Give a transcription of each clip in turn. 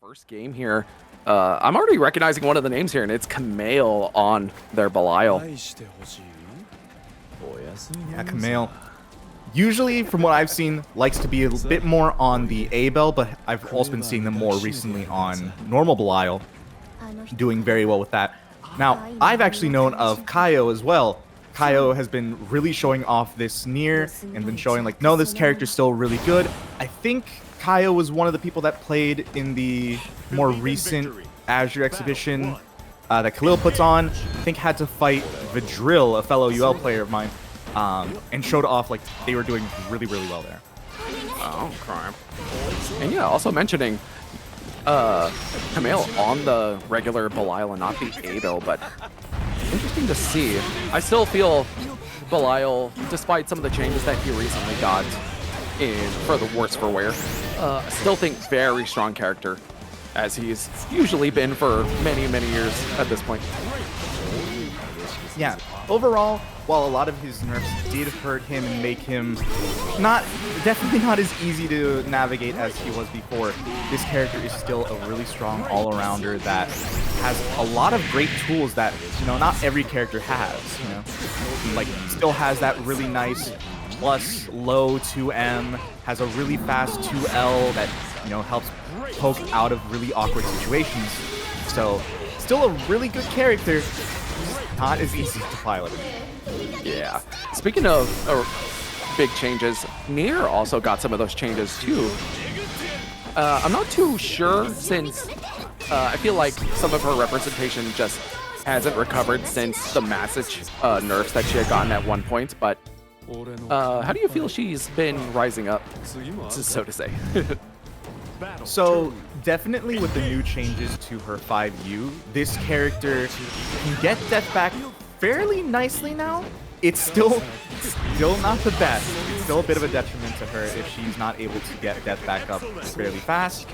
first game here. I'm already recognizing one of the names here, and it's Camael on their Belial. Yeah, Camael. Usually, from what I've seen, likes to be a bit more on the A bell, but I've also been seeing them more recently on normal Belial, doing very well with that. Now, I've actually known of Kaio as well. Kaio has been really showing off this Nier and been showing like, no, this character's still really good. I think Kaio was one of the people that played in the more recent Azure exhibition that Khalil puts on. I think had to fight Vidril, a fellow UL player of mine, and showed off like they were doing really, really well there. Oh, crap. And yeah, also mentioning Camael on the regular Belial and not the A-Bill, but interesting to see. I still feel Belial, despite some of the changes that he recently got in for the worse for wear, I still think very strong character, as he's usually been for many, many years at this point. Yeah, overall, while a lot of his nerfs did hurt him and make him definitely not as easy to navigate as he was before, this character is still a really strong all-arounder that has a lot of great tools that, you know, not every character has, you know? Like, still has that really nice plus low 2M, has a really fast 2L that, you know, helps poke out of really awkward situations. So, still a really good character, not as easy to pilot. Yeah. Speaking of big changes, Nier also got some of those changes too. I'm not too sure since I feel like some of her representation just hasn't recovered since the massive nerfs that she had gotten at one point, but how do you feel she's been rising up, so to say? So, definitely with the new changes to her 5U, this character can get death back fairly nicely now. It's still not the best. It's still a bit of a detriment to her if she's not able to get death back up fairly fast.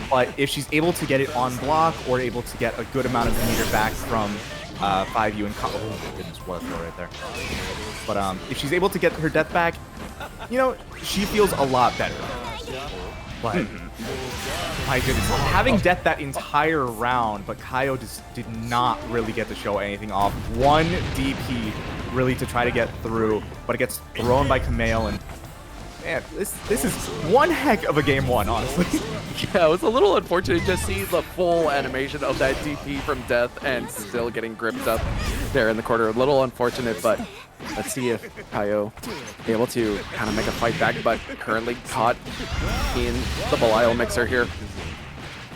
But if she's able to get it on block or able to get a good amount of meter back from 5U and oh my goodness, what a throw right there. But if she's able to get her death back, you know, she feels a lot better. But my goodness, having death that entire round, but Kaio just did not really get to show anything off. One DP really to try to get through, but it gets thrown by Camael, and man, this is one heck of a game one, honestly. Yeah, it was a little unfortunate to see the full animation of that DP from death and still getting gripped up there in the corner. A little unfortunate, but let's see if Kaio is able to kind of make a fight back, but currently caught in the Belial mixer here.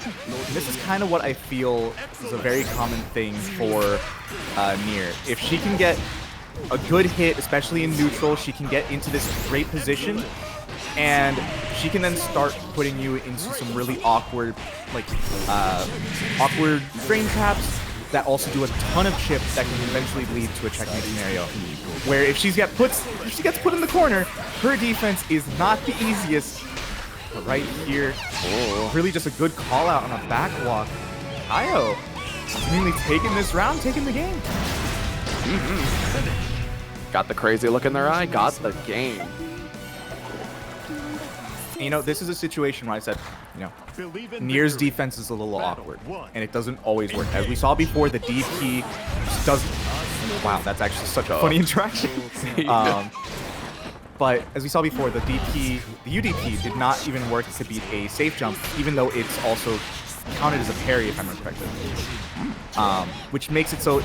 And this is kind of what I feel is a very common thing for Nier. If she can get a good hit, especially in neutral, she can get into this great position, and she can then start putting you into some really awkward, like, awkward frame traps that also do a ton of chip that can eventually lead to a checkmate scenario. Where if she gets put in the corner, her defense is not the easiest. But right here, really just a good call out on a backwalk. Kaio seemingly taking this round, taking the game. Got the crazy look in their eye, got the game. You know, this is a situation where I said, you know, Nier's defense is a little awkward, and it doesn't always work. As we saw before, the DP just doesn't... Wow, that's actually such a funny interaction. But as we saw before, the UDP did not even work to beat a safe jump, even though it's also counted as a parry, if I'm correct. Which makes it so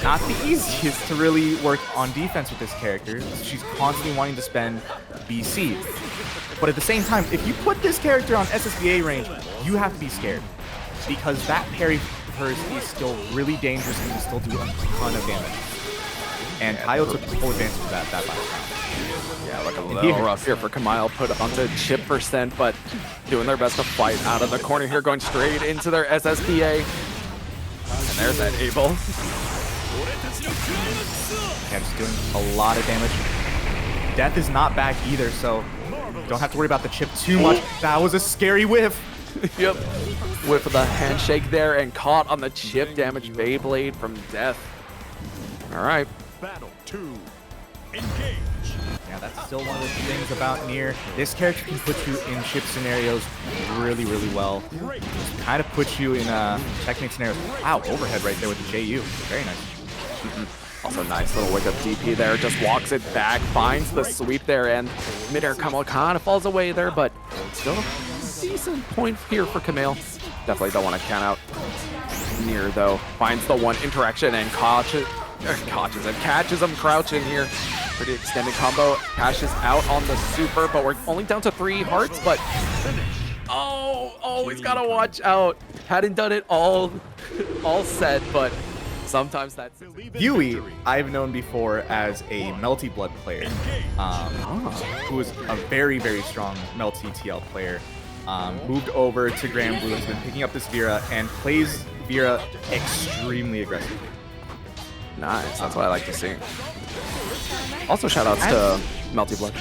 not the easiest to really work on defense with this character. She's constantly wanting to spend BC. But at the same time, if you put this character on SSBA range, you have to be scared. Because that parry of hers is still really dangerous and can still do a ton of damage. And Kaio took full advantage of that last round. Yeah, like a little rough here for Camael, put onto chip percent, but doing their best to fight out of the corner here, going straight into their SSBA. And there's that Abel. Yeah, just doing a lot of damage. Death is not back either, so don't have to worry about the chip too much. That was a scary whiff. Yep. Whiff of the handshake there and caught on the chip damage Beyblade from death. All right. Battle 2. Engage. Yeah, that's still one of the things about Nier. This character can put you in chip scenarios really, really well. Just kind of put you in checkmate scenarios. Wow, overhead right there with the JU. Very nice. Also nice little wake up DP there, just walks it back, finds the sweep there, and midair Camael kind of falls away there, but still a decent point here for Camael. Definitely don't want to count out Nier though. Finds the one interaction and catches him crouching here. Pretty extended combo, cashes out on the super, but we're only down to 3 hearts, but he's gotta watch out. Hadn't done it all set, but sometimes that's Zooey, I've known before as a Melty Blood player, who is a very, very strong Melty TL player. Moved over to Granblue, has been picking up this Vira, and plays Vira extremely aggressively. Nice, that's what I like to see. Also, shoutouts to Melty Blood.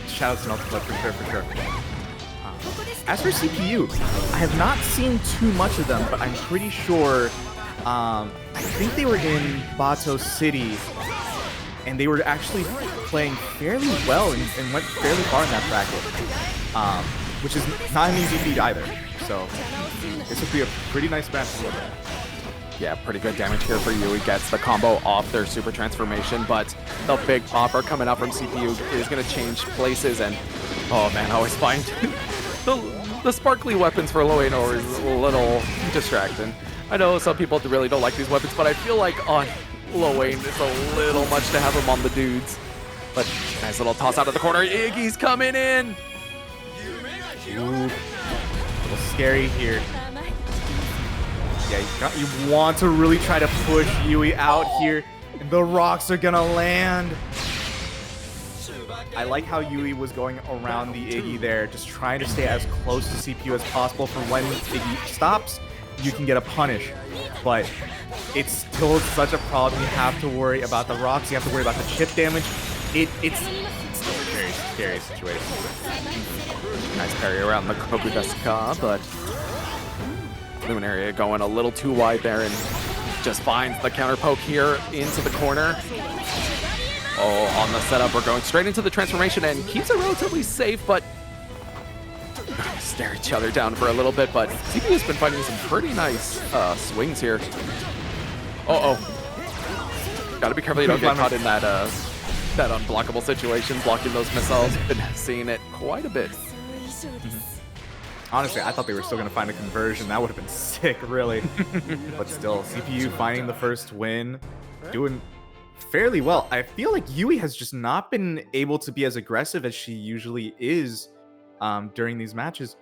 Shoutouts to Melty Blood for sure. As for CPU, I have not seen too much of them, but I'm pretty sure. I think they were in Bato City, and they were actually playing fairly well and went fairly far in that bracket, which is not an easy feat either. So this would be a pretty nice match to look at. Yeah, pretty good damage here for you. He gets the combo off their super transformation, but the big popper coming out from CPU is going to change places, and oh man, I always find the sparkly weapons for Lowain are a little distracting. I know some people really don't like these weapons, but I feel like on Lowain it's a little much to have him on the dudes. But nice little toss out of the corner. Iggy's coming in. Ooh, a little scary here. Yeah, you want to really try to push Zooey out here, and the rocks are gonna land. I like how Zooey was going around the Iggy there, just trying to stay as close to CPU as possible for when Iggy stops, you can get a punish. But it's still such a problem. You have to worry about the rocks, you have to worry about the chip damage. It's still a very scary situation. Nice parry around the CopiVT, but Luminaria going a little too wide there and just finds the counter poke here into the corner. Oh, on the setup, we're going straight into the transformation and keeps it relatively safe, but stare each other down for a little bit. But CPU has been finding some pretty nice swings here. Gotta be careful you don't get caught in that that unblockable situation, blocking those missiles. Been seeing it quite a bit. Honestly, I thought they were still going to find a conversion. That would have been sick, really. But still, CPU finding the first win, doing fairly well. I feel like Zooey has just not been able to be as aggressive as she usually is during these matches.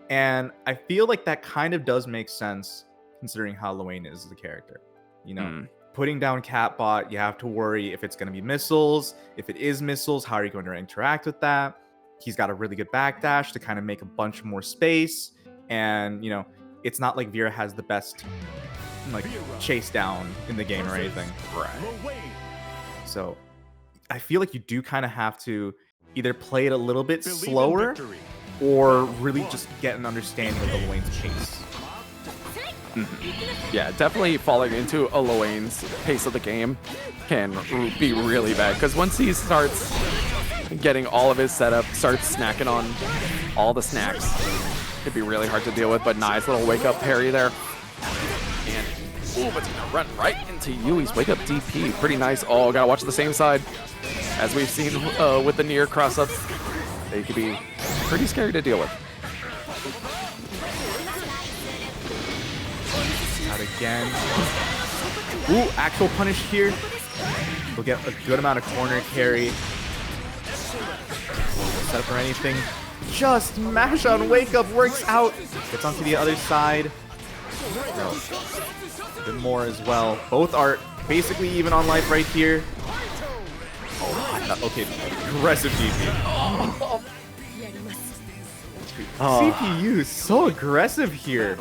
And I feel like that kind of does make sense, considering how Lowain is as a character. You know, putting down Catbot, you have to worry if it's going to be missiles. If it is missiles, how are you going to interact with that? He's got a really good backdash to kind of make a bunch more space. And, you know, it's not like Vira has the best, like, chase down in the game or anything. Right. So I feel like you do kind of have to either play it a little bit slower or really just get an understanding of the Lowain's pace. Yeah, definitely falling into a Lowain's pace of the game can be really bad, because once he starts getting all of his setup, starts snacking on all the snacks, it'd be really hard to deal with. But nice little wake up parry there. And but it's gonna run right into Zooey's wake up DP. Pretty nice. Oh, gotta watch the same side. As we've seen with the Nier cross-ups, they could be pretty scary to deal with. Out again. Ooh, actual punish here. We'll get a good amount of corner carry. Set up or anything. Just mash on wake up, works out. Gets onto the other side. No. A bit more as well. Both are basically even on life right here. Oh, okay. Aggressive DP. CPU is so aggressive here.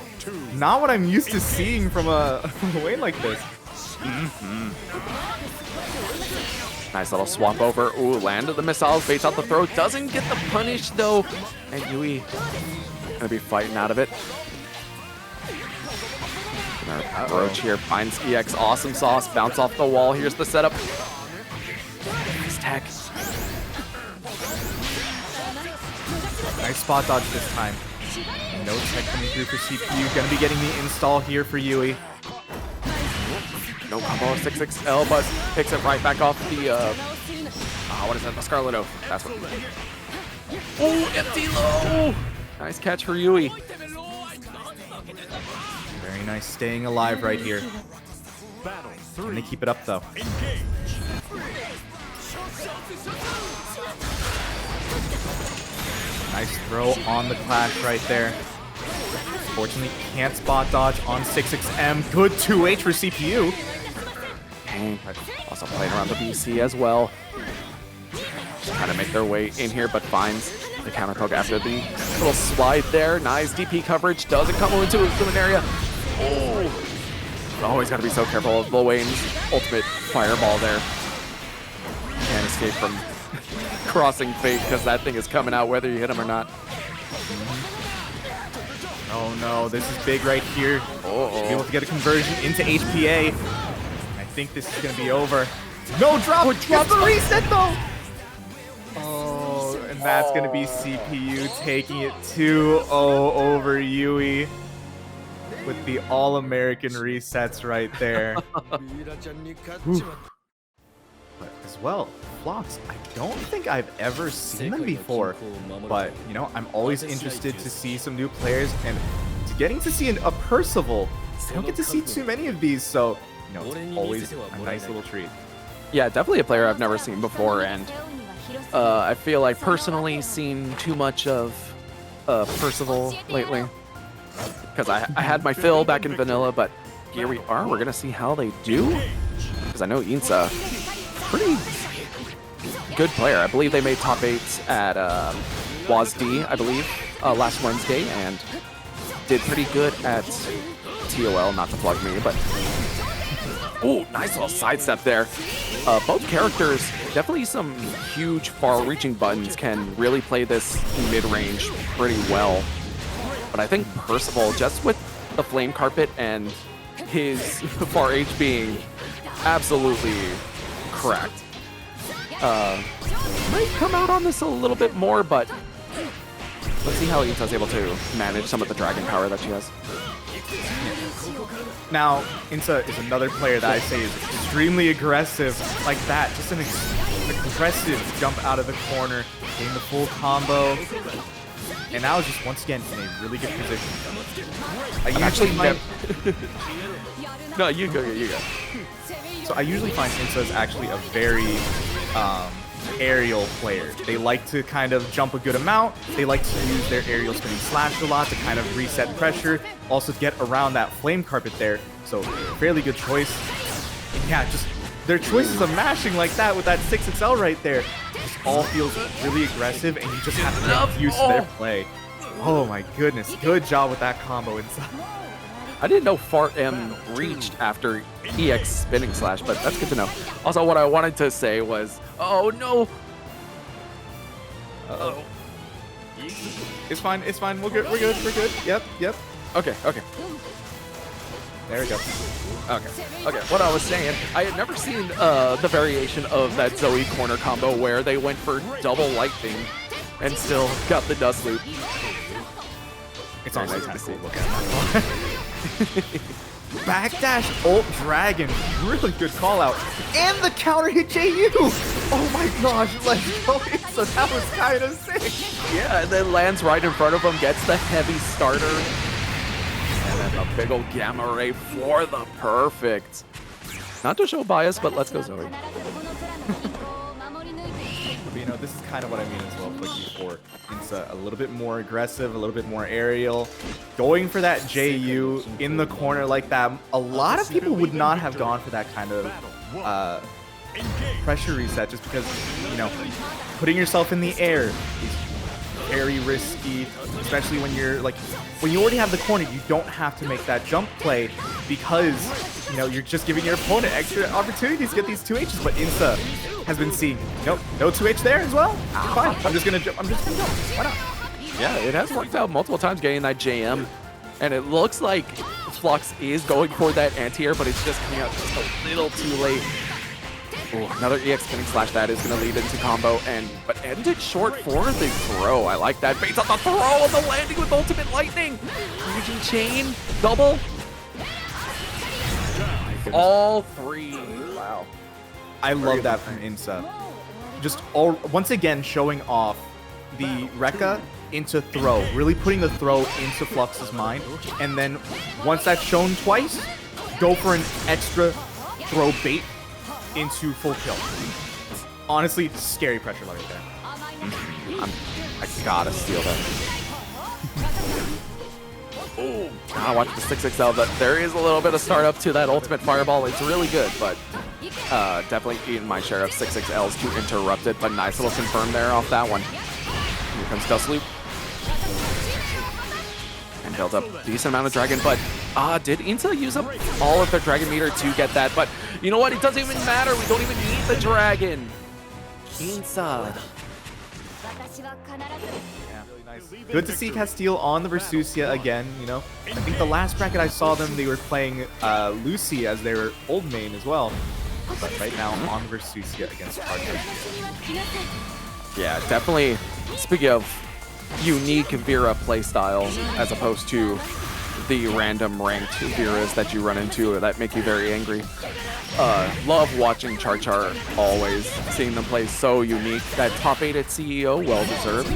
Not what I'm used to seeing from a Lowain like this. Nice little swap over. Ooh, landed the missiles, baits out the throw. Doesn't get the punish though. And Zooey gonna be fighting out of it. Approach here, finds EX awesome sauce, bounce off the wall. Here's the setup. Nice tech. Nice spot dodge this time. No tech coming through for CPU. Gonna be getting the install here for Yui. No combo 6XL, but picks it right back off the, what is that? The Scarlet Oath. That's what. Oh, empty low! Nice catch for Yui. Very nice staying alive right here. Can they keep it up though? Nice throw on the clash right there. Fortunately, can't spot dodge on 6XM. Good 2H for CPU. Also playing around the BC as well. Just trying to make their way in here, but finds the counter poke after the little slide there. Nice DP coverage. Doesn't come into an area. Oh! Always got to be so careful of Lowain's ultimate fireball there. Can't escape from crossing fate because that thing is coming out whether you hit him or not. Oh no, this is big right here. Be able to get a conversion into HPA. I think this is going to be over. No drop! Drop the reset though! Oh, and that's going to be CPU taking it 2-0 over Yui with the All-American resets right there. But as well, Flox, I don't think I've ever seen them before, but you know, I'm always interested to see some new players, and getting to see a Percival, I don't get to see too many of these, so you know, it's always a nice little treat. Yeah, definitely a player I've never seen before, and I feel like personally seen too much of Percival lately, because I had my fill back in vanilla, but here we are. We're gonna see how they do, because I know Insaaa, pretty good player. I believe they made top 8 at WASD, I believe, last Wednesday, and did pretty good at TOL, not to plug me, but oh, nice little sidestep there. Both characters, definitely some huge far-reaching buttons, can really play this mid-range pretty well. But I think Percival, just with the flame carpet and his far H being absolutely cracked, might come out on this a little bit more, but let's see how Insaa's able to manage some of the dragon power that she has. Now, Insaaa is another player that I say is extremely aggressive like that. Just an aggressive jump out of the corner, getting the full combo. And now just once again in a really good position. I usually No, you go. So I usually find Insaaa is actually a very aerial player. They like to kind of jump a good amount. They like to use their aerial spinning slash a lot to kind of reset pressure. Also to get around that flame carpet there. So fairly good choice. And yeah, just their choices of mashing like that with that 6XL right there just all feels really aggressive, and you just have to make use of their play. Oh my goodness, good job with that combo Insaaa. I didn't know Fart M reached after EX spinning slash, but that's good to know. Also, what I wanted to say was, oh no! Uh-oh. It's fine, we're good. Yep. Okay. There we go. Okay. What I was saying, I had never seen the variation of that Zooey corner combo where they went for double lightning and still got the dust loop. It's honestly kind of cool to look at. Backdash ult dragon, really good call out, and the counter hit JU. Oh my gosh, let's go! So that was kind of sick. Yeah, and then lands right in front of him, gets the heavy starter, and then the big old gamma ray for the perfect. Not to show bias, but let's go Zooey. But, you know, this is kind of what I mean as well, like before. It's a little bit more aggressive, a little bit more aerial. Going for that JU in the corner like that, a lot of people would not have gone for that kind of pressure reset just because, you know, putting yourself in the air is very risky, especially when you're like, when you already have the corner, you don't have to make that jump play because, you know, you're just giving your opponent extra opportunities to get these 2Hs, but Insaaa has been seeing, nope, no 2H there as well? Fine, I'm just gonna jump, why not? Yeah, it has worked out multiple times getting that JM, and it looks like Flox is going for that anti-air, but it's just coming out just a little too late. Ooh, another EX spinning slash that is going to lead into combo, but ended short for the throw. I like that. Baits on the throw on the landing with ultimate lightning. Raging chain, double. All three. Wow. I love that from Insaaa. Just once again showing off the Rekka into throw, really putting the throw into Flox's mind, and then once that's shown twice, go for an extra throw bait into full kill. Honestly, scary pressure right there. I gotta steal that. Oh, I watch the 6XL, but there is a little bit of startup to that ultimate fireball. It's really good, but definitely eating my share of 6XLs to interrupt it, but nice little confirm there off that one. Here comes Dustloop. And built up a decent amount of dragon, but did Insaaa use up all of their dragon meter to get that? But you know what? It doesn't even matter. We don't even need the dragon. Insaaa. Yeah, really nice. Good to see Castiel on the Versusia again, you know. I think the last bracket I saw them, they were playing Lucy as their old main as well. But right now, on Versusia against Arche. Yeah, definitely. Speaking of unique Vira playstyle, as opposed to the random ranked Viras that you run into that make you very angry. Love watching CharChar always, seeing them play so unique. That top 8 at CEO, well deserved.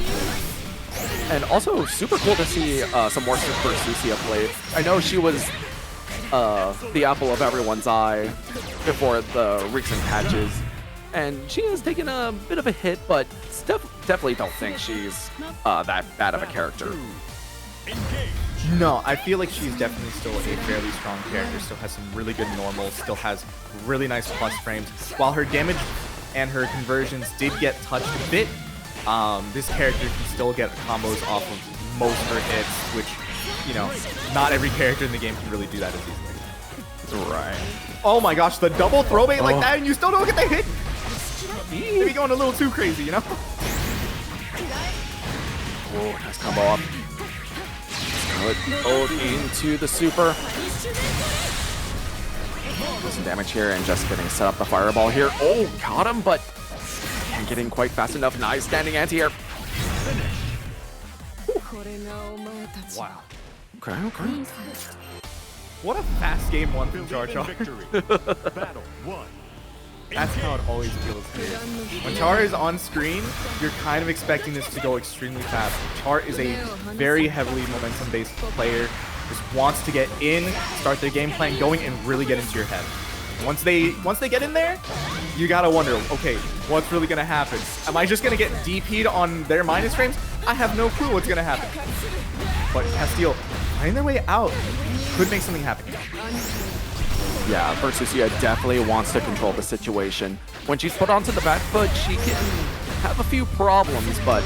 And also super cool to see some more Versusia play. I know she was the apple of everyone's eye before the recent patches, and she has taken a bit of a hit, but definitely don't think she's that bad of a character. No, I feel like she's definitely still a fairly strong character, still has some really good normals, still has really nice plus frames. While her damage and her conversions did get touched a bit, this character can still get combos off of most of her hits, which, you know, not every character in the game can really do that as easily. Right. Oh my gosh, the double throw bait like that and you still don't get the hit? Maybe going a little too crazy, you know? Oh, nice combo up. Hold into the super. Some damage here and just getting set up the fireball here. Oh, got him, but can't get in quite fast enough. Nice standing anti-air. Wow. Okay. What a fast game one from CharChar. That's how it always feels here. When Char is on screen, you're kind of expecting this to go extremely fast. Char is a very heavily momentum-based player, just wants to get in, start their game plan going, and really get into your head. Once they get in there, you gotta wonder, okay, what's really gonna happen? Am I just gonna get DP'd on their minus frames? I have no clue what's gonna happen. But Castiel, finding their way out, could make something happen. Yeah, Versusia definitely wants to control the situation. When she's put onto the back foot, she can have a few problems, but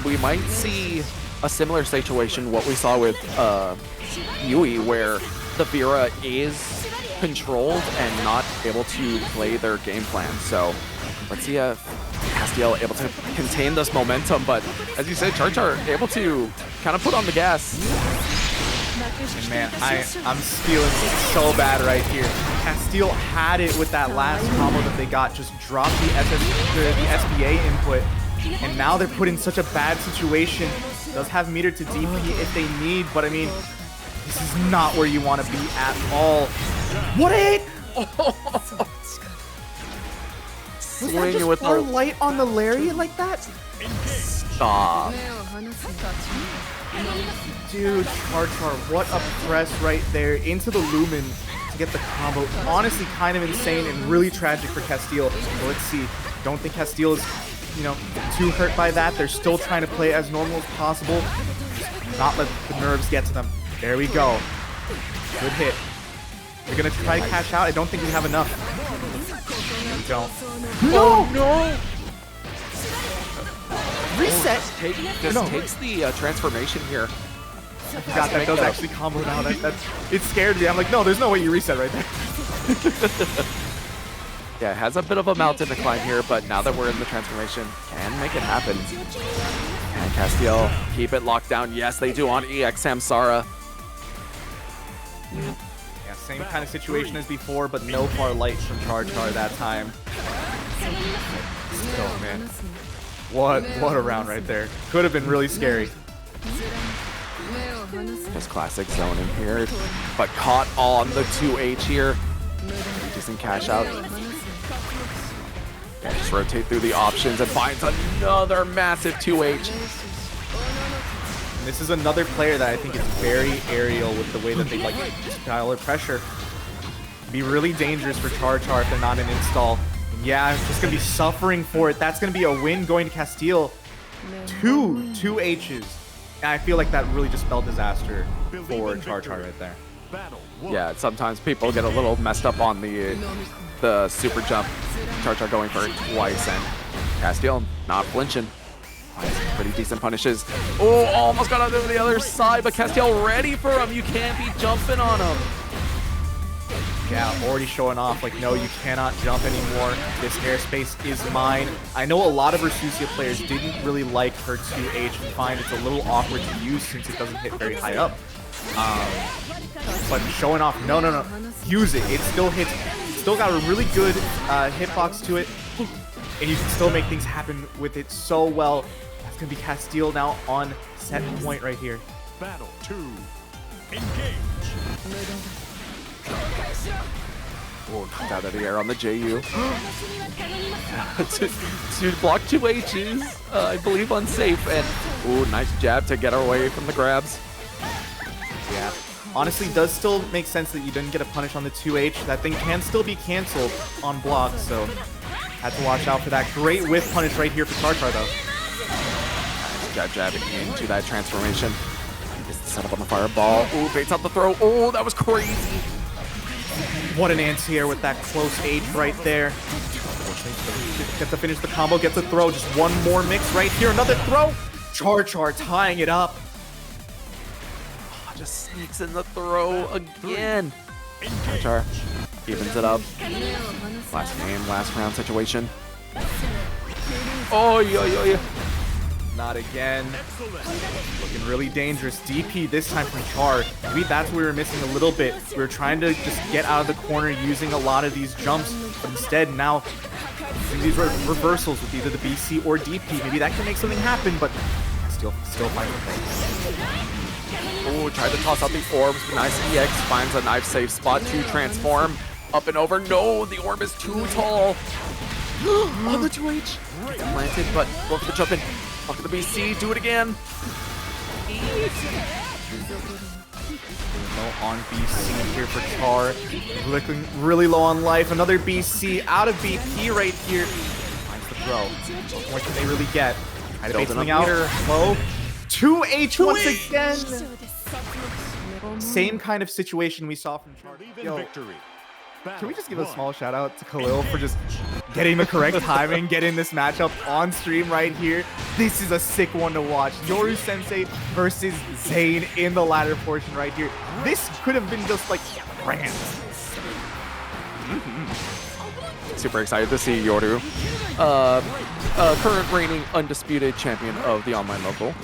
we might see a similar situation what we saw with Yui, where the Vira is controlled and not able to play their game plan. So let's see if Castiel able to contain this momentum, but as you said, CharChar able to kind of put on the gas. And man, I'm feeling so bad right here. Castiel had it with that last combo that they got, just dropped the SBA input, and now they're put in such a bad situation. Does have meter to DP if they need, but I mean, this is not where you want to be at all. What a hit! Was that just with our light on the lariat like that? Stop. Dude, CharChar, what a press right there into the Lumen to get the combo. Honestly, kind of insane and really tragic for Castiel. But let's see. Don't think Castiel is, you know, too hurt by that. They're still trying to play as normal as possible. Just not let the nerves get to them. There we go. Good hit. They're going to try to cash out. I don't think we have enough. We don't. No! No! Reset! Just takes the transformation here. I forgot that does actually combo now. It scared me. I'm like, no, there's no way you reset right there. Yeah, it has a bit of a mountain to climb here, but now that we're in the transformation, can make it happen. And Castiel keep it locked down. Yes, they do on EX Samsara. Yeah, Same kind of situation as before, but no far light from CharChar that time. Oh man, what a round right there. Could have been really scary. Just classic zoning here, but caught on the 2H here. Decent cash out. And just rotate through the options and finds another massive 2H. This is another player that I think is very aerial with the way that they like style their pressure. Be really dangerous for CharChar if they're not in install. And yeah, just gonna be suffering for it. That's gonna be a win going to Castiel. Two H's. And I feel like that really just spelled disaster for CharChar right there. Yeah, sometimes people get a little messed up on the super jump. CharChar going for it twice, and Castiel not flinching. Pretty decent punishes. Oh, almost got onto the other side, but Castiel ready for him. You can't be jumping on him. Yeah, already showing off, like, no, you cannot jump anymore. This airspace is mine. I know a lot of Versusia players didn't really like her 2H and find it's a little awkward to use since it doesn't hit very high up. But showing off, no, use it. It still hits, still got a really good hitbox to it, and you can still make things happen with it so well. That's going to be Castiel now on set point right here. Battle 2, engage. Oh, out of the air on the JU. to block 2Hs, I believe unsafe, and ooh, nice jab to get away from the grabs. Yeah, honestly, does still make sense that you didn't get a punish on the 2H. That thing can still be canceled on blocks, so had to watch out for that. Great whiff punish right here for CharChar, though. Jab into that transformation. Gets the setup on the fireball. Ooh, baits out the throw. Oh, that was crazy. What an anti-air with that close H right there. Gets to finish the combo, gets a throw. Just one more mix right here. Another throw. CharChar tying it up. Oh, just sneaks in the throw again. CharChar evens it up. Last game, last round situation. Oh, yeah. Not again. Looking really dangerous. DP this time from Char. Maybe that's what we were missing a little bit. We were trying to just get out of the corner using a lot of these jumps, but instead now using these reversals with either the BC or DP. Maybe that can make something happen, but still fine with things. Oh, tried to toss out the orbs. Nice EX finds a knife safe spot to transform. Up and over. No, the orb is too tall. On the 2H. Gets it planted, but go for the jump in. Look at the BC, do it again. Low on BC here for Char. Looking really low on life. Another BC out of BP right here. Finds the throw. What can they really get? Try to bait something out. Low. 2H once again. Same kind of situation we saw from Char. Yo, can we just give a small shout out to Khalil for just getting the correct timing, getting this matchup on stream right here. This is a sick one to watch. Yoru Sensei versus Zane in the latter portion right here. This could have been just like grand. Super excited to see Yoru, current reigning undisputed champion of the online local.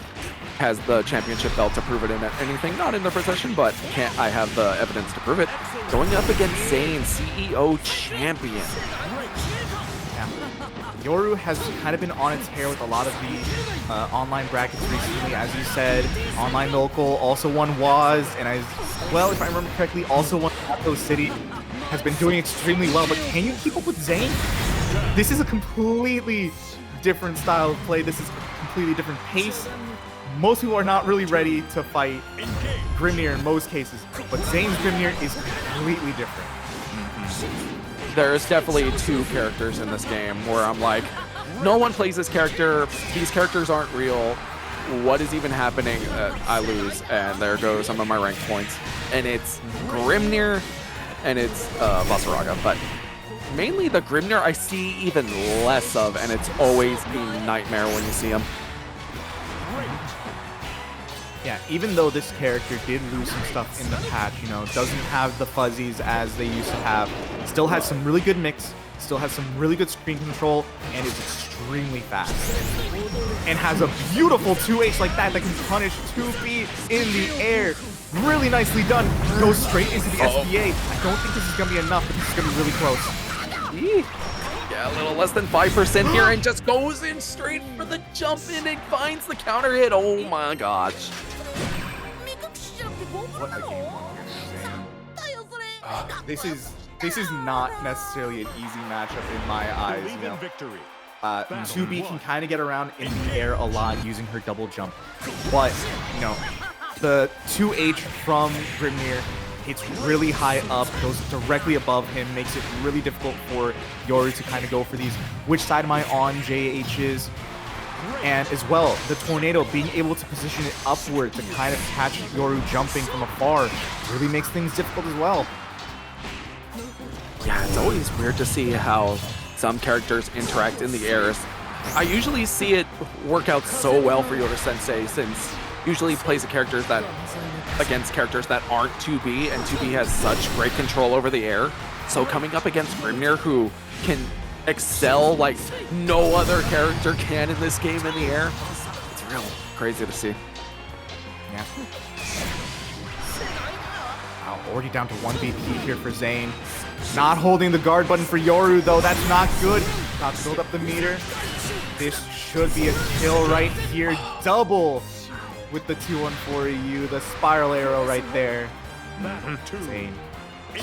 Has the championship belt to prove it in anything, not in the possession, but I have the evidence to prove it. Going up against Zane, CEO champion. Yeah. Yoru has kind of been on its hair with a lot of the online brackets recently, as you said. Online local also won WAS, and as well, if I remember correctly, also won Atto City. Has been doing extremely well, but can you keep up with Zane? This is a completely different style of play. This is a completely different pace. Most people are not really ready to fight Grimnir in most cases, but Zane's Grimnir is completely different. There's definitely two characters in this game where I'm like, no one plays this character, these characters aren't real, what is even happening? I lose, and there go some of my ranked points. And it's Grimnir, and it's Basaraga, but mainly the Grimnir I see even less of, and it's always a nightmare when you see him. Yeah, even though this character did lose some stuff in the patch, you know, doesn't have the fuzzies as they used to have, still has some really good mix, still has some really good screen control, and is extremely fast. And has a beautiful 2H like that that can punish 2B in the air. Really nicely done. Goes straight into the SBA. I don't think this is going to be enough, but this is going to be really close. Yeah, a little less than 5% here and just goes in straight for the jump in and finds the counter hit. Oh my gosh. What a game one. This is not necessarily an easy matchup in my eyes. You know, 2B can kind of get around in the air a lot using her double jump, but you know, the 2H from Grimnir hits really high up, goes directly above him, makes it really difficult for Yoru to kind of go for these. Which side am I on? JH's. And as well, the tornado being able to position it upward to kind of catch Yoru jumping from afar really makes things difficult as well. Yeah, it's always weird to see how some characters interact in the airs. I usually see it work out so well for Yoru Sensei since usually plays against characters that aren't 2B, and 2B has such great control over the air. So coming up against Grimnir, who can excel like no other character can in this game in the air, it's real crazy to see. Yeah. Wow, already down to 1 BP here for Zane. Not holding the guard button for Yoru though, that's not good. Not to build up the meter. This should be a kill right here. Double with the 2-1-4-U, the spiral arrow right there. Zane,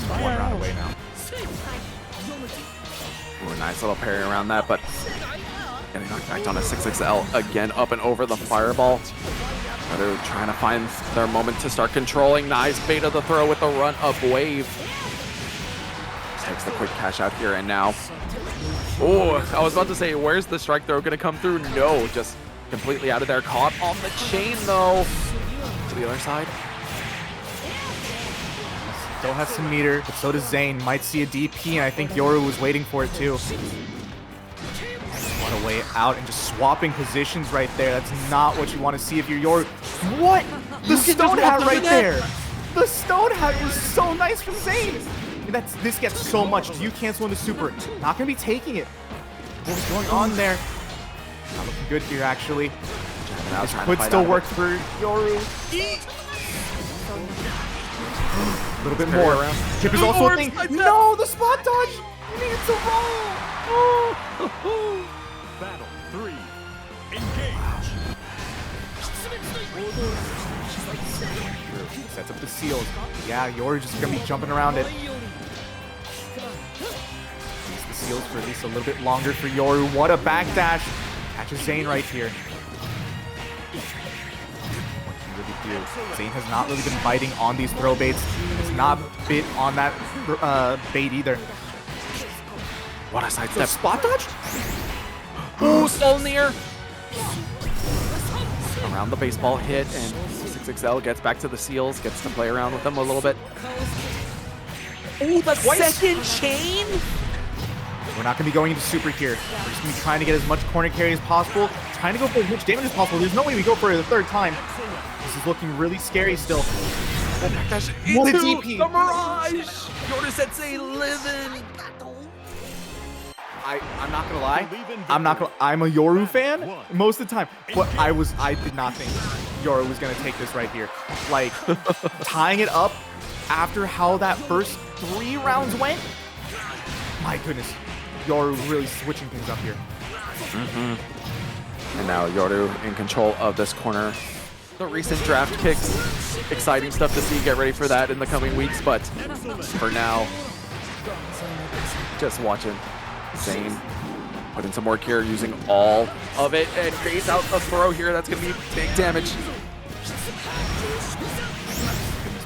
one round away now. Ooh, nice little parry around that, but getting knocked back on a 6XL again, up and over the fireball. They're trying to find their moment to start controlling. Nice bait of the throw with the run up wave. Takes the quick cash out here, and now. Oh, I was about to say, where's the strike throw gonna come through? No, just completely out of there. Caught on the chain though. To the other side. Still has some meter, but so does Zane. Might see a DP, and I think Yoru was waiting for it too. What a way out, and just swapping positions right there. That's not what you want to see if you're Yoru. What? The stone hat right there. The stone hat was so nice from Zane. This gets so much. Do you cancel into super? Not gonna be taking it. What's going on there? Not looking good here, actually. This could still work for Yoru. A little bit more. Chip is also a thing. No, the spot dodge. You need to roll. Battle 3. Engage. Sets up the seals. Yeah, Yoru just gonna be jumping around it. The seals for at least a little bit longer for Yoru. What a backdash. Catches Zane right here. Zane has not really been biting on these throw baits. Has not bit on that bait either. What a sidestep. Spot dodge? Ooh, so near. Around the baseball hit, and 6XL gets back to the seals, gets to play around with them a little bit. Ooh, the second chain? We're not going to be going into super here. We're just going to be trying to get as much corner carry as possible, trying to go for as much damage as possible. There's no way we go for it the third time. This is looking really scary still. Oh my gosh, What a into DP. the Mirage! Yoru Sensei living! I'm not gonna lie. I'm a Yoru fan most of the time, but I did not think Yoru was gonna take this right here. Like tying it up after how that first 3 rounds went. My goodness, Yoru really switching things up here. And now Yoru in control of this corner. The recent draft kicks, exciting stuff to see. Get ready for that in the coming weeks, but for now, just watching Zane put in some work here, using all of it, and phase out a throw here. That's going to be big damage.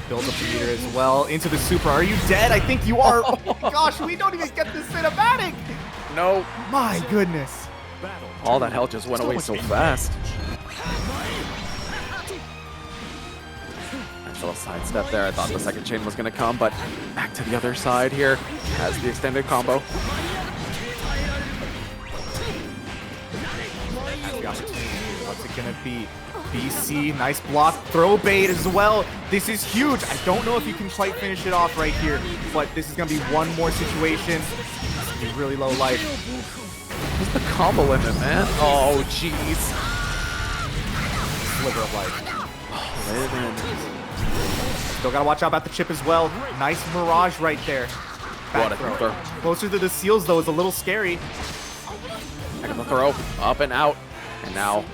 Build up the meter as well into the super. Are you dead? I think you are. Oh my gosh, we don't even get this cinematic. No. My goodness. All that health just went away so fast. Nice little sidestep there. I thought the second chain was going to come, but back to the other side here. Has the extended combo. What's it gonna be? BC, nice block, throw bait as well. This is huge. I don't know if you can quite finish it off right here, but this is gonna be one more situation. It's gonna be really low life. What's the combo limit, man? Oh, jeez. Sliver of life. Living. Still gotta watch out about the chip as well. Nice Mirage right there. What a throw. Closer to the seals though is a little scary. Heck of a throw. Up and out. And now,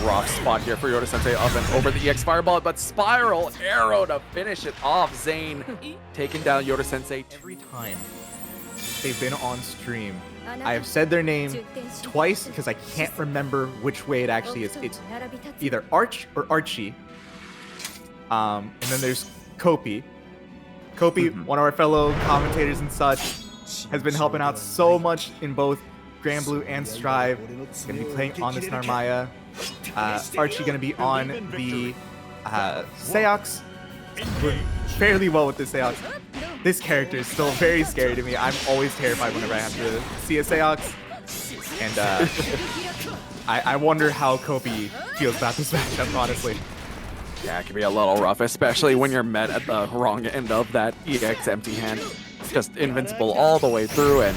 rough spot here for Yoda Sensei up and over the EX Fireball, but Spiral Arrow to finish it off. Zane taking down Yoda Sensei. Every time they've been on stream, I have said their name twice because I can't remember which way it actually is. It's either Arche or Archie. And then there's Copi. Copi, one of our fellow commentators and such, has been helping out so much in both Granblue and Strive. Gonna be playing on this Narmaya. Archie gonna be on the Seox. Doing fairly well with the Seox. This character is still very scary to me. I'm always terrified whenever I have to see a Seox. And I wonder how Copi feels about this matchup, honestly. Yeah, it can be a little rough, especially when you're met at the wrong end of that EX empty hand. It's just invincible all the way through and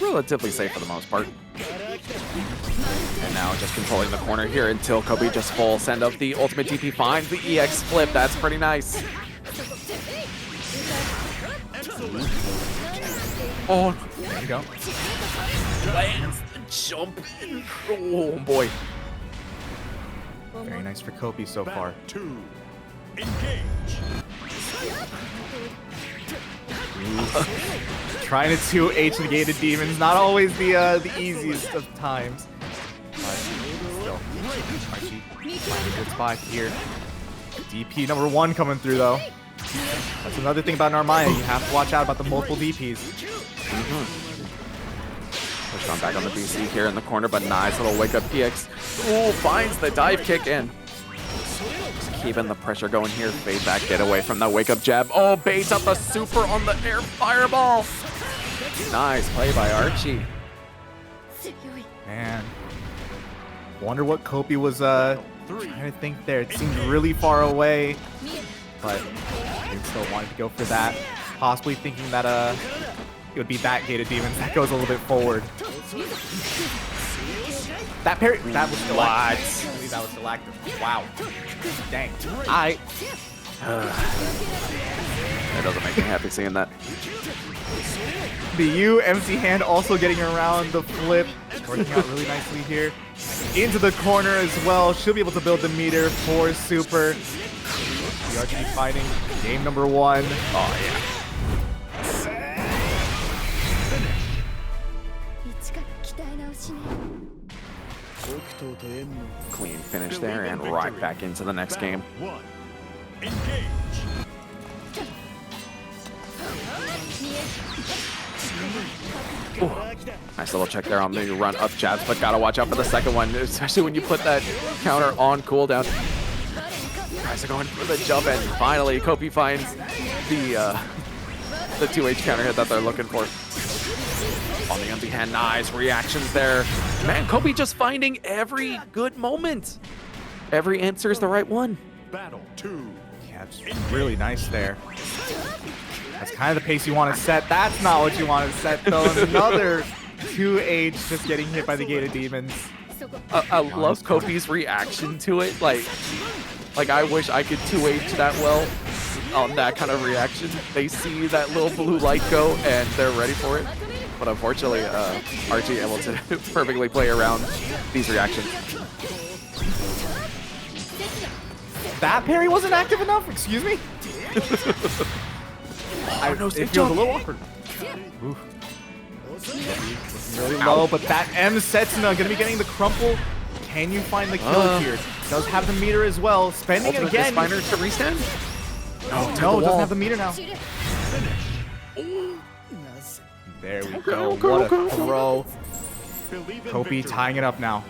relatively safe for the most part. And now just controlling the corner here until Copi just full send up the ultimate TP finds the EX flip. That's pretty nice. Oh, there you go. Lands the jump. Oh boy. Very nice for Copi so far. Trying to 2H the gated demons, not always the easiest of times. But still, Archie finding a good spot here. DP number 1 coming through though. That's another thing about Narmaya, you have to watch out about the multiple DPs. Pushed on back on the BC here in the corner, but nice little wake up EX. Ooh, finds the dive kick in. Just keeping the pressure going here. Fade back, get away from that wake up jab. Oh, baits up a super on the air fireball. Nice play by Archie. Man, wonder what Copi was trying to think there. It seemed really far away, but he still wanted to go for that. Possibly thinking that it would be that gated demons that goes a little bit forward. That parry, that was galactic. I believe that was galactic. Wow. Dang. That doesn't make me happy seeing that. The U MC hand also getting around the flip. Working out really nicely here. Into the corner as well. She'll be able to build the meter for Super. The Archie fighting game number 1. Oh, yeah. Clean finish there and right back into the next game. Ooh, nice little check there on the run up jabs, but gotta watch out for the second one, especially when you put that counter on cooldown. Guys are going for the jump, and finally Copi finds the 2H counter hit that they're looking for. On the empty hand, nice reactions there. Man, Copi just finding every good moment. Every answer is the right one. Battle 2. Yeah, it's really nice there. That's kind of the pace you want to set. That's not what you want to set, though. Another 2H just getting hit by the gated demons. I love Copi's reaction to it. Like I wish I could 2H that well on that kind of reaction. They see that little blue light go and they're ready for it. But unfortunately, Archie able to perfectly play around these reactions. That parry wasn't active enough? Excuse me? It feels a little awkward. Really low, but that M Setsuna going to be getting the crumple. Can you find the kill here? Does have the meter as well. Spending it again. Spiner to restand? No, doesn't have the meter now. There we go. What a throw. Copi tying it up now.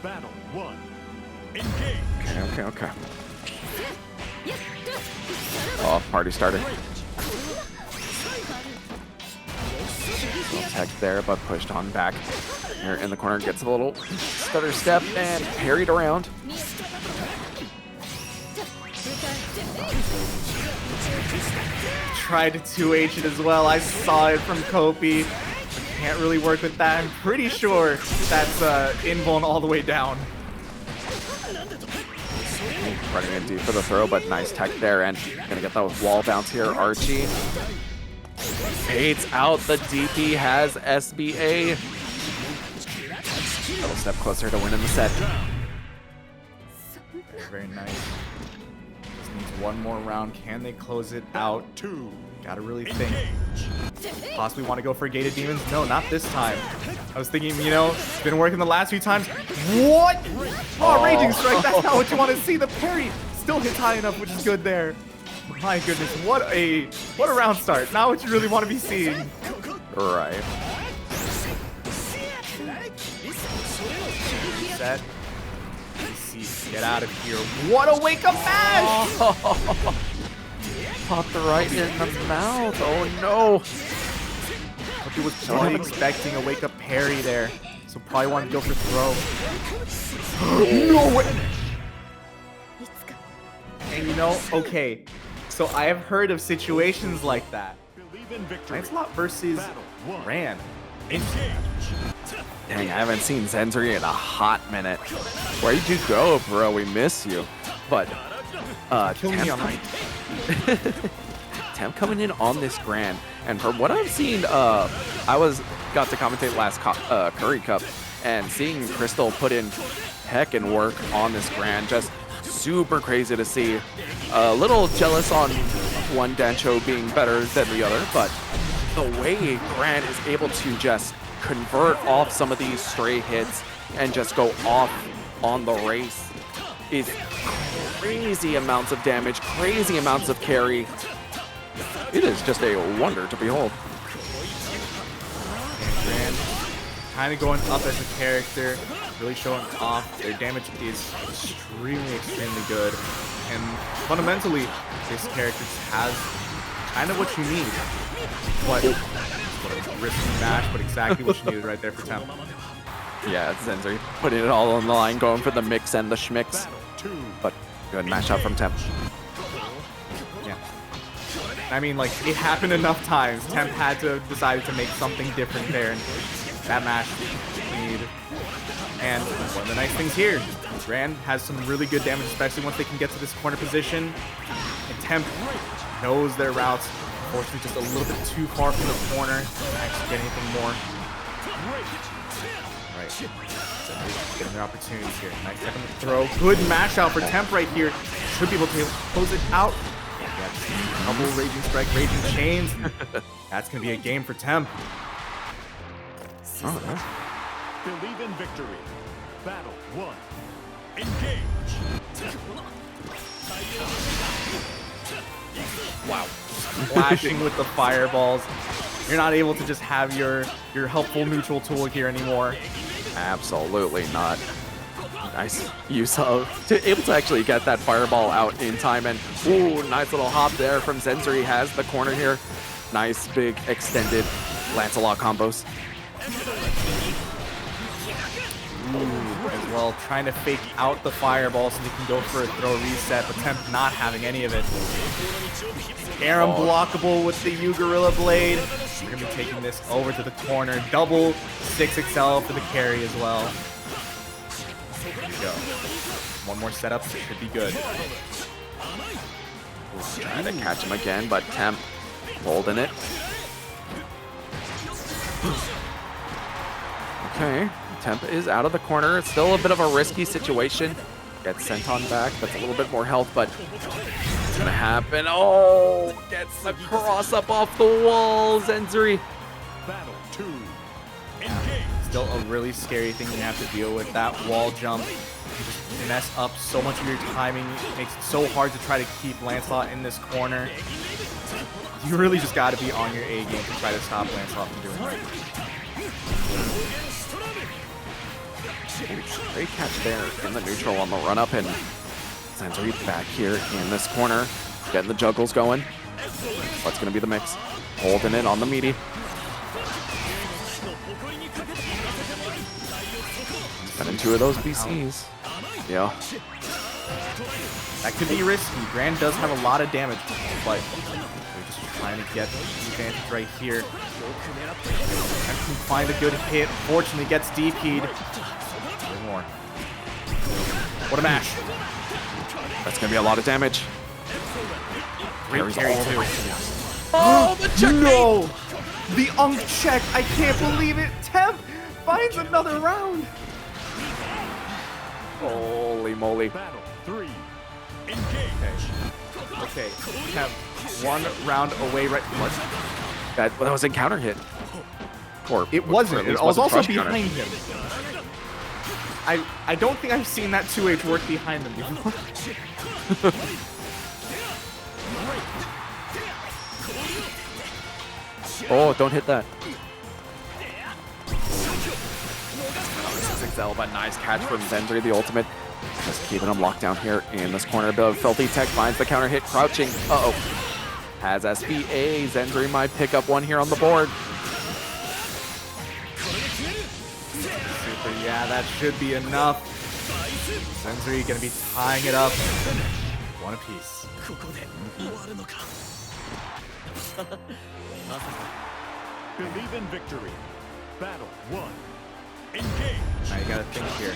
Okay. Oh, party started. Little tech there, but pushed on back. Here in the corner, gets a little stutter step and parried around. Tried to 2H it as well. I saw it from Copi. Can't really work with that. I'm pretty sure that's invuln all the way down. Running in deep for the throw, but nice tech there, and gonna get the wall bounce here. Arche fades out. The DP has SBA. A little step closer to winning the set. Very nice. Just needs one more round. Can they close it out? Gotta really think. Possibly want to go for gated demons? No, not this time. I was thinking, you know, it's been working the last few times. What? Oh, Raging Strike. That's not what you want to see. The parry still hits high enough, which is good there. My goodness, what a round start. Not what you really want to be seeing. Right. Set. Get out of here. What a wake-up mash! Oh. Popped right in the mouth. Oh no. He was probably expecting a wake-up parry there. So probably wanted to go for throw. No way! And you know, okay. So I have heard of situations like that. Lancelot versus Gran. Dang, I haven't seen Xenzri in a hot minute. Where'd you go, bro? We miss you. But, Kill me on my... TeMP coming in on this Gran, and from what I've seen, got to commentate last Curry Cup, and seeing Crystal put in heckin' work on this Gran, just super crazy to see. A little jealous on one Dancho being better than the other, but the way Gran is able to just convert off some of these stray hits and just go off on the race is crazy amounts of damage, crazy amounts of carry. It is just a wonder to behold. And Gran kind of going up as a character, really showing off. Their damage is extremely, extremely good. And fundamentally, this character has kind of what you need. What a risky mash, but exactly what you needed right there for TeMP. Yeah, it's Xenzri putting it all on the line, going for the mix and the schmicks. But good mash out from TeMP. Yeah. I mean, like, it happened enough times. TeMP had to decide to make something different there. And that mash need. And one of the nice things here, Gran has some really good damage, especially once they can get to this corner position. And TeMP knows their routes. Unfortunately, just a little bit too far from the corner to actually get anything more. Right. So getting their opportunities here. Nice second throw. Good mash out for TeMP right here. Should be able to close it out. Yeah, double Raging Strike, Raging Chains. That's going to be a game for TeMP. Oh, nice. Believe in victory. Battle 1. Engage. Wow. Flashing with the fireballs. You're not able to just have your helpful neutral tool here anymore. Absolutely not. Nice use of able to actually get that fireball out in time, and ooh, nice little hop there from Xenzri. Has the corner here. Nice big extended Lancelot combos. As well, trying to fake out the fireball so they can go for a throw reset, but TeMP not having any of it. Air unblockable with the U-Gorilla Blade. We're going to be taking this over to the corner. Double 6XL for the carry as well. There you go. One more setup, should be good. Trying to catch him again, but TeMP holding it. Okay. TeMP is out of the corner. It's still a bit of a risky situation. Gets sent on back. That's a little bit more health, but it's gonna happen. Oh, gets the cross up off the wall. Xenzri. Battle 2. Engage. Still a really scary thing you have to deal with. That wall jump. You just mess up so much of your timing. It makes it so hard to try to keep Lancelot in this corner. You really just got to be on your A game to try to stop Lancelot from doing that. Great catch there in the neutral on the run up, and Xenzri back here in this corner, getting the juggles going. What's gonna be the mix? Holding it on the meaty. Got two of those BCs. Yeah. That could be risky. Gran does have a lot of damage, but they're just trying to get the advantage right here. And can find a good hit. Fortunately, gets DP'd. More. What a mash. That's gonna be a lot of damage. Great Carries carry all the too. way to the ice. Oh, the checkmate! No! The unk check. I can't believe it. TeMP finds another round. Holy moly. Battle 3. Engage. Okay. TeMP 1 round away right. What? That was a counter hit. Or, It wasn't. or It at least was also crush counter. behind him. I don't think I've seen that 2H work behind them before. Oh, don't hit that. XL, but nice catch from Xenzri, the ultimate. Just keeping him locked down here in this corner. The Filthy Tech finds the counter hit, crouching. Uh-oh. Has SBA. Xenzri might pick up one here on the board. Super, yeah, that should be enough. Xenzri gonna be tying it up. One apiece. Believe in victory. Battle 1. Engage. Now you gotta think here.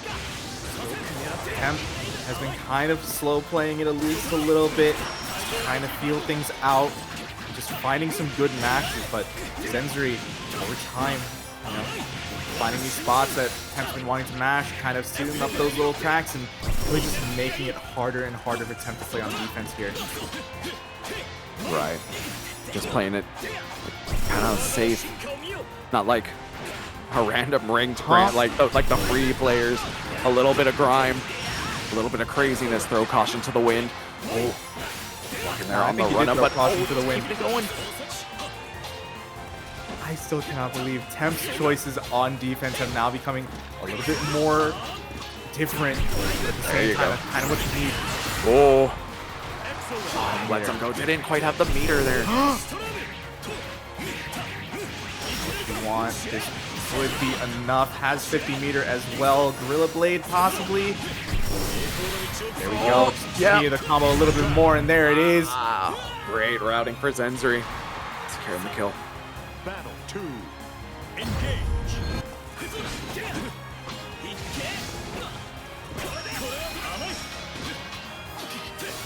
TeMP has been kind of slow playing it loose a little bit, trying to feel things out, just finding some good matches, but Xenzri, over time, you know, finding these spots that TeMP's been wanting to mash, kind of suiting up those little tracks and really just making it harder and harder for TeMP to play on defense here. Right. Just playing it kind of safe. Not like a random ranked brand, like the free players. A little bit of grime, a little bit of craziness. Throw caution to the wind. Oh, walking there on the run up, but caution to the wind. keep it going. I still cannot believe TeMP's choices on defense have now becoming a little bit more different, but at the There same you time, go. that's kind of what you need. Oh, lets him go. Didn't quite have the meter there. You want this would be enough. Has 50 meter as well. Gorilla Blade possibly. There we go. Oh, yeah. See the combo a little bit more, and there it is. Wow, great routing for Xenzri. Securing the kill. Battle 2. Engage.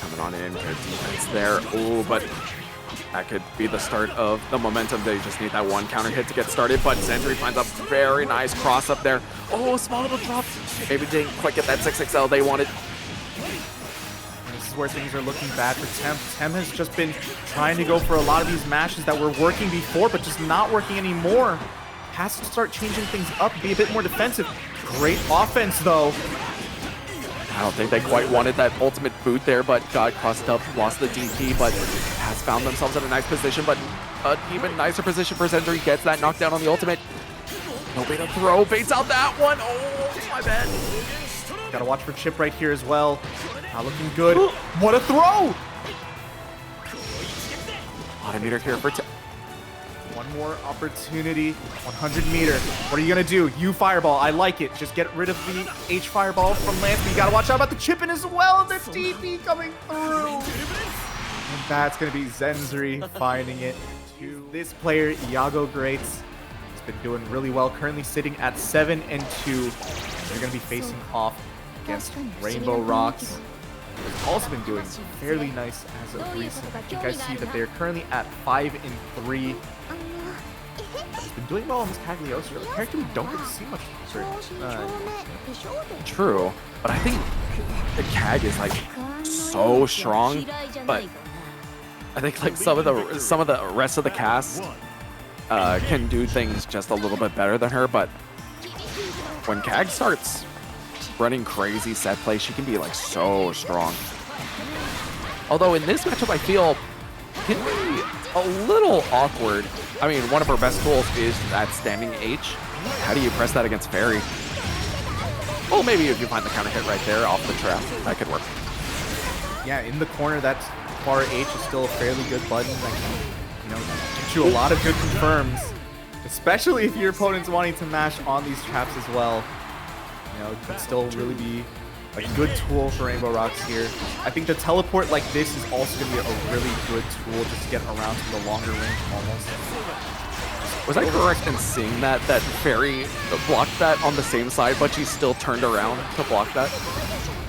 Coming on in, good defense there. Oh, but that could be the start of the momentum. They just need that one counter hit to get started, but Xenzri finds a very nice cross up there. Oh, small little drop. Maybe they didn't quite get that 6XL they wanted. This is where things are looking bad for TeMP. TeMP has just been trying to go for a lot of these mashes that were working before, but just not working anymore. Has to start changing things up, be a bit more defensive. Great offense, though. I don't think they quite wanted that ultimate boot there, but got crossed up, lost the DP, but has found themselves in a nice position, but an even nicer position for Xenzri. Gets that knockdown on the ultimate. No way to throw, baits out that one. Oh, my bad. Gotta watch for Chip right here as well. Not looking good. What a throw! A lot of meter here for One more opportunity. 100 meter. What are you gonna do? You fireball. I like it. Just get rid of the H fireball from Lance. But you gotta watch out about the chipping as well. The DP coming through. And that's gonna be Xenzri finding it to this player, Iago Garaitz. He's been doing really well. Currently sitting at 7-2. They're gonna be facing off against RainbowRocks. They've also been doing fairly nice as of recent. I think I see that they're currently at 5-3. He's been doing well on this Cagliostro, a character we don't get to see much for. True, but I think the Cag is like so strong, but I think like some of the rest of the cast can do things just a little bit better than her, but when Cag starts running crazy set play, she can be like so strong. Although in this matchup, I feel can be a little awkward. I mean, one of her best tools is that standing H. How do you press that against Fairy? Well, maybe if you find the counter hit right there off the trap, that could work. Yeah, in the corner, that bar H is still a fairly good button that can, you know, get you a lot of good confirms, especially if your opponent's wanting to mash on these traps as well. You know, it can still really be a good tool for RainbowRocks here. I think the teleport like this is also going to be a really good tool just to get around to the longer range almost. Was I correct in seeing that Fairy blocked that on the same side, but she still turned around to block that?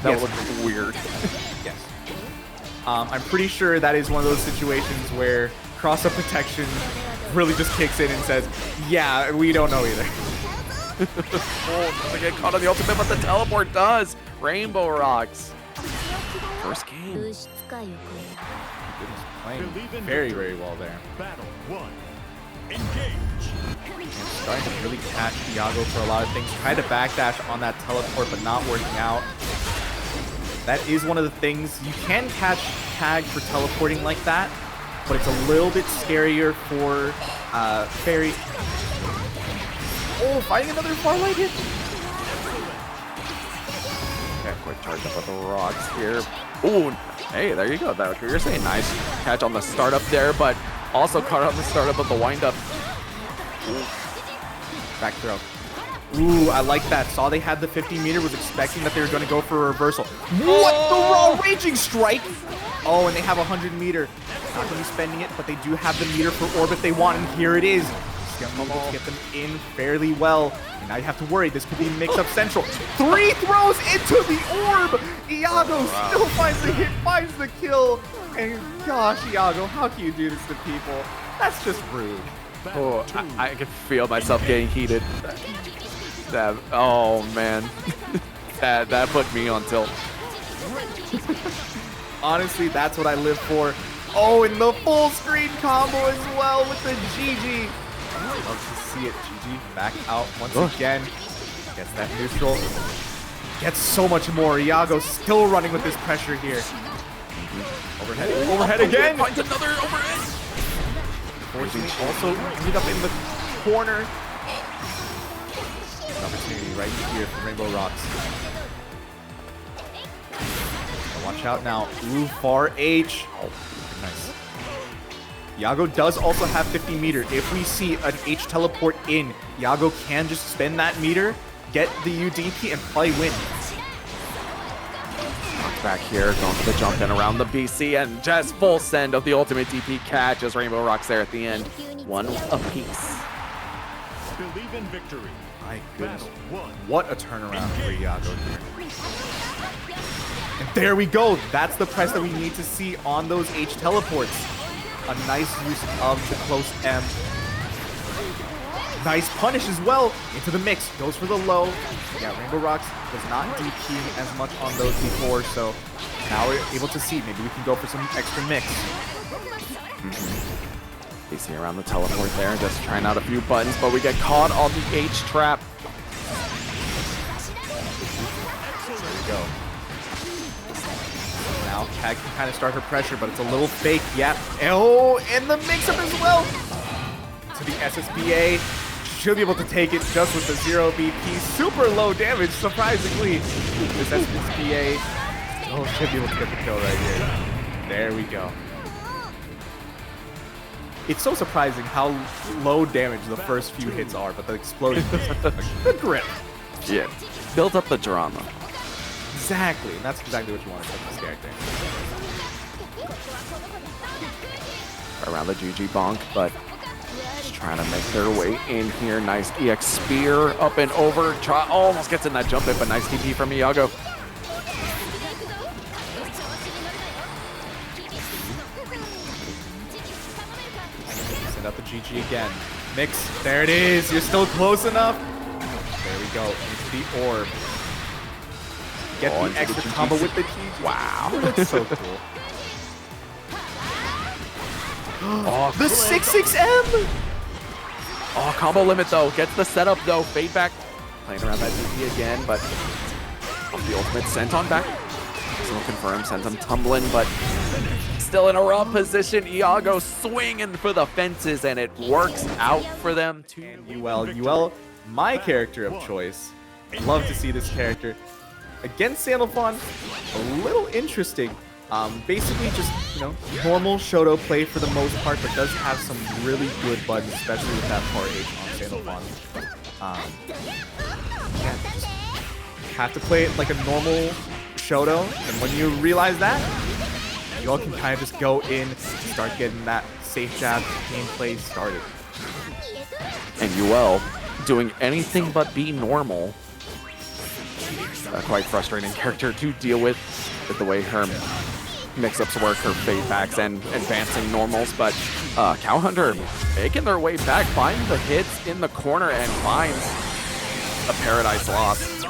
That Yes. would look weird. Yes. I'm pretty sure that is one of those situations where cross-up protection really just kicks in and says, yeah, we don't know either. Oh, doesn't get caught on the ultimate, but the teleport does. RainbowRocks. First game. Goodness, playing very, very well there. Battle 1. Engage. Starting to really catch Iago for a lot of things. Tried to backdash on that teleport, but not working out. That is one of the things. You can catch tag for teleporting like that, but it's a little bit scarier for Fairy. Oh, fighting another far leg hit. Okay, quick charge up with the rocks here. Ooh, hey, there you go. That's what you're saying. Nice catch on the startup there, but also caught on the startup of the windup. Back throw. Ooh, I like that. Saw they had the 50-meter, was expecting that they were going to go for a reversal. What? The raw raging strike? Oh, and they have a 100-meter. Not going to be spending it, but they do have the meter for orbit they want, and here it is. Able to get them in fairly well. And now you have to worry. This could be mix-up central. 3 throws into the orb. Iago still finds the hit, finds the kill. And gosh, Iago, how can you do this to people? That's just rude. Oh, I can feel myself getting heated. That, oh man, that put me on tilt. Honestly, that's what I live for. Oh, and the full screen combo as well with the GG. Love to see it. GG back out once again. Gets that neutral. Gets so much more. Iago still running with this pressure here. Overhead. Overhead again. Finds another overhead. Fortunately, also ended up in the corner. An opportunity right here for RainbowRocks. Watch out now. Ooh, far H. Oh, nice. Iago does also have 50 meter. If we see an H teleport in, Iago can just spend that meter, get the UDP, and probably win. Back here, going for the jump in around the BC, and just full send of the ultimate DP catch as RainbowRocks there at the end. One apiece. Believe in victory. My goodness. Battle 1. What a turnaround for Iago here. And there we go. That's the press that we need to see on those H teleports. A nice use of the close M. Nice punish as well into the mix. Goes for the low. Yeah, RainbowRocks was not DPing as much on those before, so now we're able to see. Maybe we can go for some extra mix. You see around the teleport there, just trying out a few buttons, but we get caught on the H trap. There we go. Now Tag can kind of start her pressure, but it's a little fake. Yep. Oh, and the mix-up as well. To the SSBA. Should be able to take it just with the 0 BP. Super low damage, surprisingly. This SSBA should be able to get the kill right here. There we go. It's so surprising how low damage the first few hits are, but the explosion is the grip. Yeah, build up the drama. Exactly, and that's exactly what you want from this character. Around the GG bonk, but just trying to make their way in here. Nice EX spear up and over. Almost gets in that jump hit, but nice TP from Iago. Send out the GG again. Mix, there it is. You're still close enough. There we go, into the orb. Get the extra combo with the GG. Wow, that's so cool. Oh, the 6-6M! Oh, combo limit though. Gets the setup though. Fade back. Playing around that DP again, but the ultimate sent on back. Still confirmed, sends him tumbling, but still in a rough position. Iago swinging for the fences, and it works out for them. UL, my character of choice. Love to see this character. Against Sandalphon, a little interesting. Basically just, normal Shoto play for the most part, but does have some really good buttons, especially with that part H on Sandalphon. Yeah, just have to play it like a normal Shoto, and when you realize that, you all can kind of just go in and start getting that safe jab gameplay started. And UL doing anything but be normal. a quite frustrating character to deal with the way her mix-ups work, her fade backs and advancing normals, but Cow Hunter making their way back, finds the hits in the corner and finds a Paradise Lost.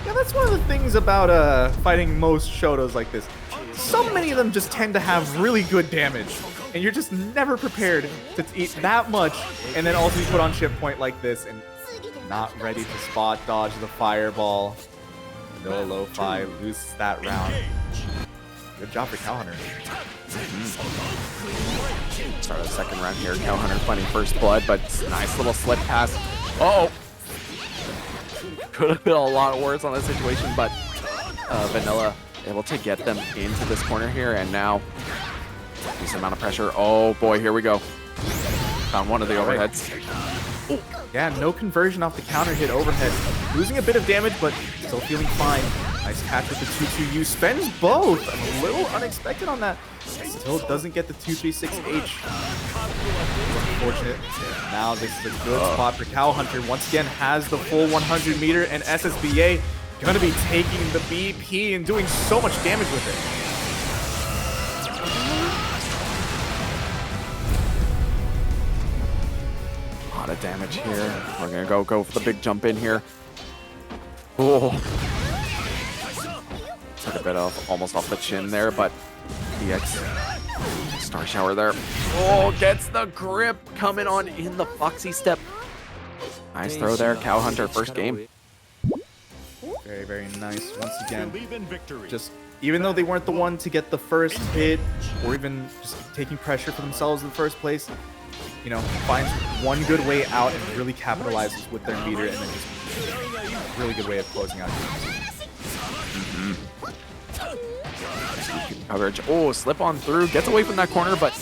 Yeah, that's one of the things about fighting most Shotos like this. So many of them just tend to have really good damage, and you're just never prepared to eat that much, and then also be put on chip point like this, and not ready to spot dodge the fireball. No lo-fi, loses that round. Good job for Cow Hunter. Start of the second round here. Cow Hunter finding first blood, but nice little slip pass. Uh-oh. Could have been a lot worse on this situation, but Vanilla able to get them into this corner here, and now decent amount of pressure. Oh boy, here we go. Found one of the overheads. Ooh. Yeah, no conversion off the counter hit overhead. Losing a bit of damage, but still feeling fine. Nice catch with the 2-2U. Spends both. A little unexpected on that. Still doesn't get the 2-3-6H. Unfortunate. Now this is a good spot for Cow Hunter. Once again, has the full 100 meter, and SSBA gonna be taking the BP and doing so much damage with it. A lot of damage here. We're gonna go for the big jump in here. Oh, took a bit of almost off the chin there, but DX Star Shower there. Oh, gets the grip coming on in the Foxy step. Nice throw there, Cow Hunter, first game. Very, very nice. Once again, just even though they weren't the one to get the first hit or even just taking pressure for themselves in the first place, you know, finds one good way out and really capitalizes with their meter, and then just really good way of closing out games. Coverage. Oh, slip on through, gets away from that corner, but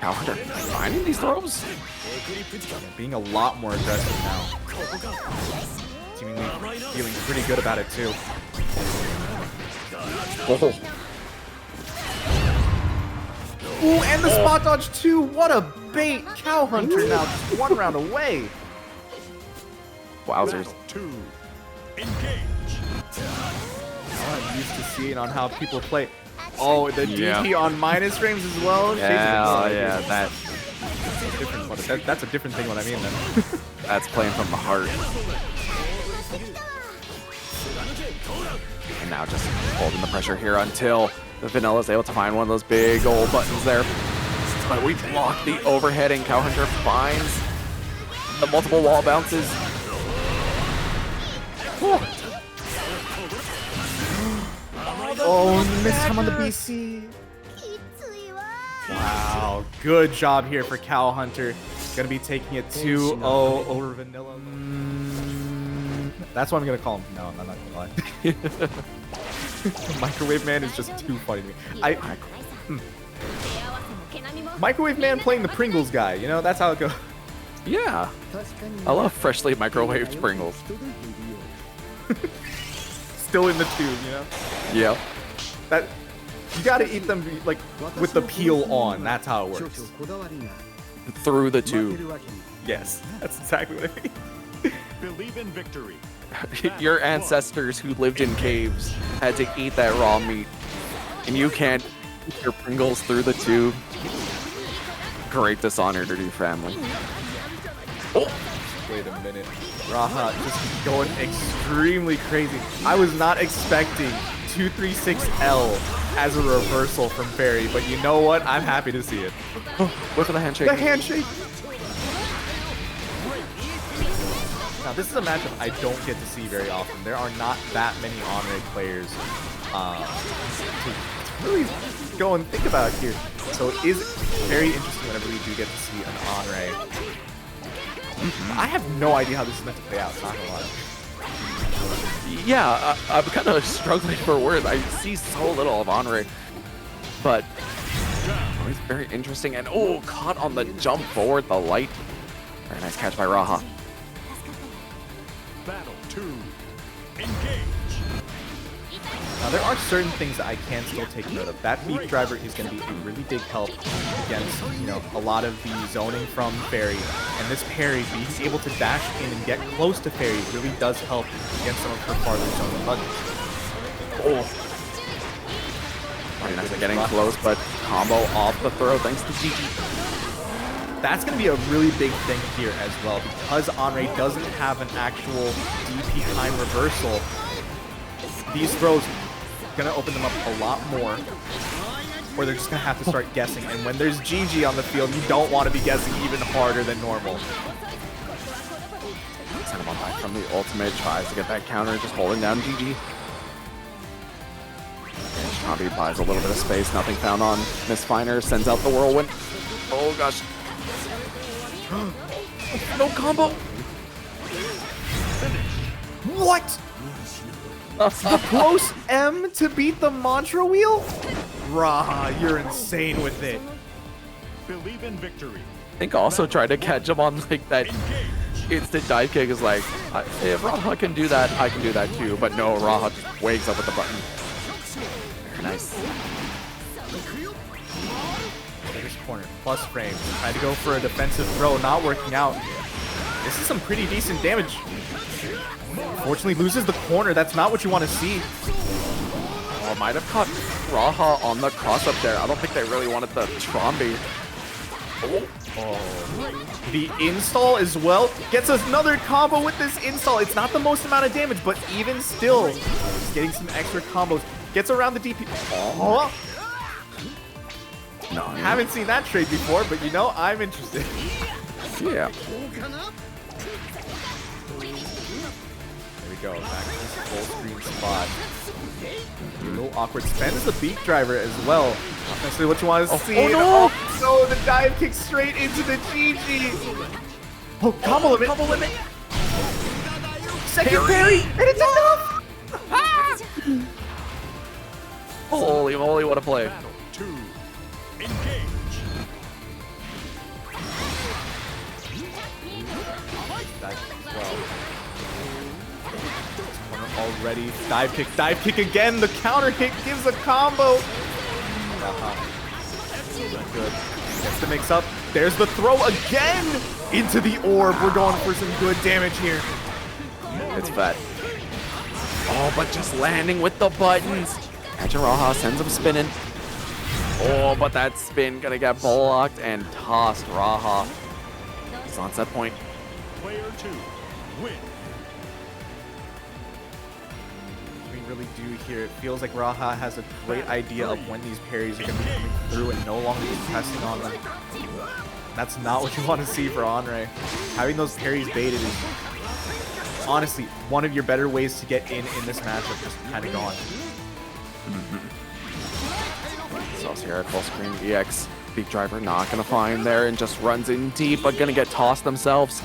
Cow Hunter finding these throws. Being a lot more aggressive now. Seemingly feeling pretty good about it too. Oh. Ooh, and the spot dodge too. What a bait. Cow Hunter now just one round away. Wowzers. I'm used to seeing on how people play. Oh, the DT on minus frames as well. Yeah, that's a different thing. What I mean then. That's playing from the heart. And now just holding the pressure here until the Vanilla is able to find one of those big old buttons there. But we block the overhead, and Cow Hunter finds the multiple wall bounces. Oh, missed him on the BC. Wow, good job here for Cow Hunter. Gonna be taking it 2-0 over Vanilla. That's what I'm gonna call him. No, I'm not gonna lie. Microwave Man is just too funny to me. Microwave Man playing the Pringles guy, you know, that's how it goes. Yeah, I love freshly microwaved Pringles. Still in the tube, you know? Yeah. That you gotta eat them like with the peel on. That's how it works. Through the tube. Yes, that's exactly what I mean. Believe in victory. Your ancestors who lived in caves had to eat that raw meat, and you can't eat your Pringles through the tube. Great dishonor to your family. Oh. Wait a minute. Raha just going extremely crazy. I was not expecting 236L as a reversal from Barry, but you know what? I'm happy to see it. Look for the handshake. The handshake! Now, this is a matchup I don't get to see very often. There are not that many Honore players to really go and think about here. So it is very interesting whenever we do get to see an Honore. I have no idea how this is meant to play out, not gonna lie. Yeah, I'm kind of struggling for words. I see so little of Honore, but it's very interesting. And oh, caught on the jump forward, the light. Very nice catch by Raha. Battle 2, engage. Now, there are certain things that I can still take note of. That beak driver is going to be a really big help against, you know, a lot of the zoning from Fairy. And this parry, being able to dash in and get close to Fairy really does help against some of her farther zoning buttons. Oh. Very nice at getting close, but combo off the throw thanks to GG. That's going to be a really big thing here as well, because Onrey doesn't have an actual DP time reversal. These throws gonna open them up a lot more, or they're just gonna have to start guessing. And when there's GG on the field, you don't want to be guessing even harder than normal. Send him on back from the ultimate, tries to get that counter, just holding down GG. Shambi buys a little bit of space, nothing found on Miss Finer, sends out the whirlwind. Oh gosh. No combo! What? The close M to beat the mantra wheel? Rah, you're insane with it. Believe in victory. I think also tried to catch him on like that instant dive kick is like, if Raha can do that, I can do that too. But no, Raha just wakes up with the button. Very nice. There's corner, plus frame. Tried to go for a defensive throw, not working out. This is some pretty decent damage. Fortunately, loses the corner. That's not what you want to see. Oh, might have caught Raha on the cross up there. I don't think they really wanted the Trombi. Oh. The install as well. Gets us another combo with this install. It's not the most amount of damage, but even still, he's getting some extra combos. Gets around the DP. Oh. No, haven't seen that trade before, but you know, I'm interested. Yeah. Go back to this full screen spot. A little awkward. Spends the beak driver as well. Not necessarily what you want to see. Oh no! Oh no! The dive kick straight into the GG. Oh, combo limit. Combo limit. Second parry, and it's enough. Ah! Holy moly! What a play! Battle 2. Engage. That as well. Already dive kick again. The counter kick gives a combo. Good. Gets the mix up. There's the throw again into the orb. We're going for some good damage here. It's fat. Oh, but just landing with the buttons. Catching Raha, sends him spinning. Oh, but that spin gonna get blocked and tossed. Raha. He's on set point. Player 2. Win. Really do here. It feels like Raha has a great idea of when these parries are going to be coming through and no longer just pressing on them. That's not what you want to see for Onrey. Having those parries baited is honestly one of your better ways to get in this matchup. Just kind of gone. So here at full screen, EX beak driver not going to find there and just runs in deep, but going to get tossed themselves.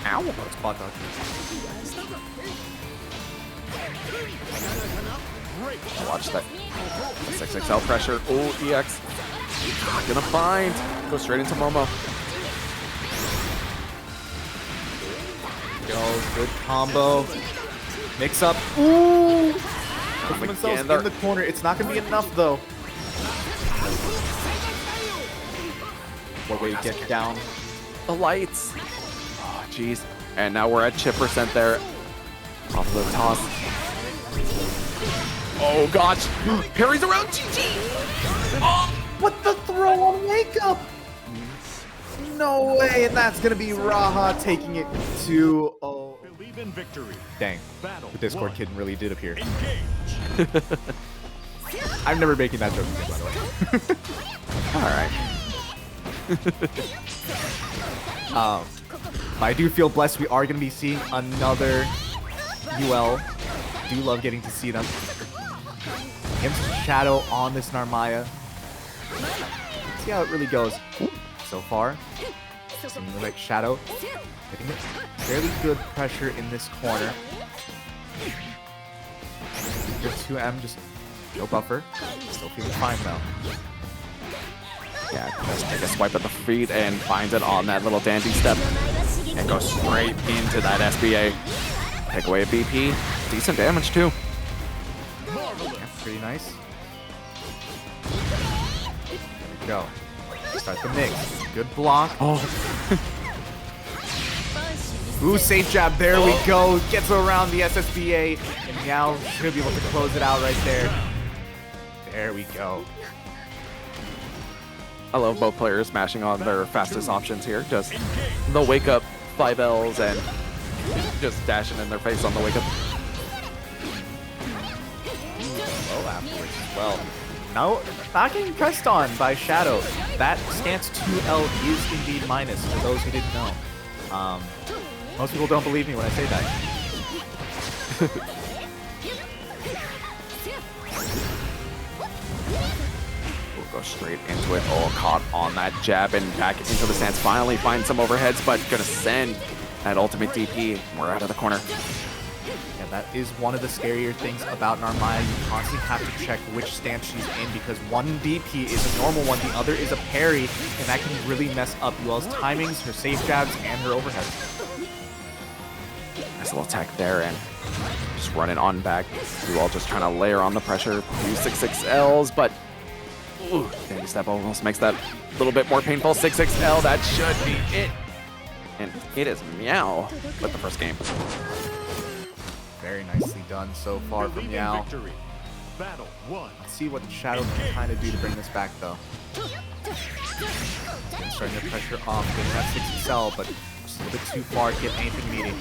Ow! Spot dodge. Watch that. 6XL pressure. Oh, EX. Not gonna find. Go straight into Momo. Go. Good combo. Mix up. Ooh! Put themselves in the corner. It's not gonna be enough though. What way to get down? The lights. Jeez. And now we're at chip % there. Off of the toss. Oh gosh. Parries around GG. Oh, what the throw on wake up? No way. And that's going to be Raha taking it to. Oh. Believe in victory. Dang. Battle The Discord 1. kid really did appear. Engage. I'm never making that joke again, by the way. all right. I do feel blessed we are going to be seeing another UL. Do love getting to see them. Against Shadow on this Narmaya. Let's see how it really goes. So far, seeming like Shadow getting it fairly good pressure in this corner. Good 2M, just no buffer. Still feeling fine though. Yeah, just take a swipe at the feet and finds it on that little dandy step. And go straight into that SBA. Take away a BP. Decent damage, too. Yeah, pretty nice. There we go. Start the mix. Good block. Oh. Ooh, safe jab. There we go. Gets around the SSBA. And Meow should be able to close it out right there. There we go. I love both players smashing on their fastest options here. Just the wake up 5Ls and just dashing in their face on the wake up. Low afterwards as well. No, not getting pressed on by Shadow. That stance 2L is indeed minus for those who didn't know. Most people don't believe me when I say that. We'll go straight into it. Oh, caught on that jab and back into the stance. Finally find some overheads, but gonna send that ultimate DP. We're out of the corner. Yeah, that is one of the scarier things about Narmaya. You constantly have to check which stance she's in because one DP is a normal one, the other is a parry, and that can really mess up UL's timings, her safe jabs, and her overheads. Nice little tech there and just running on back. UL just trying to layer on the pressure. Few 6-6Ls, but ooh, Danny step almost makes that a little bit more painful. 6-6L, that should be it. And it is Meow with the first game. Very nicely done so far from Meow. Battle 1. Let's see what Shadow can kind of do to bring this back, though. Again, starting to pressure off, getting that 6XL, but just a little bit too far to get anything meaty.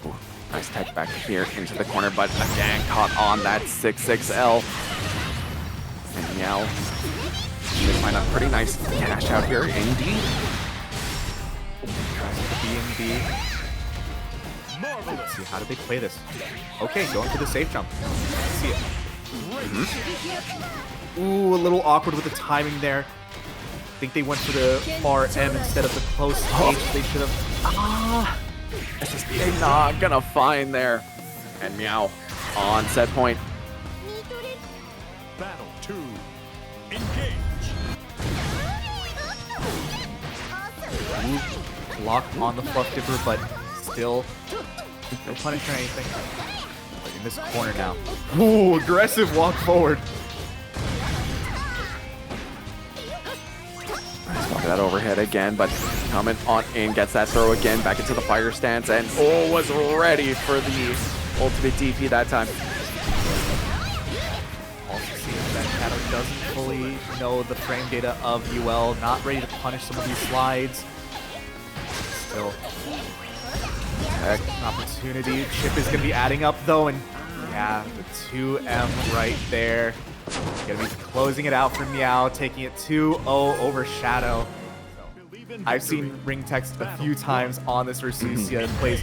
Ooh, nice tech back here into the corner, but again caught on that 6-6L. And Meow, they find a pretty nice cash out here, indeed. Tries the B&B. Let's see, how do they play this? Okay, going for the safe jump. Let's see it. Ooh, a little awkward with the timing there. I think they went for the far M instead of the close H. They should have. SSBA not gonna find there. And Meow on set point. Battle 2. Engage. Block on the Fluff Dipper, but still no punish or anything. But in this corner now. Ooh, aggressive walk forward. Look at that overhead again, but coming on in, gets that throw again, back into the fire stance, and was ready for the ultimate DP that time. Also seems that Shadow doesn't fully know the frame data of UL, not ready to punish some of these slides. Still, an opportunity. Chip is going to be adding up though, and yeah, the 2M right there. Gonna be closing it out for Meow, taking it 2-0 over Shadow. I've seen ring text a few times on this Versusia. It plays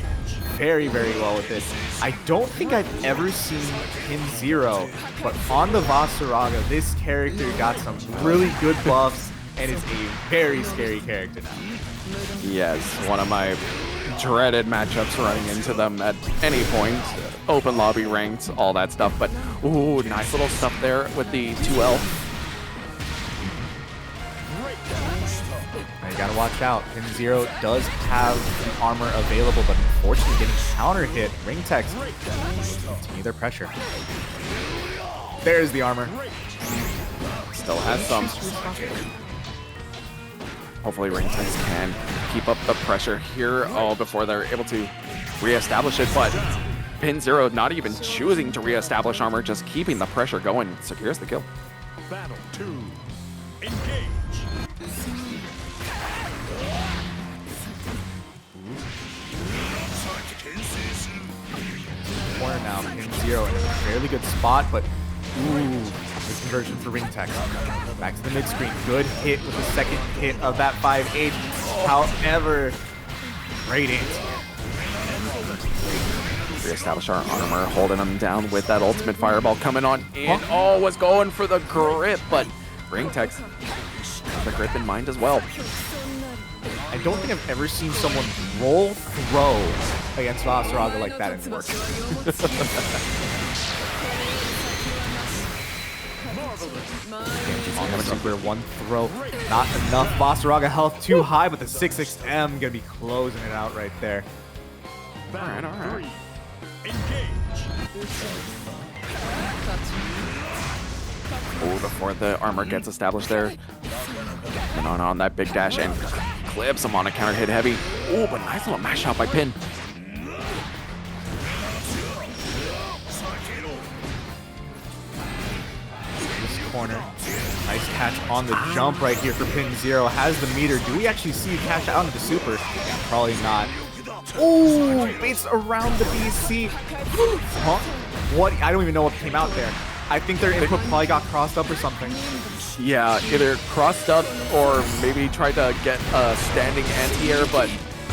very, very well with it. I don't think I've ever seen Pin 0, but on the Vasaraga, this character got some really good buffs and is a very scary character now. Yes, one of my dreaded matchups running into them at any point. Open lobby ranked, all that stuff, but ooh, nice little stuff there with the 2L. Now you gotta watch out. Pin 0 does have the armor available, but unfortunately getting counter hit. Ring text continue their pressure. There's the armor. Still has some. Hopefully Ring Text can keep up the pressure here before they're able to reestablish it, but Pin 0 not even choosing to reestablish armor, just keeping the pressure going, secures the kill. Battle 2. Engage. Corner now, Pin 0 in a fairly good spot, but ooh, the conversion for Ring Text. Back to the mid screen. Good hit with the second hit of that 5H. However, great answer. Reestablish our armor, holding them down with that ultimate fireball coming on in. Was going for the grip, but Ring Text has the grip in mind as well. I don't think I've ever seen someone roll throw against Vasaraga like that in work. On super, one throw. Not enough. Basaraga health too high, but the 6XM gonna be closing it out right there. Alright, alright. Oh, before the armor gets established there. And on that big dash and clips him on a counter hit heavy. Oh, but nice little mash out by Pin. Corner. Nice catch on the jump right here for Pin Zero. Has the meter. Do we actually see you catch out into the super? Probably not. Oh, baits around the BC. Huh? What? I don't even know what came out there. I think their input probably got crossed up or something. Yeah, either crossed up or maybe tried to get a standing anti-air, but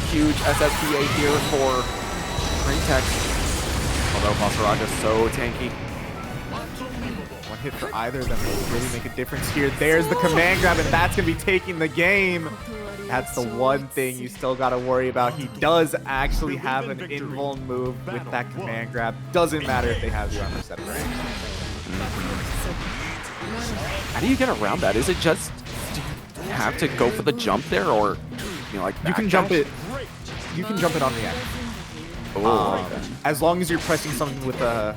huge SSPA here for Ringtech. Although Basaraga's so tanky. One hit for either of them will really make a difference here. There's the command grab, and that's going to be taking the game. That's the one thing you still got to worry about. He does actually have an invuln move with that command grab. Doesn't matter if they have the armor set rank. How do you get around that? Is it just, do you have to go for the jump there, or, you know, like you can jump it. You can jump it on react. As long as you're pressing something with a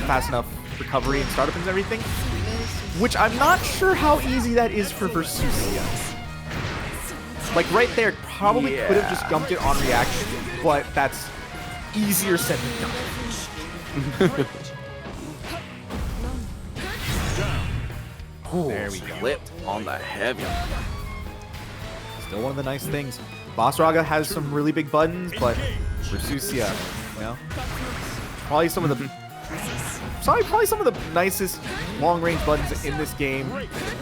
fast enough recovery and startup and everything, which I'm not sure how easy that is for Versusia. Like right there, probably could have just jumped it on reaction, but that's easier said than done. There we go. Flipped on the heavy. Still one of the nice things. Basaraga has some really big buttons, but Versusia, well, probably some of the nicest long-range buttons in this game.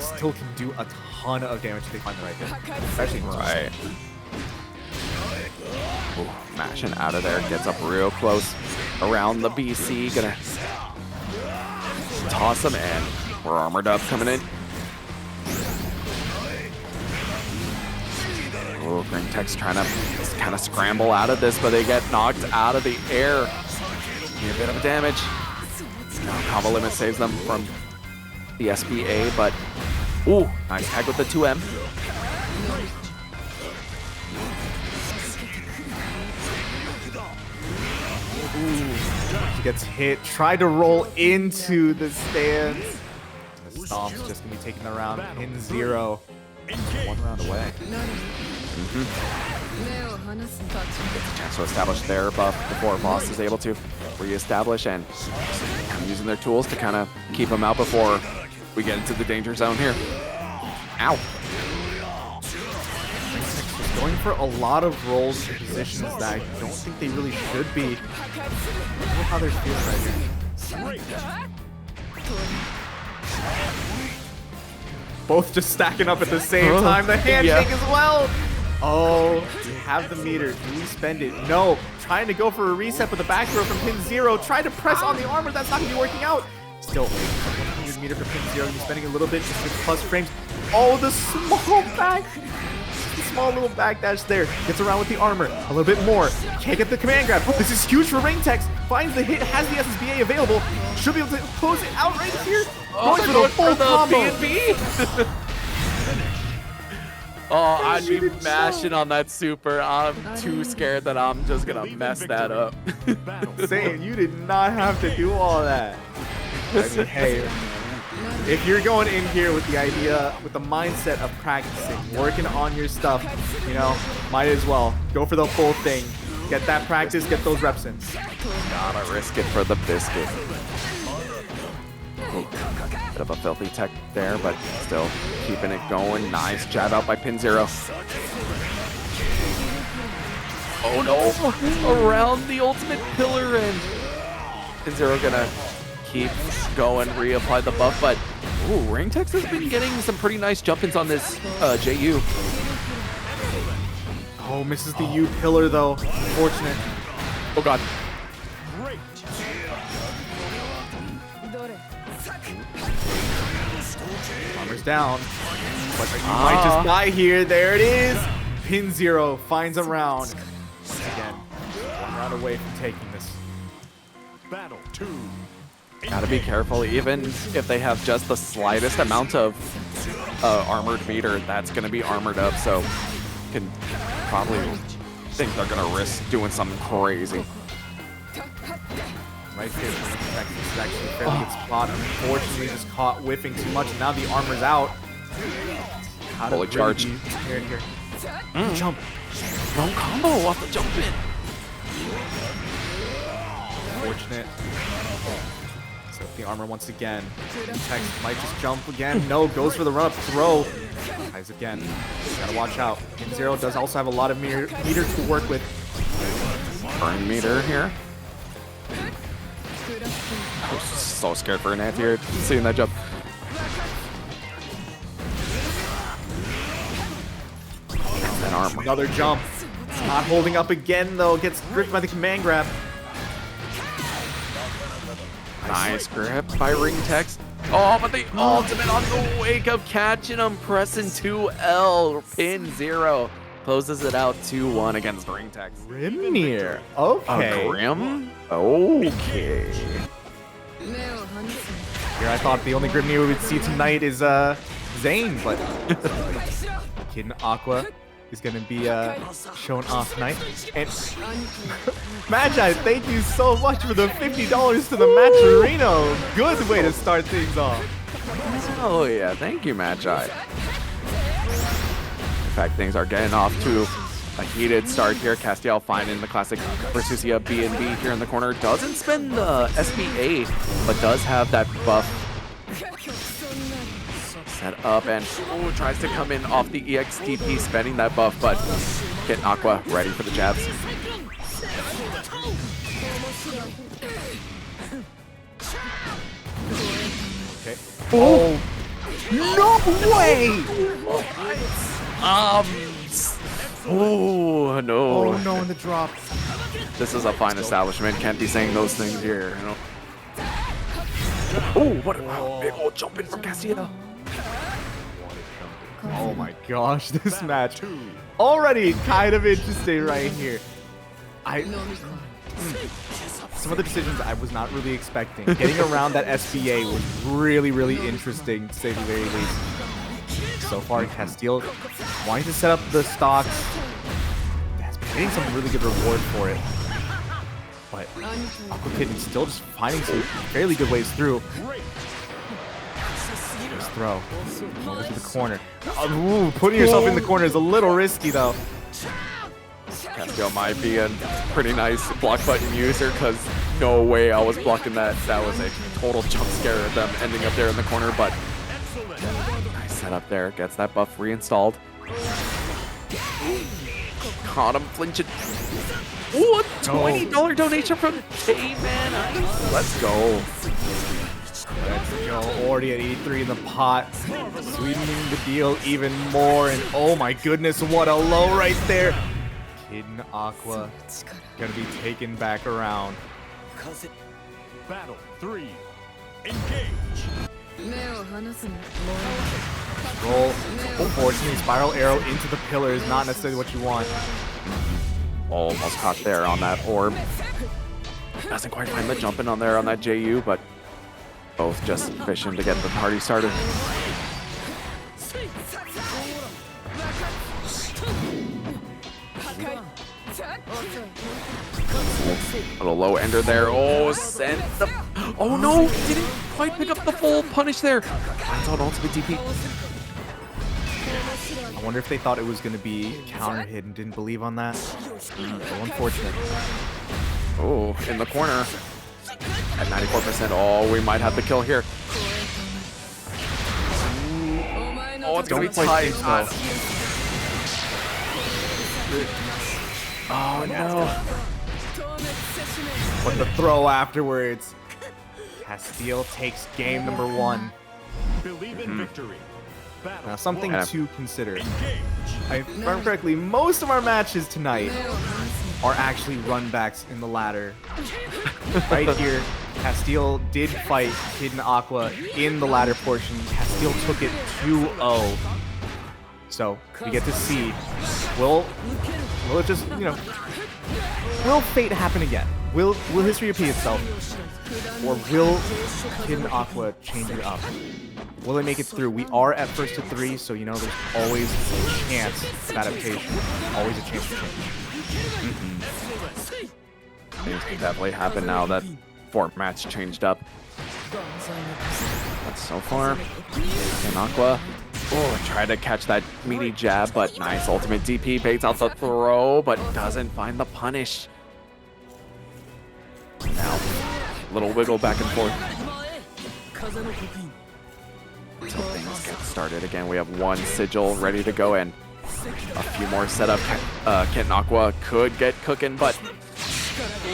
Still can do a ton of damage if they find the right hit, especially right. Ooh, mashing out of there, gets up real close around the BC. Gonna toss him in. We're armored up coming in. Oh, Ringtech's trying to kind of scramble out of this, but they get knocked out of the air. Need a bit of damage. Combo limit saves them from the SBA, but ooh, nice tag with the 2M. Ooh, he gets hit. Tried to roll into the stands. The stomp's just gonna be taking the round. Pin Zero. One round away. Gets a chance to establish their buff before Boss is able to re-establish, and kind of using their tools to kind of keep them out before we get into the danger zone here. Ow. Just going for a lot of rolls and positions that I don't think they really should be. I don't know how they're feeling right here. Both just stacking up at the same time. The handshake as well. Oh, we have the meter. Do we spend it? No. Trying to go for a reset with the back throw from Pin Zero. Trying to press on the armor. That's not going to be working out. Still, 100 meter for Pin Zero. He's spending a little bit just with plus frames. Oh, the small back. The small little backdash there. Gets around with the armor. A little bit more. Can't get the command grab. This is huge for Ringtech. Finds the hit. Has the SSBA available. Should be able to close it out right here. Going for the full combo. B&B. Oh, I'd be mashing on that super. I'm too scared that I'm just gonna mess that up. Zane, you did not have to do all that. I mean, hey, if you're going in here with the idea, with the mindset of practicing, working on your stuff, you know, might as well go for the full thing. Get that practice, get those reps in. Gotta risk it for the biscuit. Bit of a filthy tech there, but still keeping it going. Nice jab out by Pin Zero. Oh no! Around the ultimate pillar, and Pin Zero gonna keep going, reapply the buff, but ooh, Ringtech has been getting some pretty nice jump-ins on this JU. Oh, misses the U pillar though. Unfortunate. Oh god. Armor's down. But you might just die here. There it is. Pin Zero finds a round. Once again, one round away from taking this. Battle 2. Gotta be careful, even if they have just the slightest amount of armored meter, that's gonna be armored up, so can probably think they're gonna risk doing something crazy. Right here, this is actually a fairly good spot. Unfortunately, just caught whiffing too much, and now the armor's out. Fully charged. Here. Jump. No combo off the jump in. Unfortunate. So the armor once again. Tex might just jump again. No, goes for the run-up throw. Tries again. Gotta watch out. Zero does also have a lot of meter to work with. Burn meter here. I was so scared for an anti-air seeing that jump. And armor. Another jump. It's not holding up again though. Gets gripped by the command grab. Nice grip by Ring Tex. Oh, but the ultimate on the wake up catching him, pressing 2L, pin 0. Closes it out 2-1 against Ring Tex. Grimnir. Okay. Grim? Okay. Here I thought the only Grimnir we would see tonight is Zane, but Kid and Aqua is gonna be shown off tonight. And Magi, thank you so much for the $50 to the Matcherino. Good way to start things off. Oh yeah, thank you, Magi. In fact, things are getting off to a heated start here. Castiel finding the classic Versusia B&B here in the corner. Doesn't spend the SBA, but does have that buff set up and tries to come in off the EXTP, spending that buff, but getting Aqua ready for the jabs. Okay. Oh, no way! Oh no. Oh no, in the drop. This is a fine establishment. Can't be saying those things here, you know. Oh, what a big old jump in from Castiel. Oh my gosh, this match already kind of interesting right here. Some of the decisions I was not really expecting. Getting around that SBA was really, really interesting, to say the very least. So far, Castiel wanting to set up the stocks. Has been getting some really good reward for it. But Aqua Kitten still just finding some fairly good ways through. Just throw. Over to the corner. Ooh, putting yourself in the corner is a little risky, though. Castiel might be a pretty nice block button user, because no way I was blocking that. That was a total jump scare of them ending up there in the corner, but nice setup there. Gets that buff reinstalled. Caught him flinching. Ooh, a $20 donation from K-Man. Let's go. Let's go. Already at 83 in the pot. Sweetening the deal even more. And oh my goodness, what a low right there. Kid and Aqua gonna be taken back around. Battle 3. Engage. Roll. Unfortunately, spiral arrow into the pillar is not necessarily what you want. Almost caught there on that orb. Doesn't quite find the jump in on there on that JU, but both just fishing to get the party started. Little low ender there. Oh, sent the. Oh no, didn't quite pick up the full punish there. That's on ultimate DP. I wonder if they thought it was going to be counter hit and didn't believe on that. So unfortunate. Oh, in the corner. At 94%. Oh, we might have the kill here. Oh, it's going to be tight. Oh, no. But the throw afterwards. Castiel takes game number 1. Believe in victory. Now, something to consider. Engage. If I remember correctly, most of our matches tonight are actually runbacks in the ladder. Right here, Castiel did fight Kid and Aqua in the ladder portion. Castiel took it 2-0. So, we get to see, will it just, will fate happen again? Will history repeat itself? Or will Hidden Aqua change it up? Will they make it through? We are at first to 3, so you know there's always a chance of adaptation. Always a chance of change. Things can definitely happen now that format's changed up. But so far, Hidden Aqua, oh, tried to catch that meaty jab, but nice ultimate DP, baits out the throw, but doesn't find the punish. Now, little wiggle back and forth. Until things get started again, we have one sigil ready to go in. A few more setup. Hidden Aqua could get cooking, but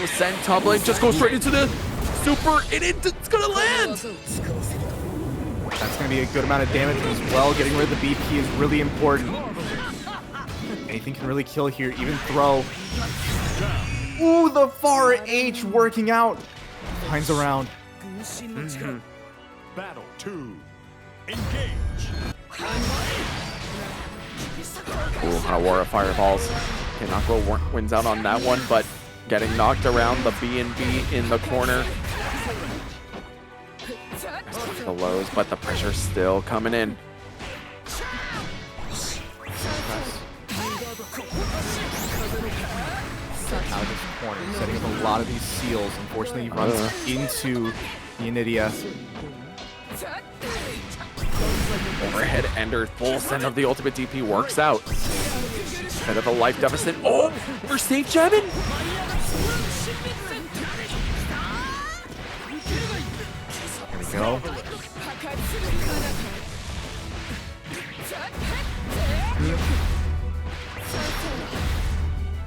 send top lane, just go straight into the super, and it's gonna land! That's gonna be a good amount of damage as well. Getting rid of the BP is really important. Anything can really kill here, even throw. Ooh, the far H working out. Finds around. Battle 2. Engage. Ooh, a war of fireballs. Hidden Aqua wins out on that one, but getting knocked around the B&B in the corner. The lows, but the pressure's still coming in. Out of this corner, setting up a lot of these seals. Unfortunately, he runs into the Anidia. Overhead ender, full send of the ultimate DP works out. Bit of a life deficit. Oh, we're safe jabbing. Here we go.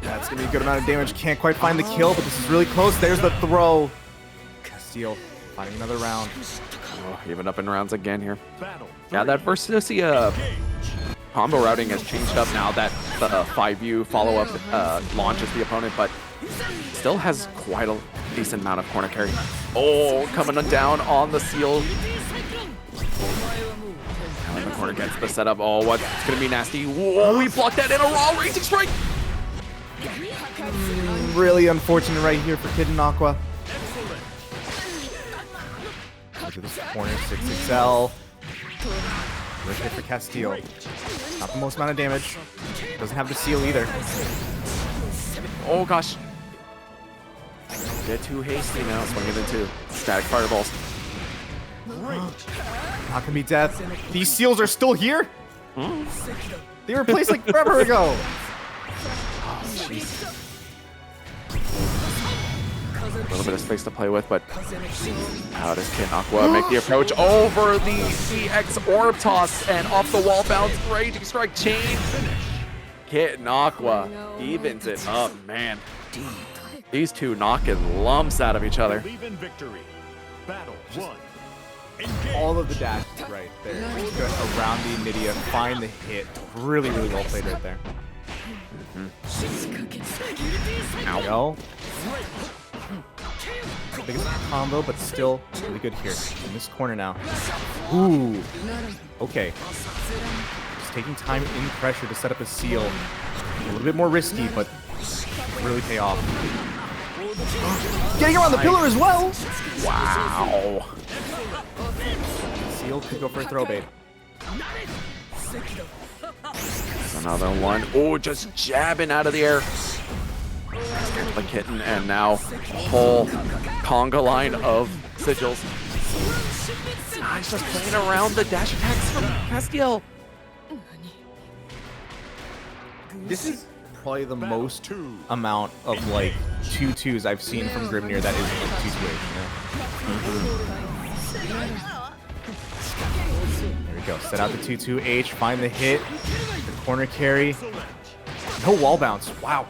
That's gonna be a good amount of damage. Can't quite find the kill, but this is really close. There's the throw. Castiel finding another round. Oh, even up in rounds again here. Yeah, that Versusia combo routing has changed up now that the 5U follow-up launches the opponent, but still has quite a decent amount of corner carry. Oh, coming down on the seal. Now in the corner gets the setup. Oh, what's gonna be nasty? Whoa, we blocked that in a raw raging strike. Really unfortunate right here for Hidden Aqua. Look at this corner, 6XL. Good hit for Castiel. Not the most amount of damage. Doesn't have the seal either. Oh gosh. Get too hasty now, swinging into static fireballs. Not gonna be death. These seals are still here? They were placed like forever ago. A little bit of space to play with, but how does Hidden Aqua make the approach over the CX orb toss and off the wall bounce raging strike chain? Hidden Aqua evens it up, man. These two knocking lumps out of each other. Believe in victory. Battle 1. All of the dash right there. Just go around the Anidia, find the hit. Really, really well played right there. There we go. Biggest combo, but still really good here. In this corner now. Ooh. Okay. Just taking time in pressure to set up a seal. A little bit more risky, but really pay off. Getting around the pillar as well. Wow. Seal could go for a throw bait. Another one. Oh, just jabbing out of the air. The kitten, and now a whole conga line of sigils. He's just playing around the dash attacks from Castiel. This is probably the most amount of like 2-2s I've seen from Grimnir that isn't like 2-2H. There we go. Set out the 2-2H, find the hit, the corner carry. No wall bounce. Wow.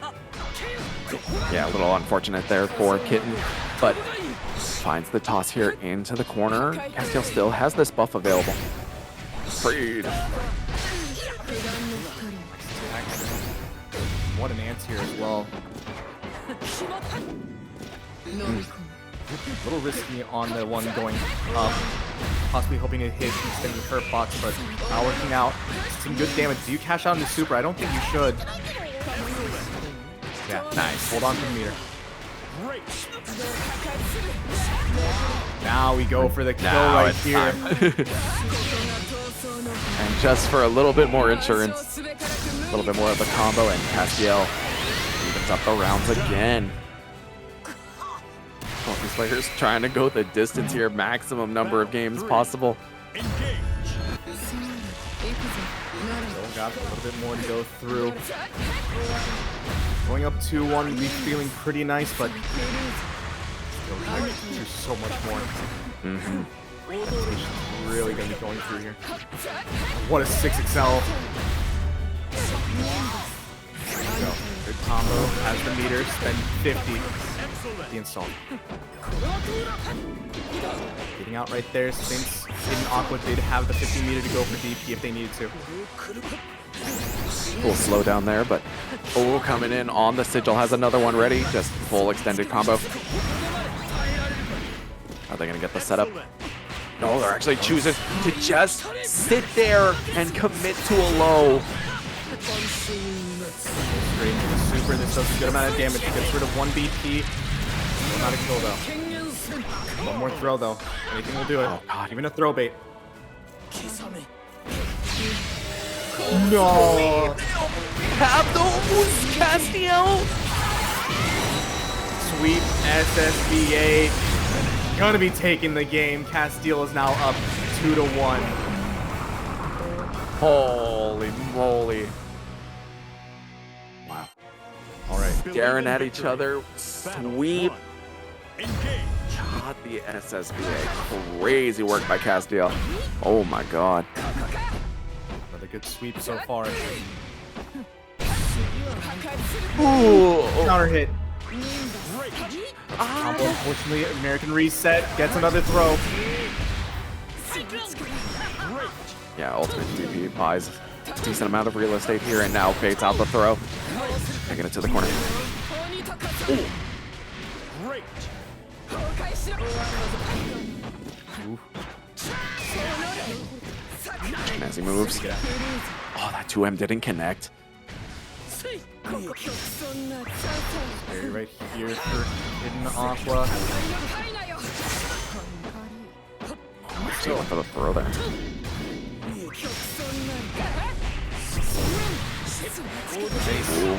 Yeah, a little unfortunate there for Kitten, but finds the toss here into the corner. Castiel still has this buff available. Freed. What an ants here as well. A little risky on the one going up. Possibly hoping to hit instead of the hurt box, but not working out. Some good damage. Do you cash out into super? I don't think you should. Yeah, nice. Hold on to the meter. Now we go for the kill Now right it's here. time. And just for a little bit more insurance, a little bit more of a combo, and Castiel evens up the rounds again. Well, these players trying to go the distance here, maximum number of games possible. Still got a little bit more to go through. Going up 2-1 would be feeling pretty nice, but still trying to do so much more. Really gonna be going through here. What a 6XL. There we go. Good combo. Has the meter. Spend 50. The install. Getting out right there since Hidden Aqua did have the 50 meter to go for DP if they needed to. Cool slow down there, but coming in on the sigil, has another one ready. Just full extended combo. Are they gonna get the setup? No, they're actually choosing to just sit there and commit to a low. Straight into the super. This does a good amount of damage. Gets rid of 1 BP. Still not a kill though. One more throw though. Anything will do it. Oh god. Even a throw bait. No. Have those, Castiel. Sweep SSBA. Gonna be taking the game. Castiel is now up 2-1. Holy moly. Wow. All right. Staring at each other. Sweep. Got the SSBA. Crazy work by Castiel. Oh my god. Another good sweep so far. Ooh. Counter hit. Combo, unfortunately, American reset. Gets another throw. Yeah, ultimate DP buys a decent amount of real estate here and now baits out the throw. Taking it to the corner. Ooh. As he moves. Oh, that 2M didn't connect. Very right here for Hidden Aqua. Still went for the throw there. Ooh.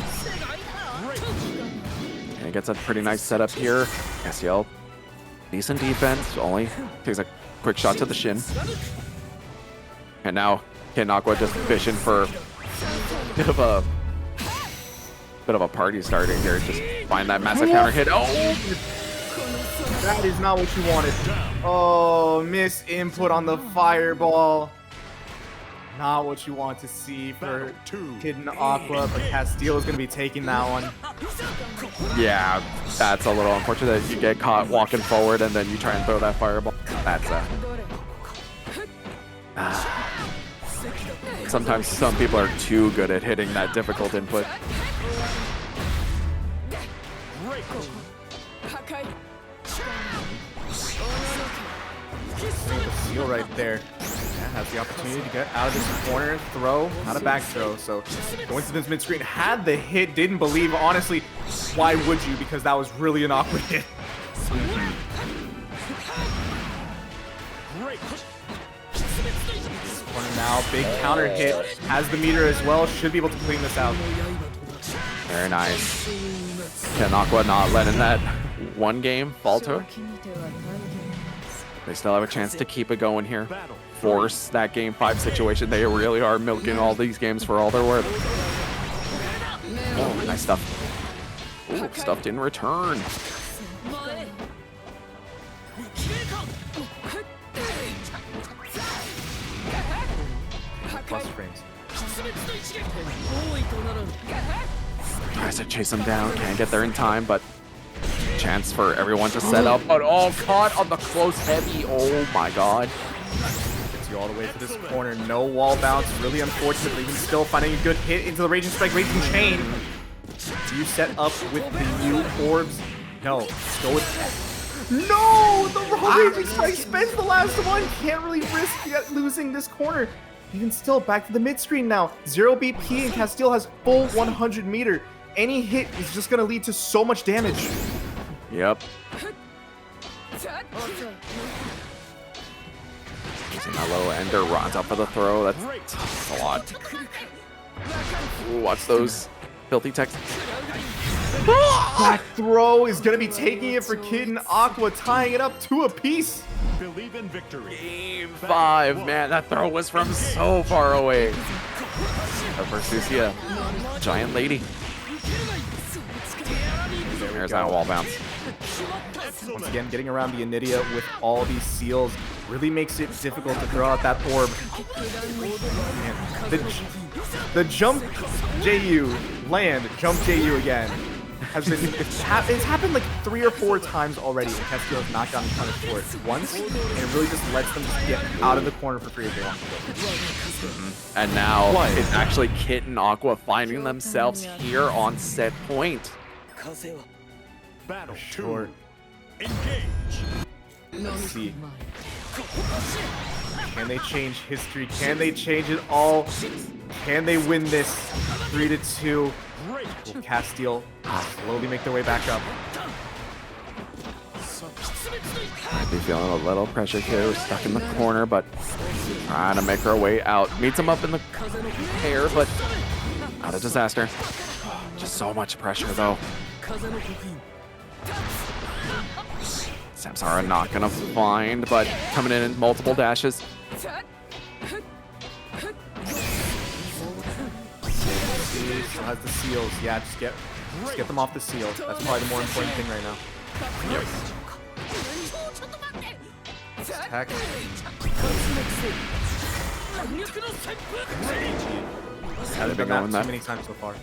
And he gets a pretty nice setup here. Castiel, decent defense, only takes a quick shot to the shin. And now Hidden Aqua just fishing for a bit of a party starting here. Just find that massive counter hit. Oh! That is not what you wanted. Oh, miss input on the fireball. Not what you want to see for Hidden Aqua, but Castiel is going to be taking that one. Yeah, that's a little unfortunate. You get caught walking forward and then you try and throw that fireball. That's sometimes some people are too good at hitting that difficult input. The seal right there. Yeah, has the opportunity to get out of this corner, throw, not a back throw. So going to this mid screen, had the hit, didn't believe. Honestly, why would you? Because that was really an awkward hit. This corner now, big counter hit, has the meter as well. Should be able to clean this out. Very nice. Hidden Aqua not letting that one game falter. They still have a chance to keep it going here. Force that game 5 situation. They really are milking all these games for all they're worth. Oh, nice stuff. Ooh, stuff didn't return. Plus frames. Tries to chase him down. Can't get there in time, but chance for everyone to set up. But oh, caught on the close heavy. Oh my god. Gets you all the way to this corner. No wall bounce. Really unfortunate, but even still finding a good hit into the Raging Strike, Raging Chain. Do you set up with the new orbs? No. Let's go with... No! The wrong Raging Strike spends the last one. Can't really risk losing this corner. Even still, back to the mid screen now. 0 BP and Castiel has full 100 meter. Any hit is just going to lead to so much damage. Yep. Using that low ender, runs up for the throw. That's a lot. Ooh, watch those filthy techs. That throw is going to be taking it for Kid and Aqua, tying it up 2 apiece. Believe in victory. Game 5, man, that throw was from so far away. Versusia, giant lady. There's that wall bounce. Once again, getting around the Anidia with all these seals really makes it difficult to throw out that orb. Man, the jump JU, land, jump JU again. Has been, it's happened like 3 or 4 times already, and Castiel has knocked down the counter short once, and it really just lets them just get out of the corner for free if they want to. And now it's actually Kit and Aqua finding themselves here on set point. Battle Short. 2. Engage. Let's see. Can they change history? Can they change it all? Can they win this 3-2? Will Castiel slowly make their way back up? Might be feeling a little pressure here. We're stuck in the corner, but trying to make our way out. Meets him up in the air, but not a disaster. Just so much pressure, though. Samsara not gonna find, but coming in multiple dashes. Still has the seals. Yeah, just get them off the seal. That's probably the more important thing right now. Yep. Attack. Had to be Done going that that. too many times so far.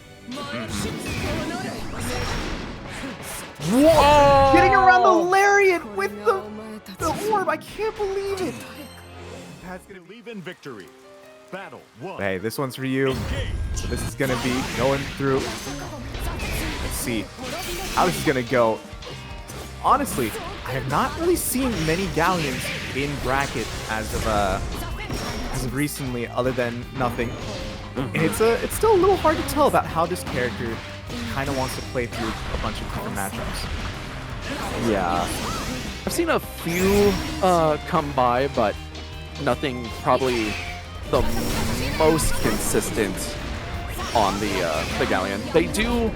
Whoa! Getting around the lariat with the orb. I can't believe it. Believe in victory. Battle 1. Hey, this one's for you. So this is gonna be going through. Let's see how this is gonna go. Honestly, I have not really seen many Galleons in bracket as of recently, other than nothing. And it's still a little hard to tell about how this character kind of wants to play through a bunch of different matchups. Yeah. I've seen a few come by, but nothing probably the most consistent on the Galleon. They do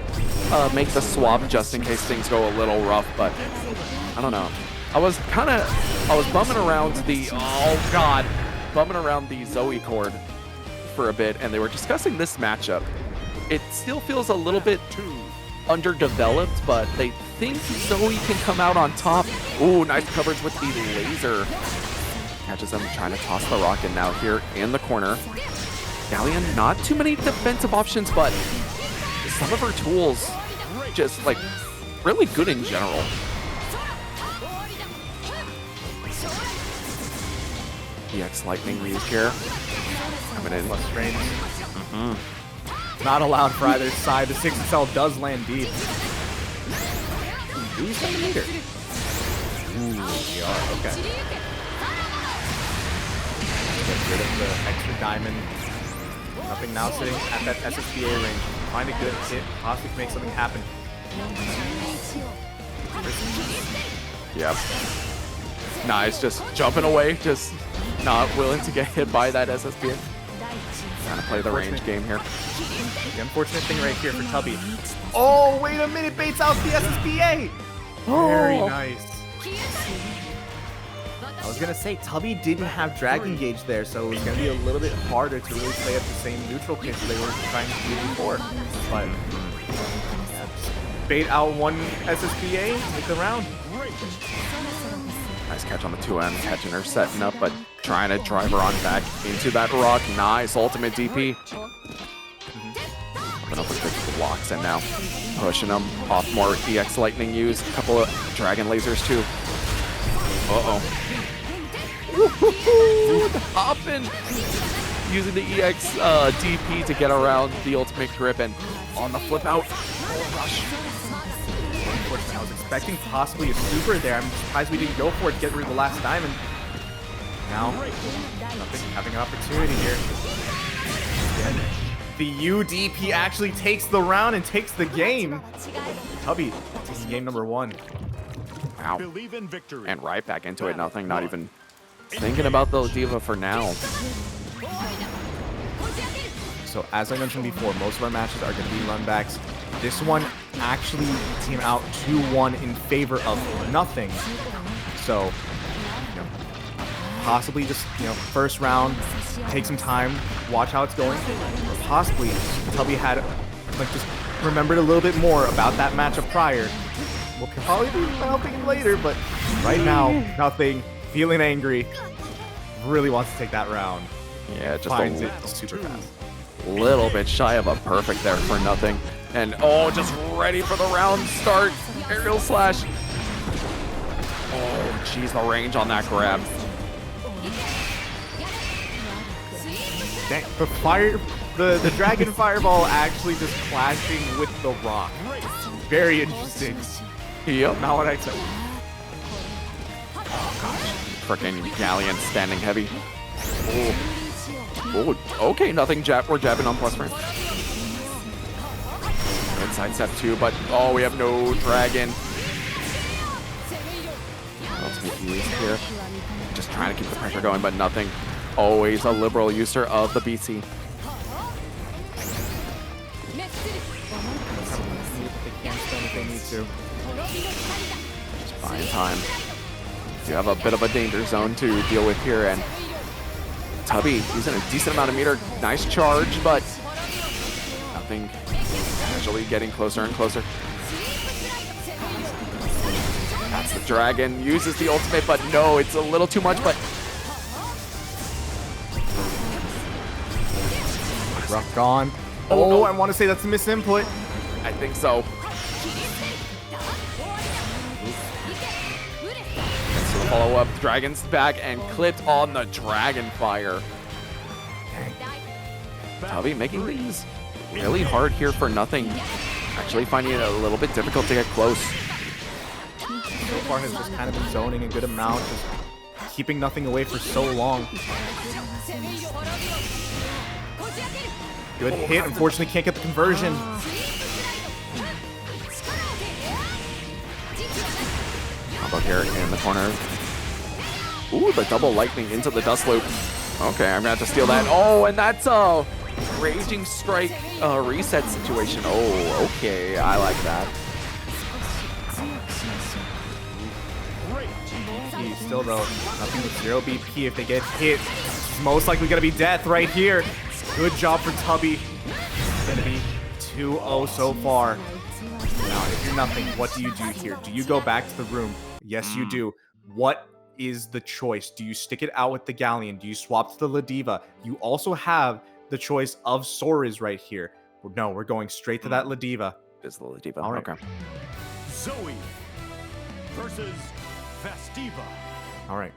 make the swap just in case things go a little rough, but I don't know. I was bumming around the bumming around the Zooey chord for a bit, and they were discussing this matchup. It still feels a little bit underdeveloped, but they think Zooey can come out on top. Ooh, nice coverage with the laser. Catches him trying to toss the rock, and now here in the corner. Galleon, not too many defensive options, but some of her tools just like really good in general. EX Lightning used here. Coming in. Plus range. Not allowed for either side. The 6XL does land deep. Who's the meter? Ooh, we are. Okay. Get rid of the extra diamond. Nothing now sitting at that SSBA range. Find a good hit. Possibly make something happen. Yep. Nice, just jumping away, just not willing to get hit by that SSBA. Trying to play the range game here. The unfortunate thing right here for Tubby. Oh, wait a minute, baits out the SSBA. Very nice. I was gonna say Tubby didn't have Dragon Gauge there, so it was gonna be a little bit harder to really play up the same neutral kit that they were trying to do before. But yeah, just bait out one SSBA, take the round. Nice catch on the 2M, catching her, setting up, but trying to drive her on back into that rock. Nice ultimate DP. Open up with big blocks, and now pushing them off more EX Lightning use. A couple of Dragon Lasers too. Uh-oh. Hopping, using the EX DP to get around the ultimate grip, and on the flip out. Rush. I was expecting possibly a super there. I'm surprised we didn't go for it to get rid of the last diamond. Now, nothing, having an opportunity here. Again, the UDP actually takes the round and takes the game. Tubby taking game number 1. Ow. Believe in victory. And right back into it, nothing, not even thinking about the Diva for now. So as I mentioned before, most of our matches are going to be runbacks. This one actually came out 2-1 in favor of nothing. So, possibly just, first round, take some time, watch how it's going. Or possibly Tubby had, just remembered a little bit more about that matchup prior. We'll probably be helping him later, but right now, nothing. Feeling angry. Really wants to take that round. Yeah, just Finds a it super fast. little bit shy of a perfect there for nothing. And just ready for the round start. Aerial slash. Oh, jeez, the range on that grab. Dang, the dragon fireball actually just clashing with the rock. Very interesting. Yep. Not what I expected. Oh, gosh. Frickin' Galleon standing heavy. Oh, okay, nothing. We're jabbing on plus frame. Inside step 2, but we have no dragon. Let's be used here. Just trying to keep the pressure going, but nothing. Always a liberal user of the BC. They can't stun if they need to. Just buying time. You have a bit of a danger zone to deal with here, and Tubby using a decent amount of meter. Nice charge, but nothing. Casually getting closer and closer. That's the dragon. Uses the ultimate, but no, it's a little too much, but Rough gone. Oh, I want to say that's a misinput. I think so. So the follow-up, Dragon's back and clipped on the Dragon Fire. Tubby making things really hard here for nothing. Actually finding it a little bit difficult to get close. So far has just kind of been zoning a good amount, just keeping nothing away for so long. Good hit, unfortunately can't get the conversion. How about here in the corner? Ooh, the double lightning into the dust loop. Okay, I'm gonna have to steal that. Oh, and that's a Raging Strike reset situation. Oh, okay, I like that. Still though, nothing with 0 BP. If they get hit, it's most likely gonna be death right here. Good job for Tubby. It's gonna be 2-0 so far. Now, if you're nothing, what do you do here? Do you go back to the room? Yes, you do. What is the choice? Do you stick it out with the Galleon? Do you swap to the Ladiva? You also have the choice of Sora's right here. No, we're going straight to that Ladiva. Is the Ladiva. All right. Okay. Zooey versus Festiva. All right.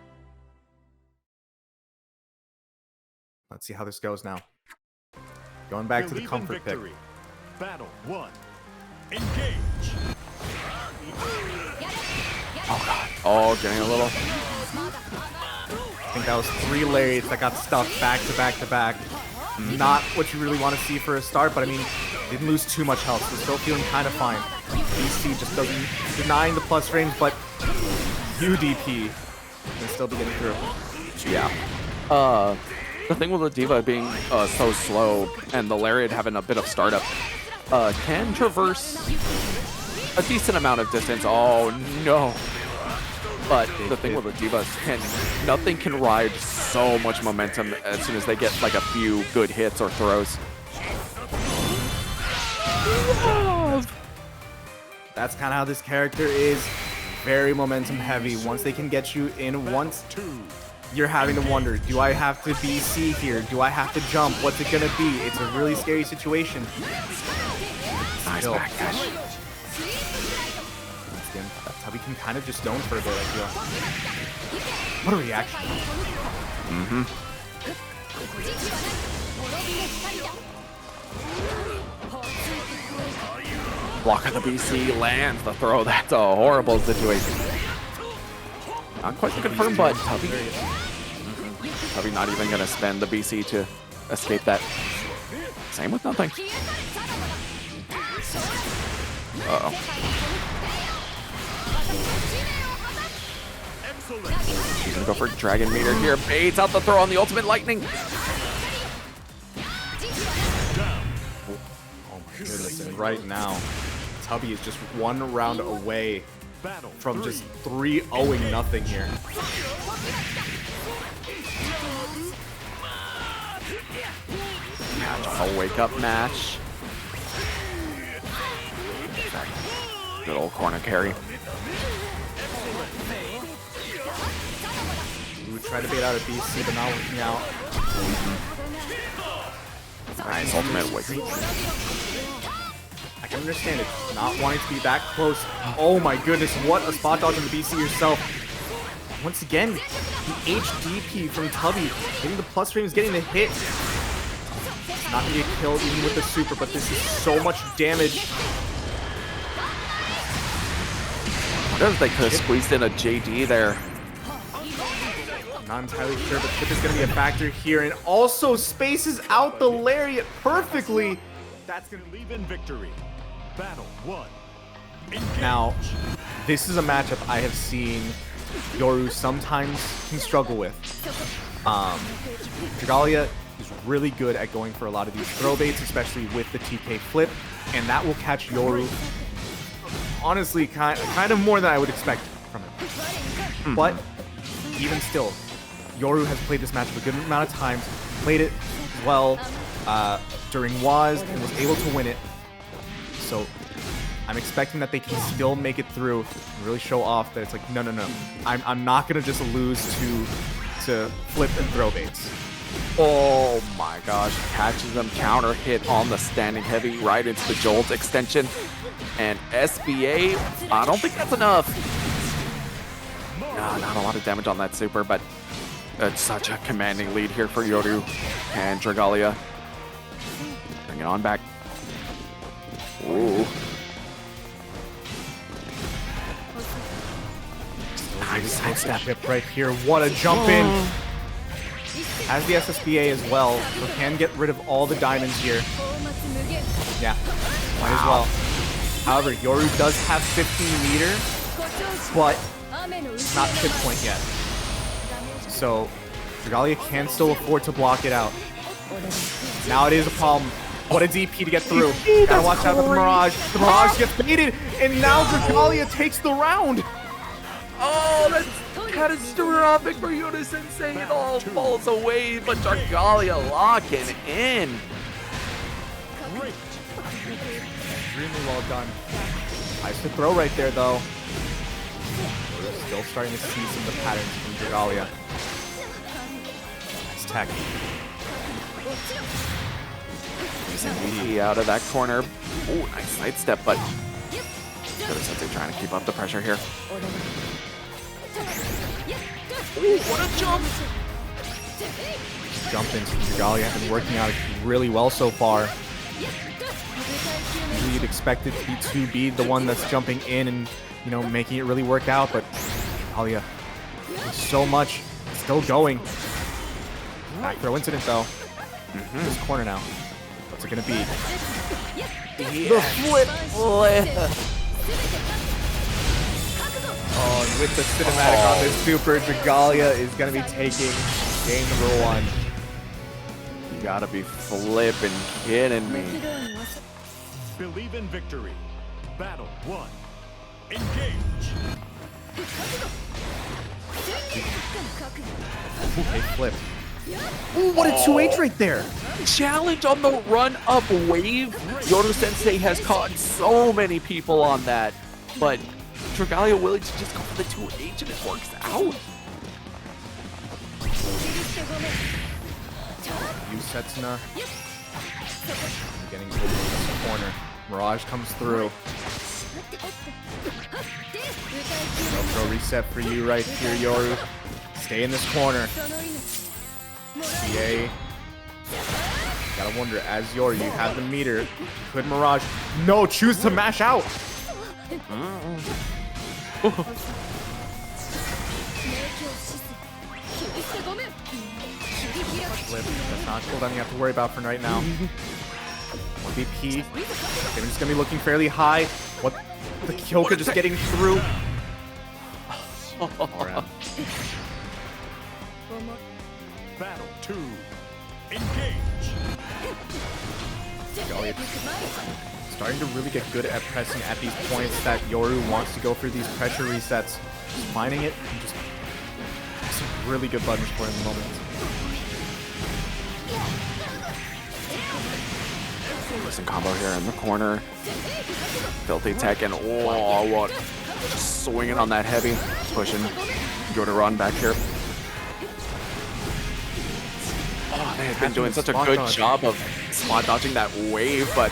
Let's see how this goes now. Going back to the comfort pick. Battle 1. Engage. Oh, God. Oh, getting a little. I think that was 3 lariats that got stuffed back to back to back. Not what you really want to see for a start, but I mean, didn't lose too much health, so still feeling kind of fine. BC just doesn't, denying the plus frames, but UDP can still be getting through. Yeah. The thing with the Diva being so slow and the Lariat having a bit of startup can traverse a decent amount of distance. Oh no. But the thing with the Diva is nothing can ride so much momentum as soon as they get like a few good hits or throws. That's kind of how this character is. Very momentum heavy. Once they can get you in once, you're having to wonder, do I have to BC here? Do I have to jump? What's it gonna be? It's a really scary situation. Nice backdash. That's how we can kind of just zone for a bit, I feel. What a reaction. Block on the BC, lands the throw. That's a horrible situation. Not quite confirmed, but Tubby not even going to spend the BC to escape that. Same with nothing. Uh-oh. She's gonna go for Dragon Meter here. Baits out the throw on the ultimate lightning. Oh my goodness, and right now, Tubby is just one round away from just 3-0ing nothing here. A wake up match. Good old corner carry. Ooh, try to bait out a BC, but not working out. Nice ultimate wake. I can understand it, not wanting to be that close. Oh my goodness, what a spot dodge on the BC yourself. Once again, the HDP from Tubby, getting the plus frames, getting the hit. It's not gonna get killed even with the super, but this is so much damage. I wonder if they could have squeezed in a JD there. Not entirely sure, but chip is gonna be a factor here, and also spaces out the lariat perfectly. That's gonna leave in victory. Battle 1. Now, this is a matchup I have seen Yoru sometimes can struggle with. Dragalia is really good at going for a lot of these throw baits, especially with the TK flip, and that will catch Yoru honestly kind of more than I would expect from him. But even still, Yoru has played this matchup a good amount of times, played it well during WAS, and was able to win it. So I'm expecting that they can still make it through and really show off that it's like, no. I'm not going to just lose to flip and throw baits. Oh my gosh, catches them, counter hit on the standing heavy right into the Jolt extension. And SBA, I don't think that's enough. No, not a lot of damage on that super, but it's such a commanding lead here for Yoru and Dragalia. Bring it on back. Ooh. Nice sidestep right here. What a jump in. Has the SSBA as well, so can get rid of all the diamonds here. Yeah, might as well. However, Yoru does have 15 meter, but not chip point yet. So Dragalia can still afford to block it out. Now it is a problem. What a DP to get through. Gotta watch out with the Mirage. The Mirage gets baited, and now Dragalia takes the round. Oh, that's catastrophic for Yoru Sensei. It all falls away, but Dragalia locking in. Extremely well done. Nice to throw right there, though. We're still starting to see some of the patterns from Dragalia. Nice tech. He out of that corner. Oh, nice sidestep, but Yoru Sensei trying to keep up the pressure here. Ooh, what a jump! Jump into Dragalia have been working out really well so far. Usually you'd expect it to be 2B, the one that's jumping in and, you know, making it really work out, but Dragalia, so much, still going. Back throw incident though. This corner now. What's it gonna be? The flip! Oh, and with the cinematic on this super, Dragalia is gonna be taking game number 1. You gotta be flipping kidding me. Believe in victory. Battle 1. Engage. Okay, flip. Ooh, what a 2H right there! Challenge on the run-up wave. Yoru Sensei has caught so many people on that, but Dragalia willing to just go for the 2H and it works out. Setsuna getting over this corner. Mirage comes through. Throw reset for you right here, Yoru. Stay in this corner. CA. Gotta wonder, as Yoru, you have the meter. Could Mirage? No, choose to mash out. Flip. That's not cooldown you have to worry about for right now. 1BP. They're just gonna be looking fairly high. What? The Kyoka just getting through. Battle 2. Engage. Galleon starting to really get good at pressing at these points that Yoru wants to go for these pressure resets. Just finding it and just some really good buttons for in the moment. Listen combo here in the corner. Filthy tech and oh, what? Just swinging on that heavy. Pushing. Go to run back here. Oh, they have been doing such a good job of spot dodging that wave, but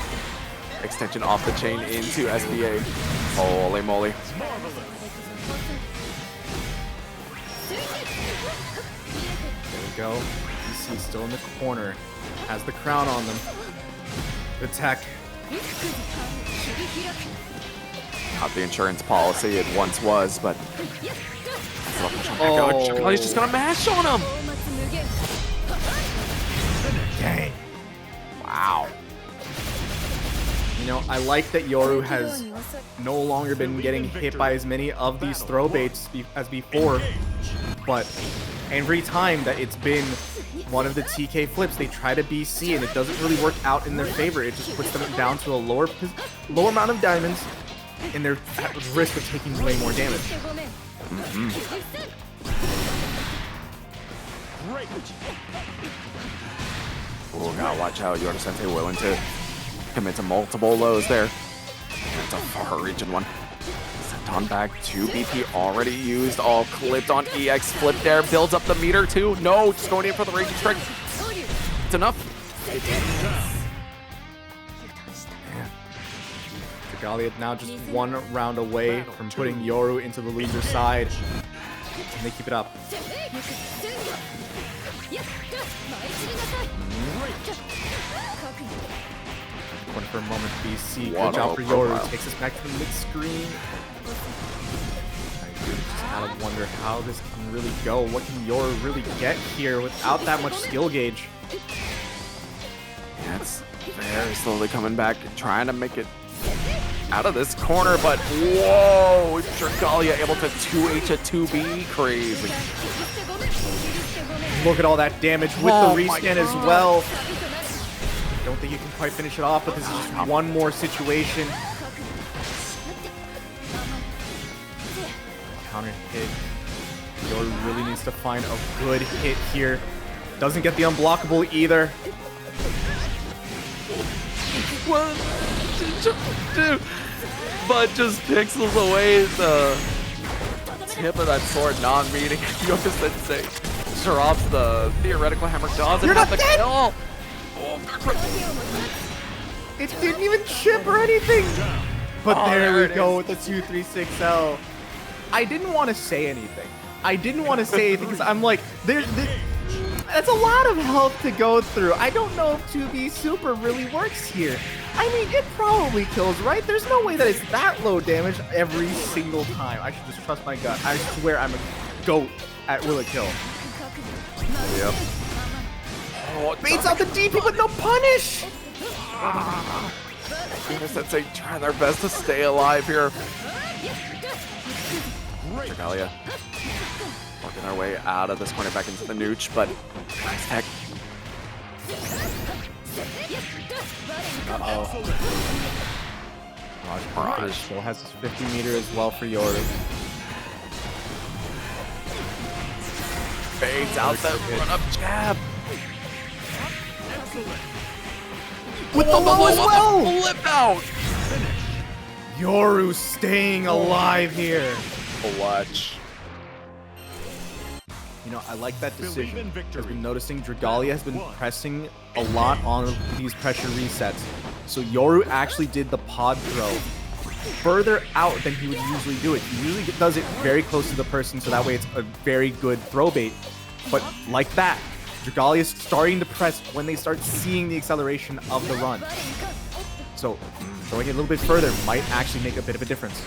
extension off the chain into SBA. Holy moly. There we go. DC still in the corner. Has the crown on them. The tech. Not the insurance policy it once was, but Oh, he's just gonna mash on him. Dang. Wow. You know, I like that Yoru has no longer been getting hit by as many of these throw baits as before, but every time that it's been one of the TK flips, they try to BC and it doesn't really work out in their favor. It just puts them down to a lower amount of diamonds and they're at risk of taking way more damage. Oh, gotta watch out. Yoru Sensei willing to commit to multiple lows there. That's a far-reaching one. Sent on back. 2 BP already used. All clipped on EX. Flip there. Builds up the meter too. No, just going in for the raging strike. It's enough. Galleon now just one round away from putting Yoru into the loser side. And they keep it up. One for a moment, BC. Good job for Yoru. Takes us back to the mid-screen. I really just gotta wonder how this can really go. What can Yoru really get here without that much skill gauge? Yeah, it's very slowly coming back, trying to make it out of this corner, but whoa! Dragalia able to 2H a 2B. Crazy. Look at all that damage with the rescan as well. Don't think you can quite finish it off, but this is just one more situation. Counter hit. Yoru really needs to find a good hit here. Doesn't get the unblockable either. What? Dude, but just pixels away the tip of that sword, not meeting Yoru Sensei. Drops the theoretical hammer jaws and You're not the dead! kill. It didn't even chip or anything. But Oh, there there we it go with the 236L. I didn't want to say anything. Because I'm like, that's a lot of health to go through. I don't know if 2B super really works here. I mean, it probably kills, right? There's no way that it's that low damage every single time. I should just trust my gut. I swear I'm a goat at will it kill. Yep. Oh, baits out the DP, but no punish! Yoru Sensei trying their best to stay alive here. Dragalia working their way out of this corner back into the nooch, but nice tech. Mirage still has his 50 meter as well for Yoru. Fades out that run-up jab. With the low as well! Flip out! Yoru staying alive here. Clutch. You know, I like that decision. I've been noticing Dragalia has been pressing a lot on these pressure resets. So Yoru actually did the pod throw further out than he would usually do it. He usually does it very close to the person, so that way it's a very good throw bait. But like that, Dragalia is starting to press when they start seeing the acceleration of the run. So throwing it a little bit further might actually make a bit of a difference.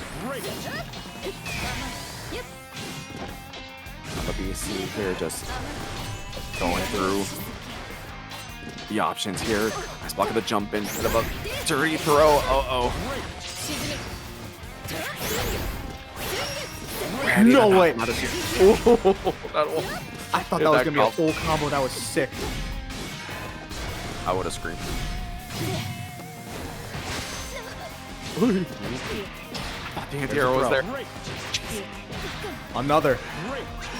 The BC here just going through the options here. Nice block of the jump in, bit of a dirty throw. And No even way. not a that one. I thought Did that was that gonna be a call. full combo. That was sick. I would have screamed. Thought the anti-hero was there. Another.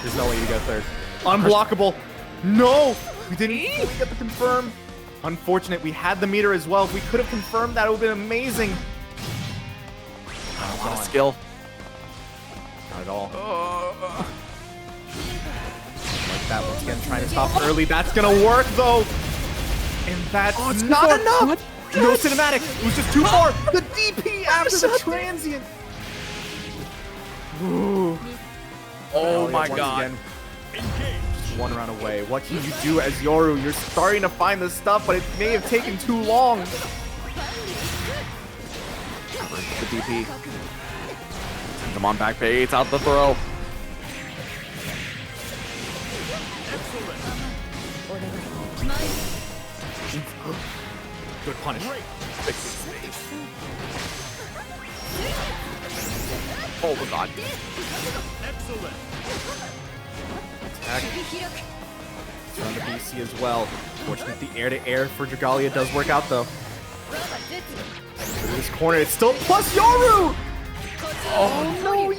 There's no way you get third. Unblockable. No! We didn't get the confirm. Unfortunate. We had the meter as well. If we could have confirmed that, it would have been amazing. A lot of skill. Not at all. Like that once again, trying to stop early. That's gonna work though. And that's not enough. No cinematic. It was just too far. The DP after the transient. Ooh. Oh my Once god. again, just one round away. What can you do as Yoru? You're starting to find the stuff, but it may have taken too long. The DP. Come on, back baits out the throw. Good punish. Oh my god. Excellent. Attack. On the BC as well. Fortunately, the air-to-air for Dragalia does work out though. Look at this corner, it's still plus Yoru! Oh no,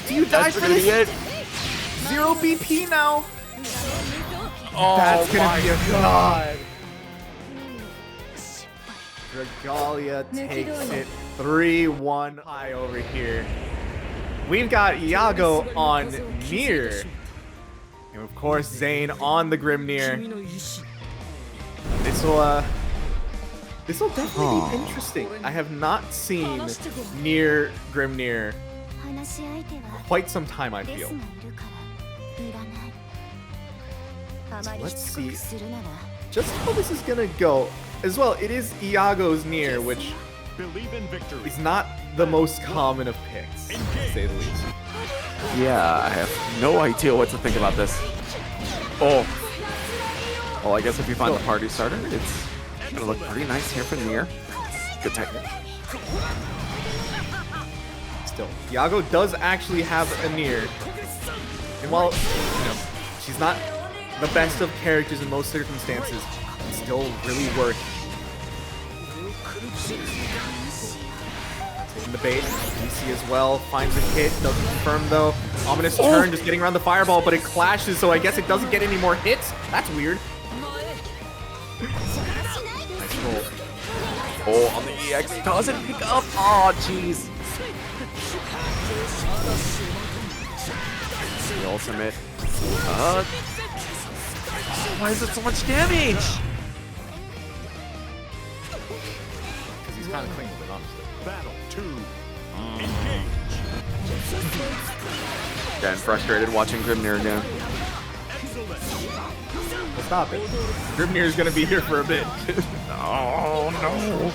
do you die That's for gonna be this? it. 0 BP now. Oh That's gonna my be a god. Dragalia takes it 3-1 high over here. We've got Iago on Nier. And of course, Zane on the Grimnir. This will definitely be interesting. I have not seen Nier Grimnir quite some time, I feel. So let's see just how this is gonna go. As well, it is Iago's Nier, which Believe in victory. is not the most common of picks, to say the least. Yeah, I have no idea what to think about this. Oh. Well, I guess if you find the party starter, it's gonna look pretty nice here for Nier. Good technique. Still, Iago does actually have a Nier. And while, she's not the best of characters in most circumstances, it still really works. Taking the bait, DC as well, finds a hit, doesn't confirm though. Ominous turn, just getting around the fireball, but it clashes, so I guess it doesn't get any more hits. That's weird. Nice roll. Oh, on the EX, doesn't pick up. Oh, jeez. The ultimate. Why is it so much damage? Because he's kind of clean with it, honestly. Battle 2. Getting frustrated watching Grimnir again. Well, stop it. Grimnir is going to be here for a bit. Oh no.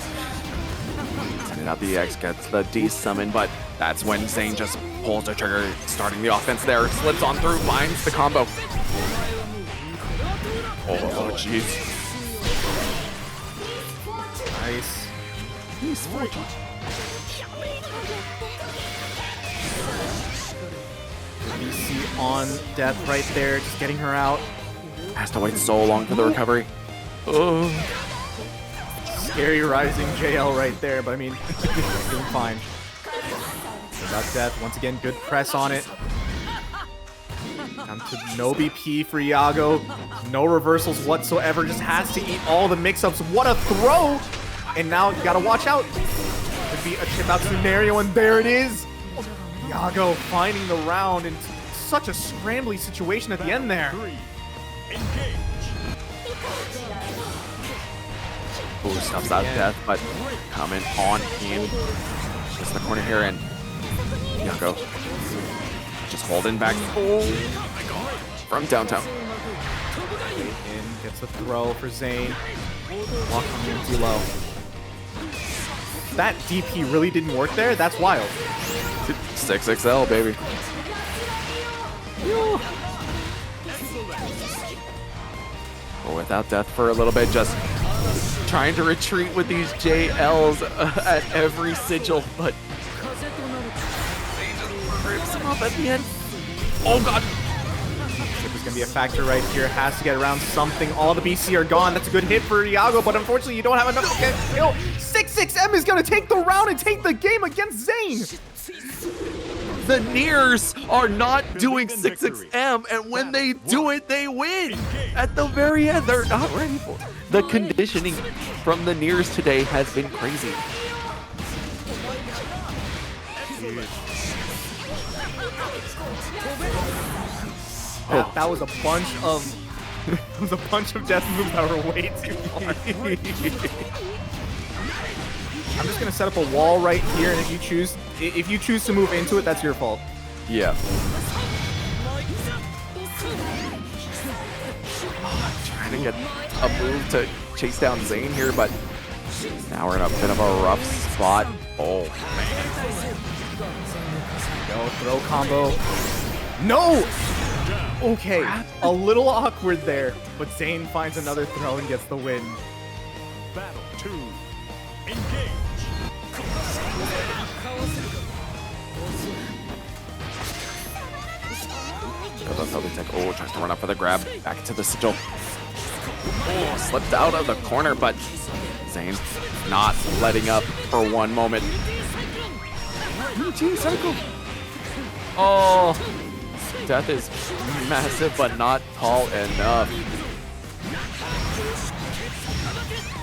Sending out the EX, gets the D summon, but that's when Zane just pulls the trigger, starting the offense there, slips on through, finds the combo. Oh, jeez. Nice. BC on death right there, just getting her out. Has to wait so long for the recovery. Oh. Scary rising JL right there, but I mean, doing fine. Got death. Once again, good press on it. Down to no BP for Iago. No reversals whatsoever. Just has to eat all the mix-ups. What a throw! And now you gotta watch out. Could be a chip out scenario, and there it is. Iago finding the round in such a scrambly situation at the end there. 3. Engage. Ooh, stuffs out death, but coming on in. Just the corner here, and Iago just holding back. Oh my god. From downtown. In, gets the throw for Zane. Walking empty low. That DP really didn't work there? That's wild. 6XL, baby. But without death for a little bit, just trying to retreat with these JLs at every sigil, but he just rips him up at the end. Oh god. Chip is going to be a factor right here. Has to get around something. All the BC are gone. That's a good hit for Iago, but unfortunately you don't have enough to get kill. 6-6M is going to take the round and take the game against Zane. The Niers are not doing 6-6M, and when they do it, they win. At the very end, they're not ready for it. The conditioning from the Niers today has been crazy. That was a bunch of death moves that were way too far. I'm just gonna set up a wall right here, and if you choose to move into it, that's your fault. Yeah. Trying to get a move to chase down Zane here, but now we're in a bit of a rough spot. Oh man. Go throw combo. No. Okay, a little awkward there, but Zane finds another throw and gets the win. Battle 2. Engage. Oh, tries to run up for the grab. Back to the sigil. Oh, slipped out of the corner, but Zane not letting up for one moment. Oh, death is massive, but not tall enough.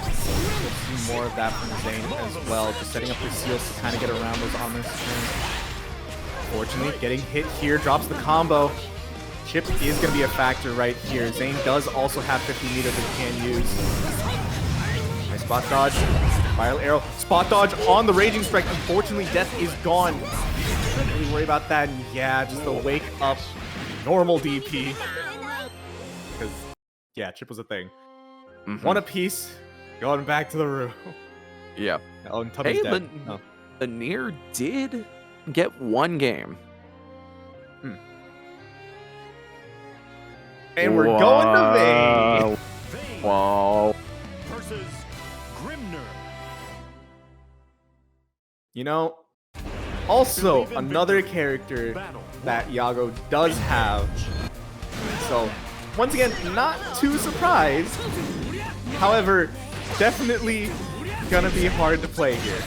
We'll see more of that from Zane as well, just setting up his seals to kind of get around those ominous turns. Fortunately, getting hit here drops the combo. Chip is going to be a factor right here. Zane does also have 50 meters that he can use. Nice spot dodge. Viral arrow. Spot dodge on the Raging Strike. Unfortunately, death is gone. Don't really worry about that. And yeah, just the wake up. Normal DP. Because, yeah, Chip was a thing. One apiece. Going back to the room. Yeah. Oh, and Tubby's dead. The Nier did get one game. And we're going to Vane. Wow. Versus Grimnir. You know, also another character that Iago does have. So, once again, not too surprised. However, definitely gonna be hard to play here.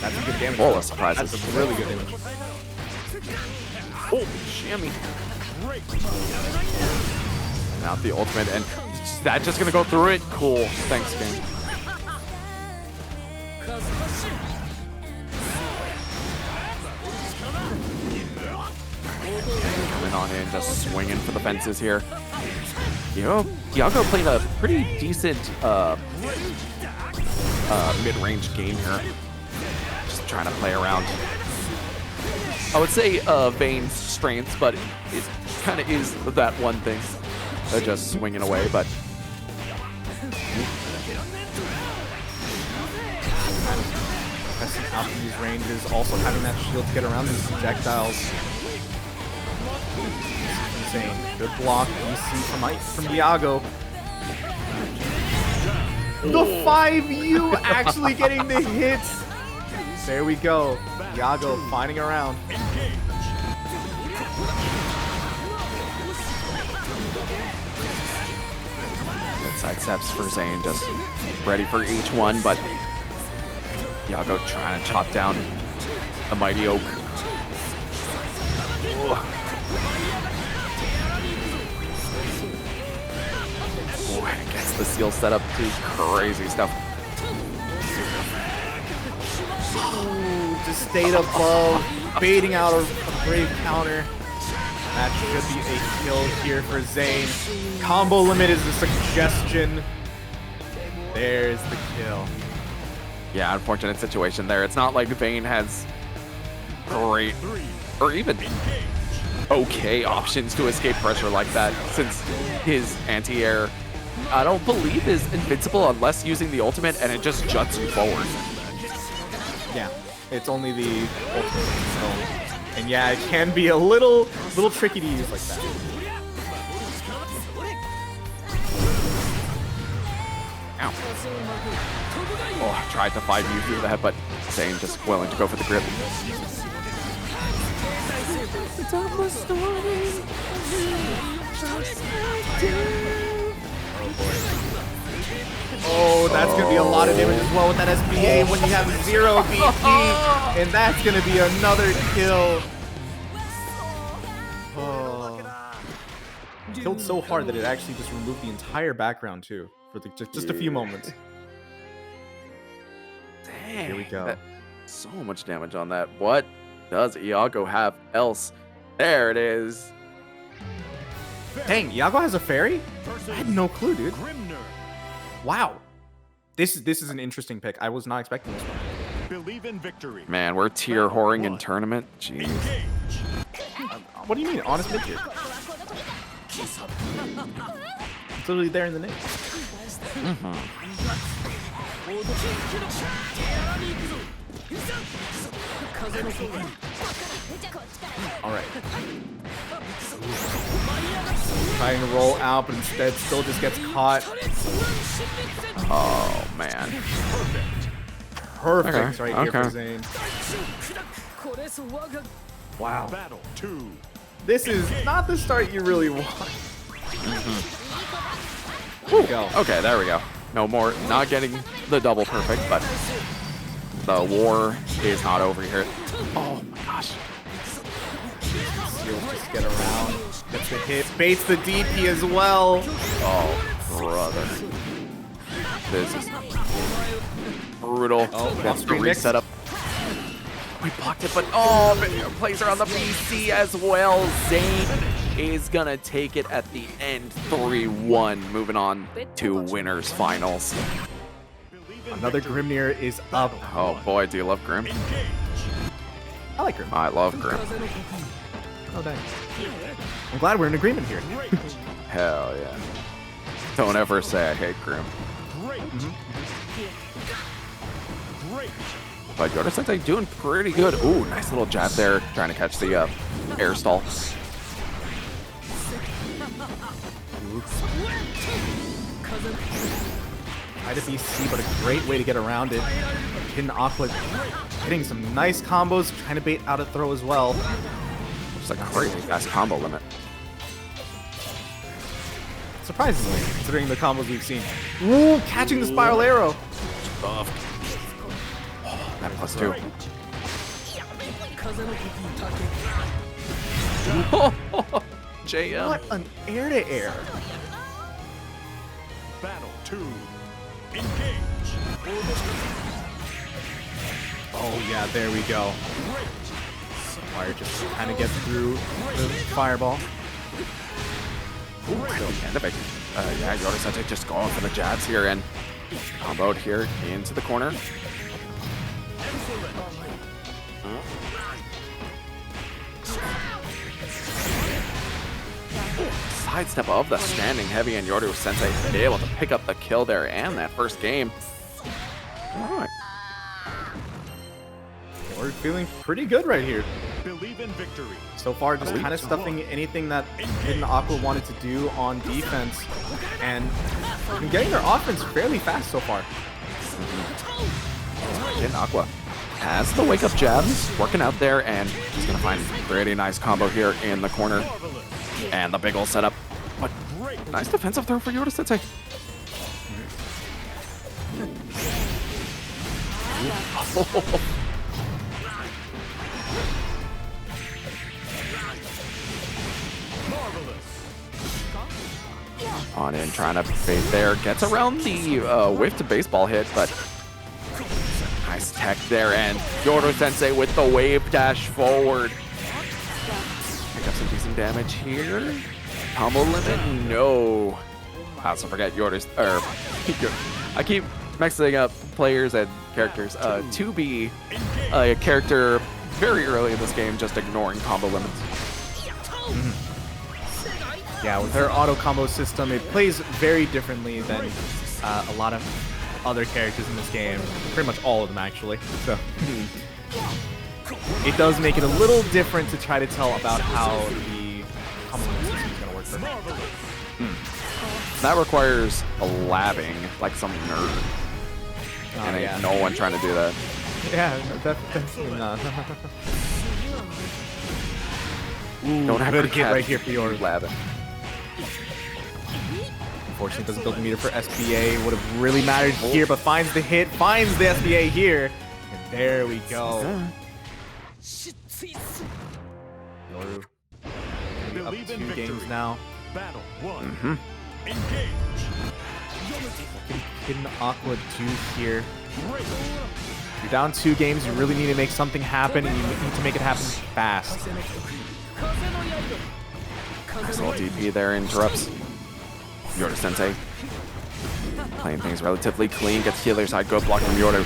That's a good damage. Full of surprises. That's a really good damage. Oh, Shammy. And out the ultimate, and that's just gonna go through it. Cool. Thanks, game. Coming on in, just swinging for the fences here. Iago played a pretty decent mid-range game here. Just trying to play around. I would say Vane's strengths, but it kind of is that one thing. They're just swinging away, but pressing out these ranges, also having that shield to get around these projectiles. Insane. Good block. You see from Iago. The 5U actually getting the hits. There we go. Iago finding around. good sidesteps for Zane, just ready for each one, but Iago trying to chop down the mighty oak. Oh, gets the seal set up to crazy stuff. Ooh, just stayed above, baiting out a brave counter. That should be a kill here for Zane. Combo limit is the suggestion. There's the kill. Yeah, unfortunate situation there. It's not like Vane has great or even okay options to escape pressure like that, since his anti-air, I don't believe, is invincible unless using the ultimate, and it just juts you forward. Yeah, it's only the ultimate. So, and yeah, it can be a little tricky to use like that. Ow. Oh, I tried to 5U through that, but Zane just willing to go for the grip. Oh, that's going to be a lot of damage as well with that SBA when you have 0 BP. And that's going to be another kill. Oh. Killed so hard that it actually just removed the entire background too for just a few moments. Dang. Here we go. So much damage on that. What does Iago have else? There it is. Dang, Iago has a fairy? I had no clue, dude. Grimnir. Wow. This is an interesting pick. I was not expecting this one. Believe in victory. Man, we're tier whoring in tournament. Jeez. Engage. What do you mean? Honest mid tier. It's literally there in the name. All right. Trying to roll out, but instead still just gets caught. Oh, man. Perfect Okay, right here for okay. Zane. Wow. Battle 2. This is not the start you really want. There we go. Okay, there we go. No more. Not getting the double perfect, but the war is not over here. Oh my gosh. Seals just get around. Gets the hit. Baits the DP as well. Oh, brother. This is brutal. Oh, Wants to remix. reset up. We blocked it, but oh, plays are on the BC as well. Zane is gonna take it at the end, 3-1. Moving on to winners finals. Another Grimnir is up. Oh boy, do you love Grim? I like Grim. I love Grim. Oh, dang. I'm glad we're in agreement here. Hell yeah. Don't ever say I hate Grim. Great. Great. But Yoda Sensei doing pretty good. Ooh, nice little jab there, trying to catch the air stall. Try to BC, but a great way to get around it. Hidden Aqua hitting some nice combos, trying to bait out a throw as well. Just a crazy fast combo limit. Surprisingly, considering the combos we've seen. Ooh, catching the spiral arrow. Buffed. Oh, that +2. JM. What an air-to-air. Battle 2. Engage. Oh yeah, there we go. Fire just kind of gets through the fireball. End of it. Yeah, Yoda Sensei just going for the jabs here and comboed here into the corner. Sidestep of the standing heavy, and Yoru Sensei able to pick up the kill there and that first game. All right. We're feeling pretty good right here. Believe in victory. So far, just kind of stuffing anything that Hidden Aqua wanted to do on defense, and been getting their offense fairly fast so far. Hidden Aqua has the wake up jabs working out there, and he's gonna find a pretty nice combo here in the corner. And the big ol' setup. But nice defensive throw for Yoda Sensei. On in, trying to bait there. Gets around the whiffed baseball hit, but nice tech there. And Yoda Sensei with the wave dash forward. Pick up some decent damage here. Combo limit? No. I also forget Yoda's, I keep mixing up players and characters. 2B, a character very early in this game, just ignoring combo limits. Yeah, with her auto combo system, it plays very differently than a lot of other characters in this game. Pretty much all of them, actually. So it does make it a little different to try to tell about how the combo system is going to work for her. That requires a labbing, like some nerd. And ain't no one trying to do that. Yeah, definitely not. Don't have good to hit catch right here for Yoru. Lab. Unfortunately, doesn't build the meter for SBA. Would have really mattered here, but finds the hit, finds the SBA here. And there we go. Yoru up Believe in 2 victory. games now. Battle 1. Engage. Hidden Aqua do here. Great. You're down 2 games. You really need to make something happen, and you need to make it happen fast. Nice little DP there interrupts Yoru Sensei. Playing things relatively clean, gets the other side, good block from Yoru.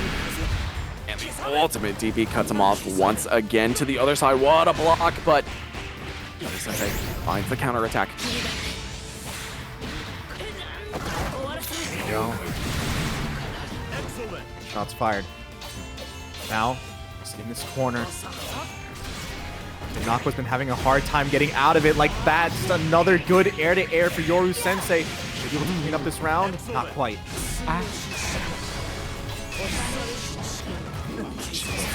And the ultimate DP cuts him off once again to the other side. What a block, but Yoru Sensei finds the counterattack. There you go. Excellent. Shots fired. Now, just in this corner. And Aqua's been having a hard time getting out of it like that. Just another good air-to-air for Yoru Sensei. Should be able to clean up this round? Not quite.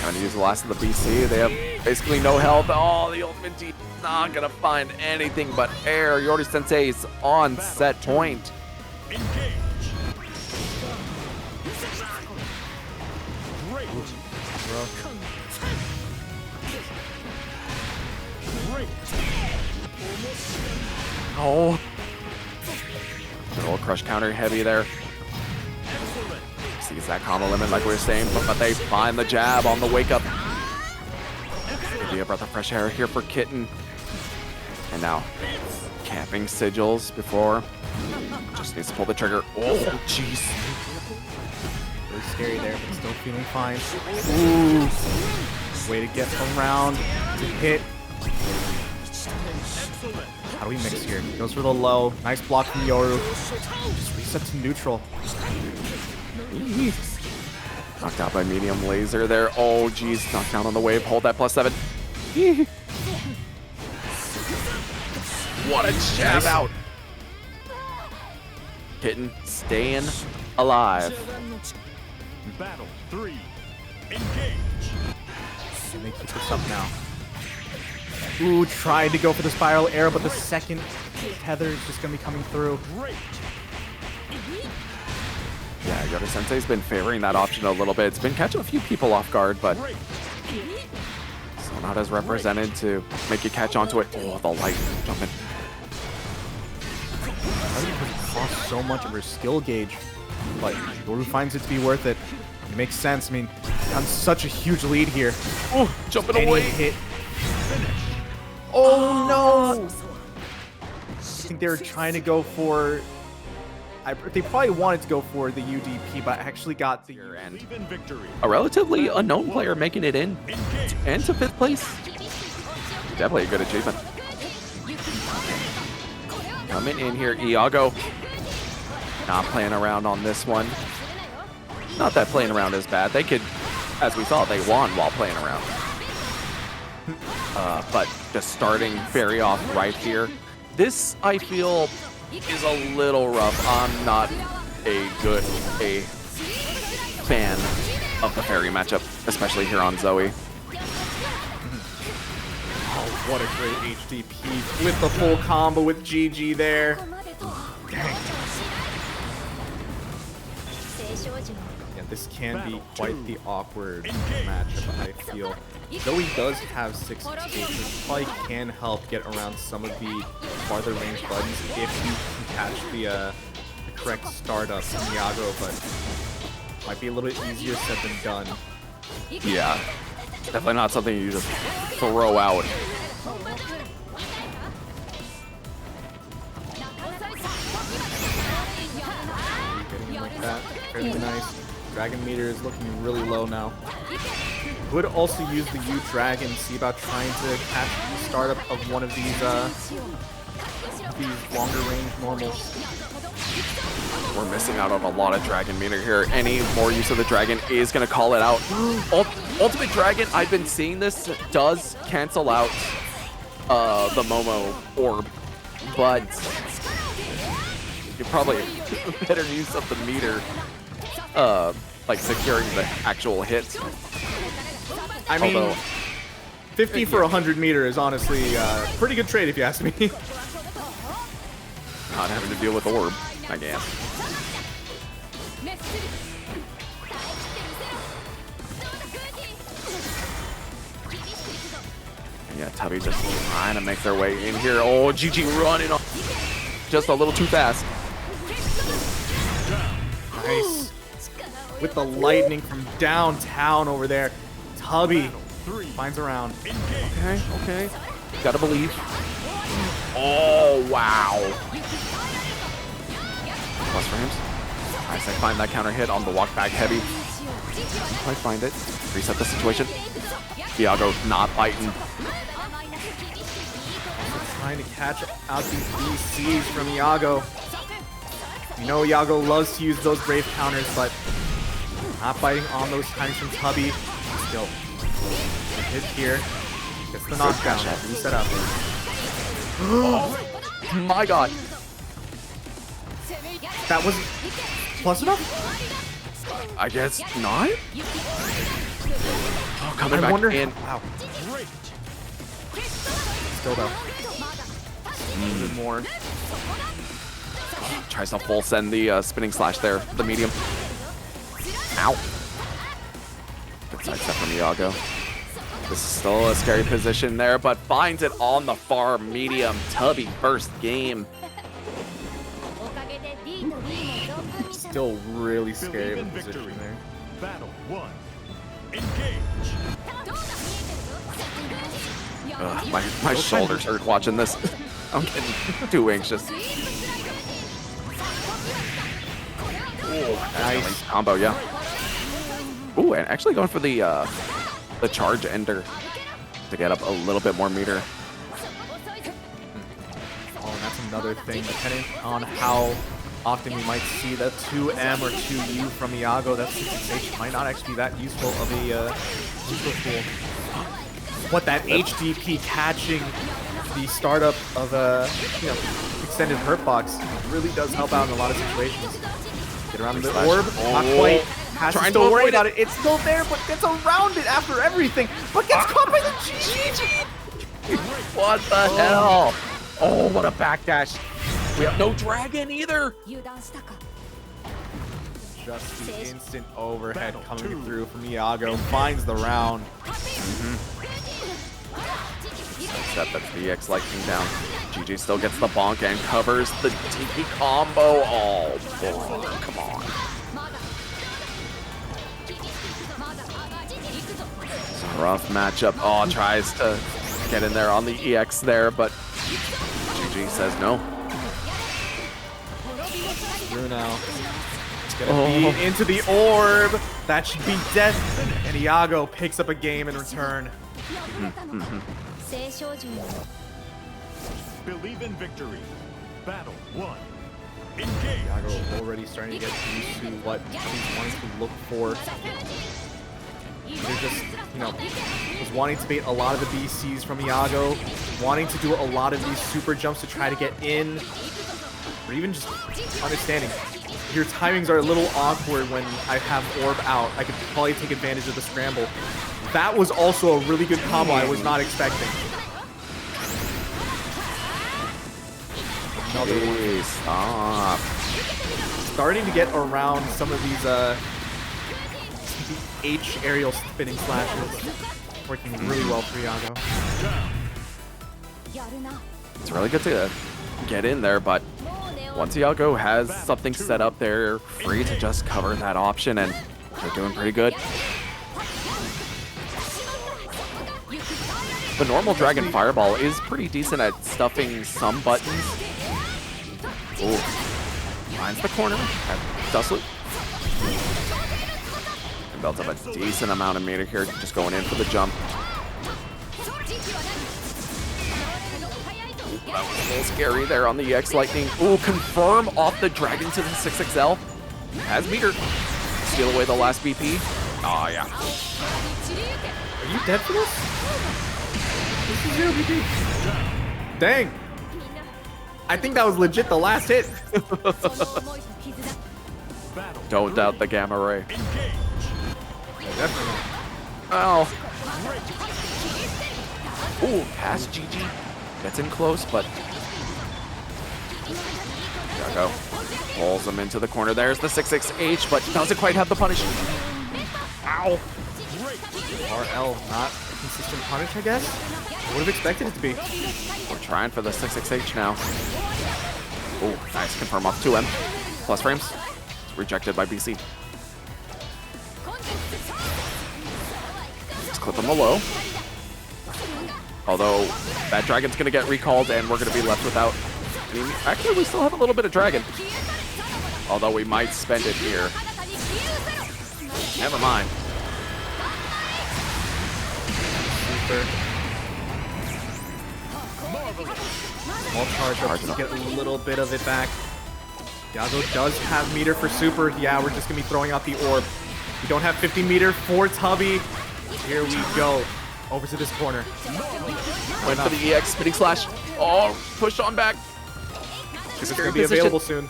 Trying to use the last of the BC. They have basically no health. Oh, the ultimate D not gonna find anything but air. Yoru Sensei's on set point. Engage. Great. Great. Oh. Good old crush counter heavy there. Excellent. Sees that combo limit like we were saying, but they find the jab on the wake up. Maybe a breath of fresh air here for Kitten. And now camping sigils before. Just needs to pull the trigger. Oh, jeez. Really scary there, but still feeling fine. Ooh. Way to get around to hit. Excellent. How do we mix here? Goes for the low. Nice block from Yoru. Just reset to neutral. Knocked out by medium laser there. Oh, geez. Knocked down on the wave. Hold that +7. What a jab Nice. out. Kitten staying alive. Battle 3. Engage. And they keep this up now. Ooh, tried to go for the spiral arrow, but the second tether is just going to be coming through. Great. Yeah, Yoru Sensei's been favoring that option a little bit. It's been catching a few people off guard, but Great. still not as represented to make you catch onto it. Oh, the light jumping. I think it costs so much of her skill gauge, but Yoru finds it to be worth it. It makes sense. I mean, on such a huge lead here. Oh, jumping Any away. hit. Oh no! I think they were trying to go for. They probably wanted to go for the UDP, but actually got the And Believe in victory. a relatively unknown player making it in Engage. and to 5th place. Definitely a good achievement. Coming in here, Iago. Not playing around on this one. Not that playing around is bad. They could, as we saw, they won while playing around. But just starting very off right here. This, I feel, is a little rough. I'm not a fan of the fairy matchup, especially here on Zooey. Oh, what a great HDP with the full combo with GG there. Dang. Yeah, this can be quite the awkward matchup, I feel. Though he does have 6 escapes, which probably can help get around some of the farther range buttons if you can catch the correct startup from Iago, but might be a little bit easier said than done. Yeah, definitely not something you just throw out. Getting like that, fairly nice. Dragon meter is looking really low now. Would also use the U Dragon, see about trying to catch the startup of one of these longer range normals. We're missing out on a lot of Dragon meter here. Any more use of the Dragon is going to call it out. Ultimate Dragon, I've been seeing this, does cancel out the Momo orb, but you're probably better use of the meter, like securing the actual hits. I mean, Although, 50 for 100 meter is honestly pretty good trade if you ask me. Not having to deal with orb, I guess. Yeah, Tubby just trying to make their way in here. Oh, GG running on just a little too fast. Nice. With the lightning from downtown over there. Tubby finds a round. Okay, okay. Gotta believe. Oh, wow. Plus frames. Nice, I find that counter hit on the walk back heavy. I find it. Reset the situation. Iago not biting. Trying to catch out these BCs from Iago. You know Iago loves to use those brave counters, but not biting on those times from Tubby. Still. Hit here. Gets the knockdown. Reset up. Oh my god. That was plus enough? I guess not? Oh, coming back in. Wow. Still though. A little more. Tries to full send the spinning slash there, the medium. Ow. Good sidestep from Iago. This is still a scary position there, but finds it on the far medium. Tubby first game. Still really scary of a position there. Battle 1. Engage. My shoulders hurt watching this. I'm getting too anxious. Ooh, nice combo, yeah. Ooh, and actually going for the charge ender to get up a little bit more meter. Oh, and that's another thing. Depending on how often we might see the 2M or 2U from Iago, that 66H might not actually be that useful of a useful tool. What that HDP catching the startup of a extended hurt box really does help out in a lot of situations. Get around the orb, not quite. Has to still worry about it. It's still there, but gets around it after everything. But gets caught by the GG. What the hell? Oh, what a backdash. We have no dragon either. Just the instant overhead coming through from Iago. Finds the round. Set that VX lightning down. GG still gets the bonk and covers the TP combo. Oh, boy. Come on. It's a rough matchup. Oh, tries to get in there on the EX there, but GG says no. Through now. It's gonna be into the orb. That should be death. And Iago picks up a game in return. Believe in victory. Battle 1. Engage. Iago already starting to get used to what he's wanting to look for. They're just, was wanting to bait a lot of the BCs from Iago, wanting to do a lot of these super jumps to try to get in, or even just understanding. Your timings are a little awkward when I have orb out. I could probably take advantage of the scramble. That was also a really good combo I was not expecting. Another one. Stop. Starting to get around some of these H aerial spinning slashes. Working really well for Iago. It's really good to get in there, but once Iago has something set up, they're free to just cover that option, and they're doing pretty good. The normal Dragon Fireball is pretty decent at stuffing some buttons. Ooh. Finds the corner. Dustlet. And builds up a decent amount of meter here, just going in for the jump. Ooh, that was a little scary there on the EX Lightning. Ooh, confirm off the Dragon to the 6XL. Has meter. Steal away the last BP. Oh, yeah. Are you dead for this? This is 0 BP. Dang. I think that was legit the last hit. Don't doubt the Gamma Ray. Definitely. Oh. Ooh, past GG. Gets in close, but Iago pulls him into the corner. There's the 6-6H, but doesn't quite have the punish. Ow. RL, not consistent punish, I guess. I would have expected it to be. We're trying for the 6-6H now. Ooh, nice. Confirm off 2M. Plus frames. It's rejected by BC. Let's clip him a low. Although, that dragon's going to get recalled, and we're going to be left without... I mean, actually, we still have a little bit of dragon. Although we might spend it here. Never mind. Super. Small charge up to get a little bit of it back. Iago does have meter for super. Yeah, we're just going to be throwing out the orb. We don't have 50 meter for Tubby. Here we go. Over to this corner. Went for the EX spinning slash. Oh, pushed on back. This is going to be available soon.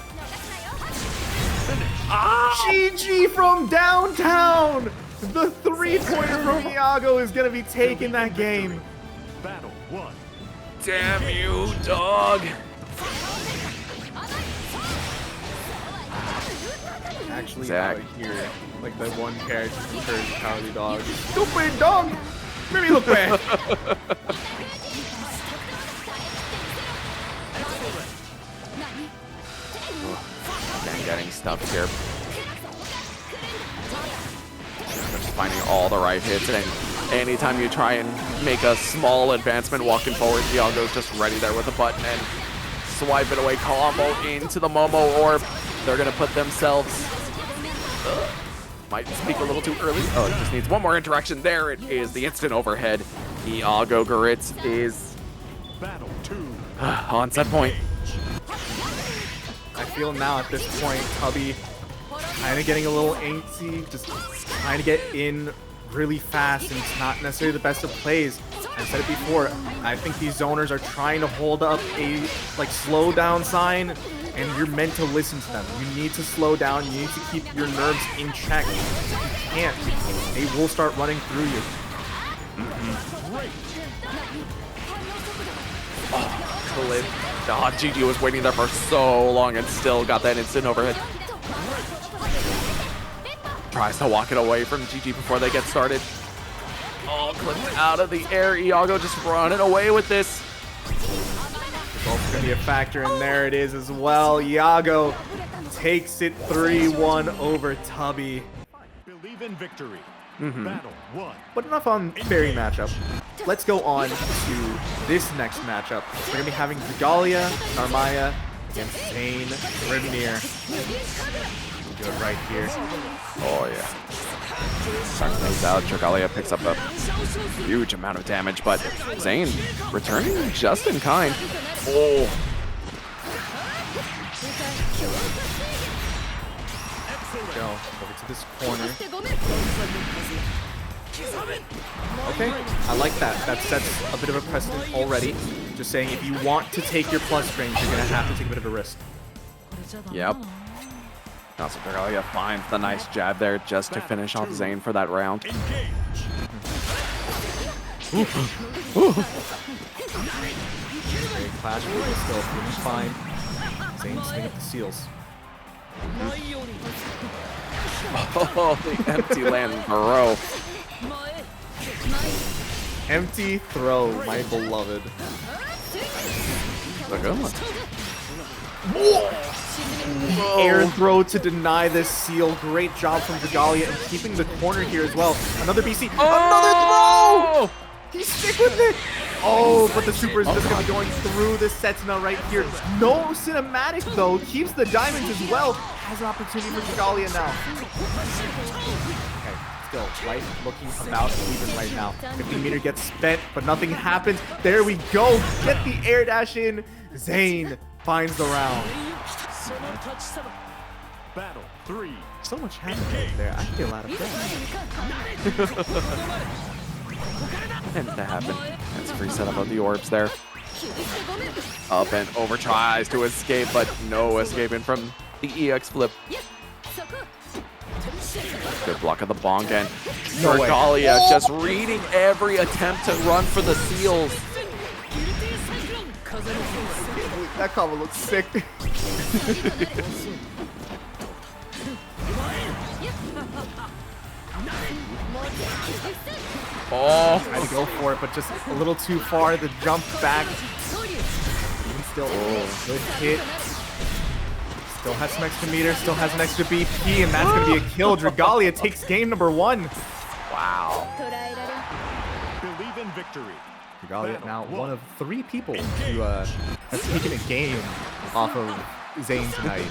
GG from downtown! The 3-pointer from Iago is going to be taking that game. Battle 1. Damn you, dog. Actually, Zach. out here, like the one character from Courage Cowardly Dog. Stupid dog! Maybe look bad. Again, getting stuffed here. Just finding all the right hits, and anytime you try and make a small advancement walking forward, Iago's just ready there with a button and swipe it away, combo into the Momo orb. They're gonna put themselves. Might speak a little too early. Oh, it just needs one more interaction. There it is, the instant overhead. Iago Garaitz is Battle 2. on set point. I feel now at this point, Tubby kind of getting a little antsy, just trying to get in really fast, and it's not necessarily the best of plays. I said it before, I think these zoners are trying to hold up a slow down sign, and you're meant to listen to them. You need to slow down, you need to keep your nerves in check. If you can't, they will start running through you. Clip. Oh, GG was waiting there for so long and still got that instant overhead. Tries to walk it away from GG before they get started. Oh, clipped out of the air. Iago just running away with this. It's also going to be a factor, and there it is as well. Iago takes it 3-1 over Tubby. Believe in victory. Battle 1. But enough on fairy matchup. Let's go on to this next matchup. We're going to be having Galleon, Narmaya, against Zane, Grimnir. We'll do it right here. Oh, yeah. Starting things out. Galleon picks up a huge amount of damage, but Zane returning just in kind. Oh. Go over to this corner. Okay, I like that. That sets a bit of a precedent already. Just saying, if you want to take your plus range, you're going to have to take a bit of a risk. Yep. Also, Galleon finds the nice jab there just to finish off Zane for that round. Very clash, but still feeling fine. Zane swing up the seals. Oh, the empty land throw. Empty throw, my beloved. The good one. Air throw to deny this seal. Great job from Galleon and keeping the corner here as well. Another BC. Another throw! He's stick with it. Oh, but the super is just going to be going through the Setna right here. No cinematic, though. Keeps the diamonds as well. Has an opportunity for Galleon now. Okay, still, life looking about even right now. 50 meter gets spent, but nothing happens. There we go. Get the air dash in. Zane finds the round. Battle 3. So much happening there. I feel out of breath. Tends to happen. That's a free setup of the orbs there. Up and over, tries to escape, but no escaping from the EX flip. Good block of the bonk, and No way. Galleon just reading every attempt to run for the seals. That combo looks sick. Oh, Tried to go for it, but just a little too far. The jump back. Even still, good hit. Still has some extra meter, still has an extra BP, and that's going to be a kill. Dragalia takes game number 1. wow. Believe in victory. Dragalia now one of 3 people who have taken a game off of Zane tonight.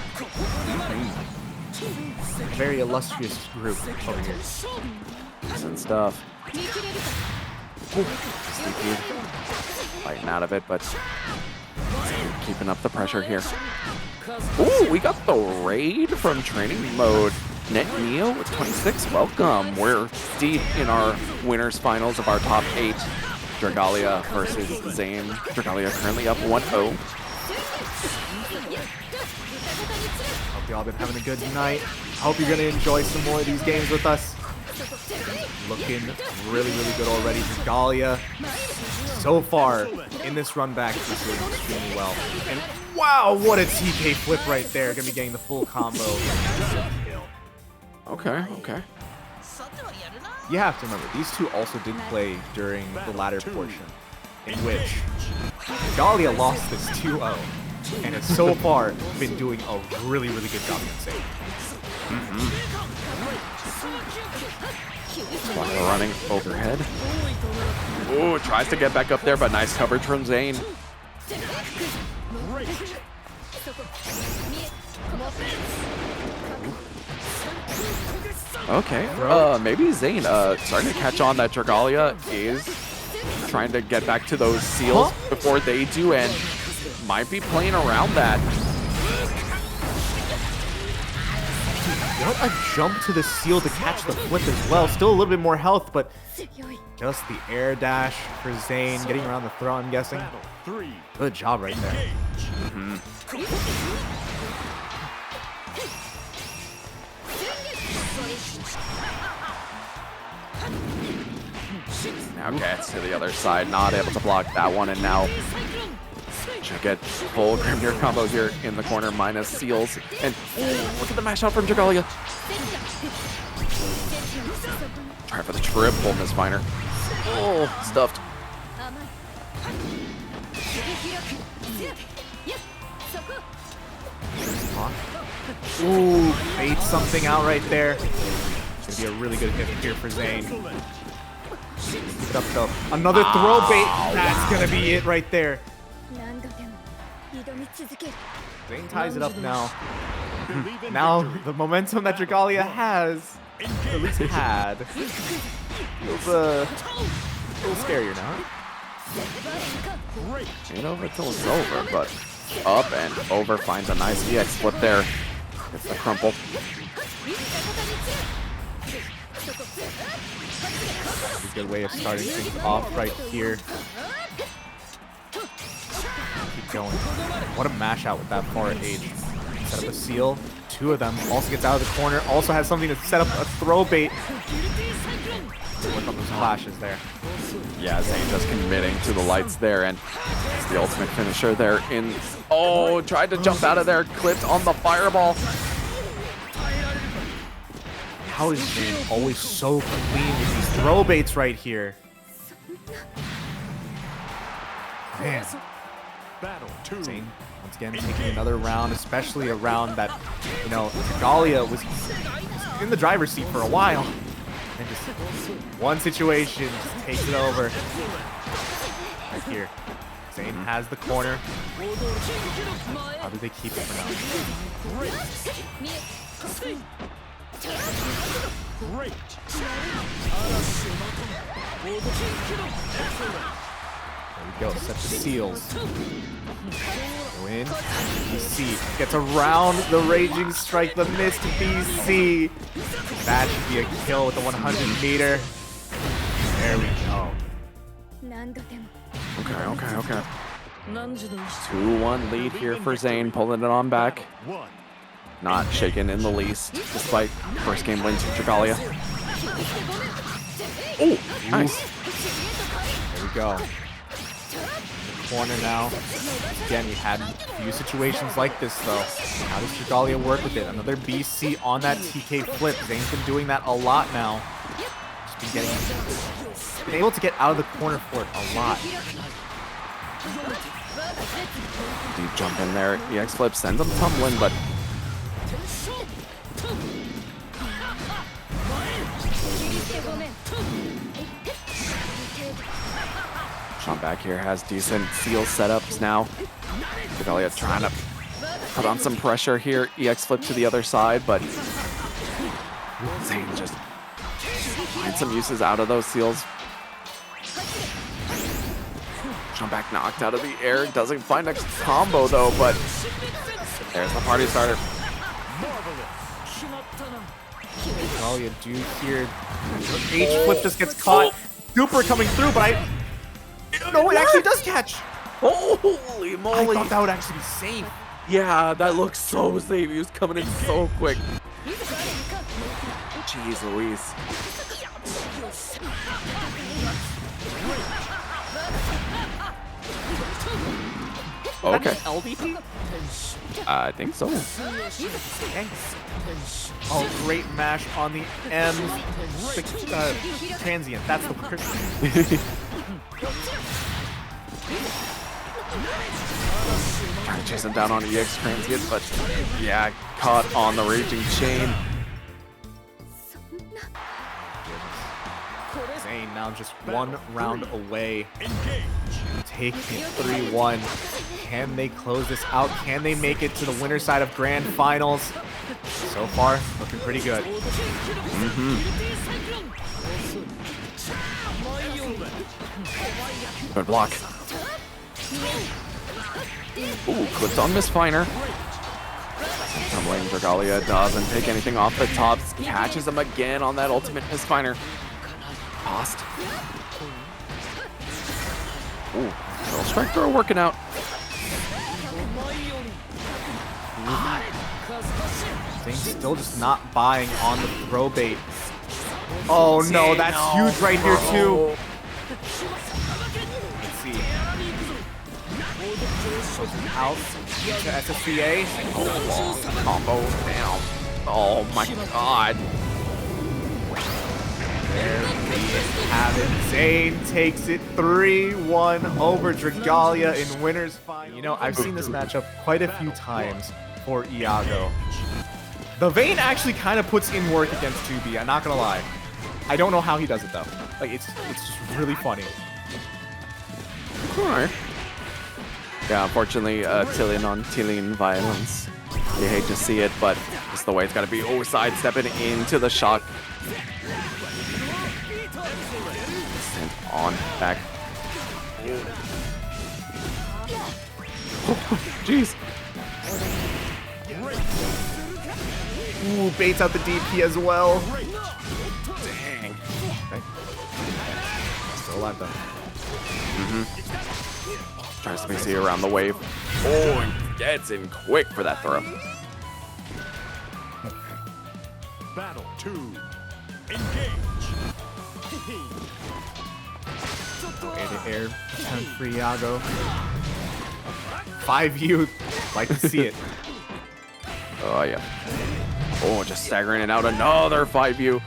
Very illustrious group over here. Decent stuff. Sneaky. Fighting out of it, but keeping up the pressure here. Ooh, we got the raid from training mode. Net Neo with 26. Welcome. We're deep in our winners finals of our top 8. Dragalia versus Zane. Dragalia currently up 1-0. Hope y'all been having a good night. Hope you're going to enjoy some more of these games with us. Looking really, really good already. Dragalia, so far in this run back, is doing extremely well. And wow, what a TK flip right there. Gonna be getting the full combo. Okay, okay. You have to remember, these two also did play during the latter portion, in which Galleon lost this 2-0, and has so far been doing a really, really good job against Zane. Running overhead. Ooh, tries to get back up there, but nice coverage from Zane. Okay, maybe Zane starting to catch on that Dragalia is trying to get back to those seals before they do, and might be playing around that. You know, a jump to the seal to catch the flip as well. Still a little bit more health, but just the air dash for Zane, getting around the throw, I'm guessing. Good job right there. Now gets to the other side, not able to block that one, and now should get full Grimnir combos here in the corner, minus seals. And look at the mash out from Dragalia. Try for the triple Miss Viner. Oh, stuffed. Ooh, bait something out right there. It's gonna be a really good hit here for Zane. Pick it up though. Another throw bait. That's gonna be it right there. Zane ties it up now. Now the momentum that Dragalia has, at least had, feels a little scarier now. Ain't over till it's over, but up and over, finds a nice EX flip there. Gets the crumple. A good way of starting things off right here. Keep going. What a mash out with that far age. Set up a seal. 2 of them. Also gets out of the corner. Also has something to set up a throw bait. Work on those flashes there. Yeah, Zane just committing to the lights there, and it's the ultimate finisher there in... Oh, tried to jump out of there, clipped on the fireball. How is Zane always so clean with these throw baits right here? Man. Zane, once again, taking another round, especially a round that, you know, Galleon was in the driver's seat for a while. And just one situation just takes it over. Right here. Zane has the corner. How do they keep it for now? Great. There we go. Set the seals. Go in. BC gets around the Raging Strike, the missed BC. That should be a kill with the 100 meter. There we go. Okay. 2-1 lead here for Zane, pulling it on back. not shaken in the least, despite first game wins from Dragalia. Oh, nice. There we go. Corner now. Again, we had a few situations like this, though. How does Dragalia work with it? Another BC on that TK flip. Zane's been doing that a lot now. Just been able to get out of the corner for it a lot. Deep jump in there. EX flip sends him tumbling, but Sean back here has decent seal setups now. Dragalia trying to put on some pressure here. EX flip to the other side, but Zane just finds some uses out of those seals. Sean back knocked out of the air. Doesn't find next combo though, but there's the party starter. Dragalia do here. H flip just gets caught. Super coming through, but no, it actually does catch. Holy moly. I thought that would actually be safe. Yeah, that looks so safe. He was coming in so quick. Jeez Louise. Okay. LDP? I think so. Oh, great mash on the M's. Transient, that's the word. Trying to chase him down on EX Transient, but yeah, caught on the Raging Chain. Zane now just one round away. Taking it 3-1. Can they close this out? Can they make it to the winner side of Grand Finals? So far, looking pretty good. Good block. Ooh, clipped on Miss Finer. Tumbling Dragalia doesn't take anything off the tops. Catches him again on that ultimate Miss Finer. Tossed. Ooh, little strike throw working out. Zane's still just not buying on the throw bait. Oh no, that's huge right here too. Let's see. Goes out to SSCA. Oh, long combo down. Oh my god. There we have it. Zane takes it 3-1 over Dragalia in winners final. You know, I've seen this matchup quite a few times for Iago. The Vane actually kind of puts in work against 2B, I'm not gonna lie. I don't know how he does it though. Like, it's just really funny. Alright. Yeah, unfortunately, Tillian on Tillian violence. You hate to see it, but it's the way it's gotta be. Oh, sidestepping into the shot. And on back. Jeez. Ooh, baits out the DP as well. Dang. Okay. Still alive though. Tries to see around the wave. Oh, and gets in quick for that throw. Battle 2. Engage. Air-to-air attempt for Iago. 5U. Like to see it. Oh, yeah. Oh, just staggering it out. Another 5U.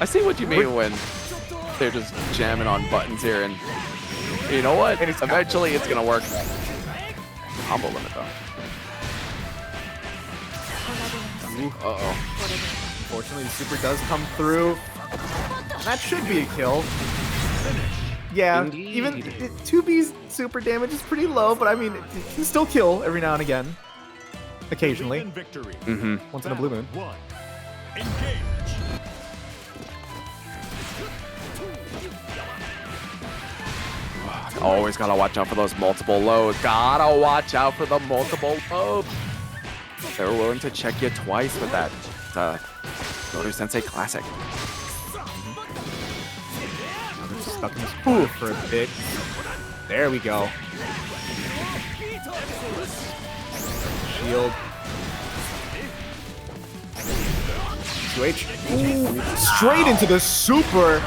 I see what you mean when they're just jamming on buttons here, and you know what? Eventually it's gonna work. Combo limit though. Uh-oh. Unfortunately, the super does come through. That should be a kill. Yeah, Indeed. even 2B's super damage is pretty low, but I mean, it can still kill every now and again. Occasionally. Victory. Once in a blue moon. 1. Engage. Always gotta watch out for those multiple lows. Gotta watch out for the multiple lows. They were willing to check you twice with that. Noto Sensei classic. Stuck in this corner for a bit. There we go. shield. 2H. Ooh, straight into the super.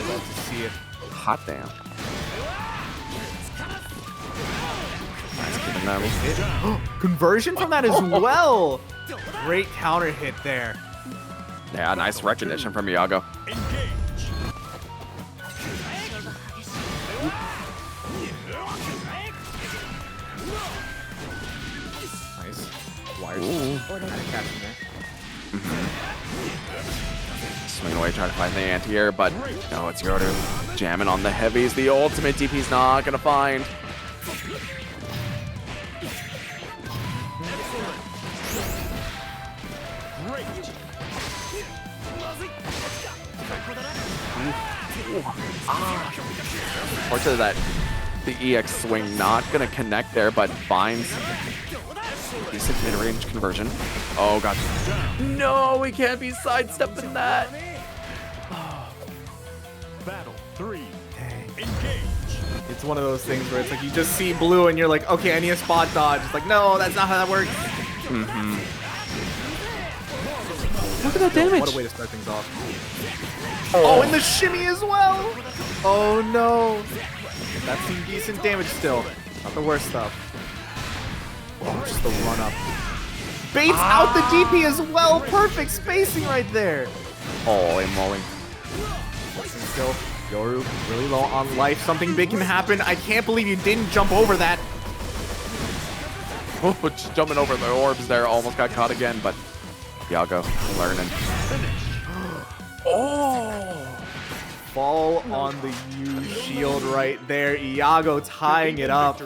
Love to see it. Hot damn. Nice keeping them. Conversion from that as well. Great counter hit there. Yeah, nice recognition from Iago. Nice. Wires. Catching there. Swinging away, trying to find the anti-air, but no, it's Yoru jamming on the heavies. The ultimate DP's not gonna find. Unfortunately, that the EX swing not gonna connect there, but finds decent mid-range conversion. Oh god. No, we can't be sidestepping that. Battle 3. Dang. Engage. It's one of those things where it's like you just see blue and you're like, okay, I need a spot dodge. It's like, no, that's not how that works. Look at that damage. What a way to start things off. Oh, and the shimmy as well. Oh no. That's some decent damage still. Not the worst stuff. Oh, just the run up. Baits out the DP as well. Perfect spacing right there. Holy moly. Still, Yoru really low on life. Something big can happen. I can't believe you didn't jump over that. Oh, just jumping over the orbs there. Almost got caught again, but Iago learning. Oh! Fall on the U shield right there. Iago tying it up.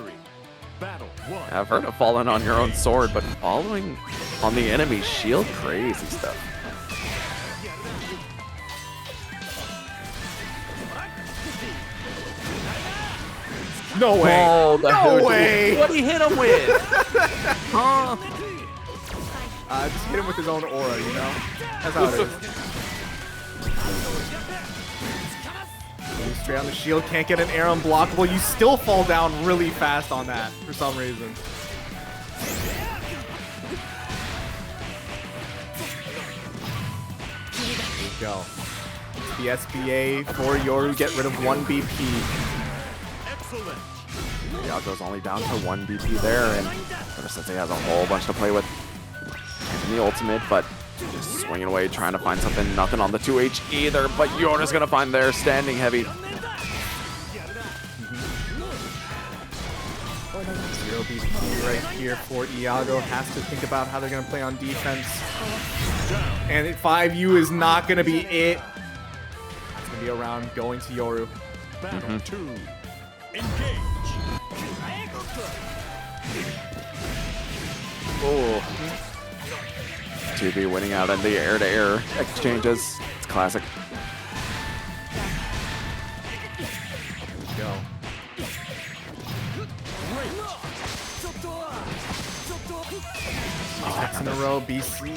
Battle 1. I've heard of falling on your own sword, but following on the enemy shield, crazy stuff. No way. Oh, No way. What did he hit him with? Huh? Just hit him with his own aura, you know? That's how it is. Straight on the shield, can't get an air unblockable. You still fall down really fast on that for some reason. There you go. The SBA for Yoru, get rid of 1 BP. Excellent. Iago's only down to 1 BP there, and since he has a whole bunch to play with in the ultimate, but just swinging away, trying to find something. Nothing on the 2H either, but Yoru's gonna find there, standing heavy. 0 BP right here for Iago. Has to think about how they're going to play on defense. And 5U is not going to be it. It's going to be around going to Yoru. Battle 2. Engage. Oh. 2B winning out in the air-to-air exchanges. It's classic. Go. 6 in a row, BC.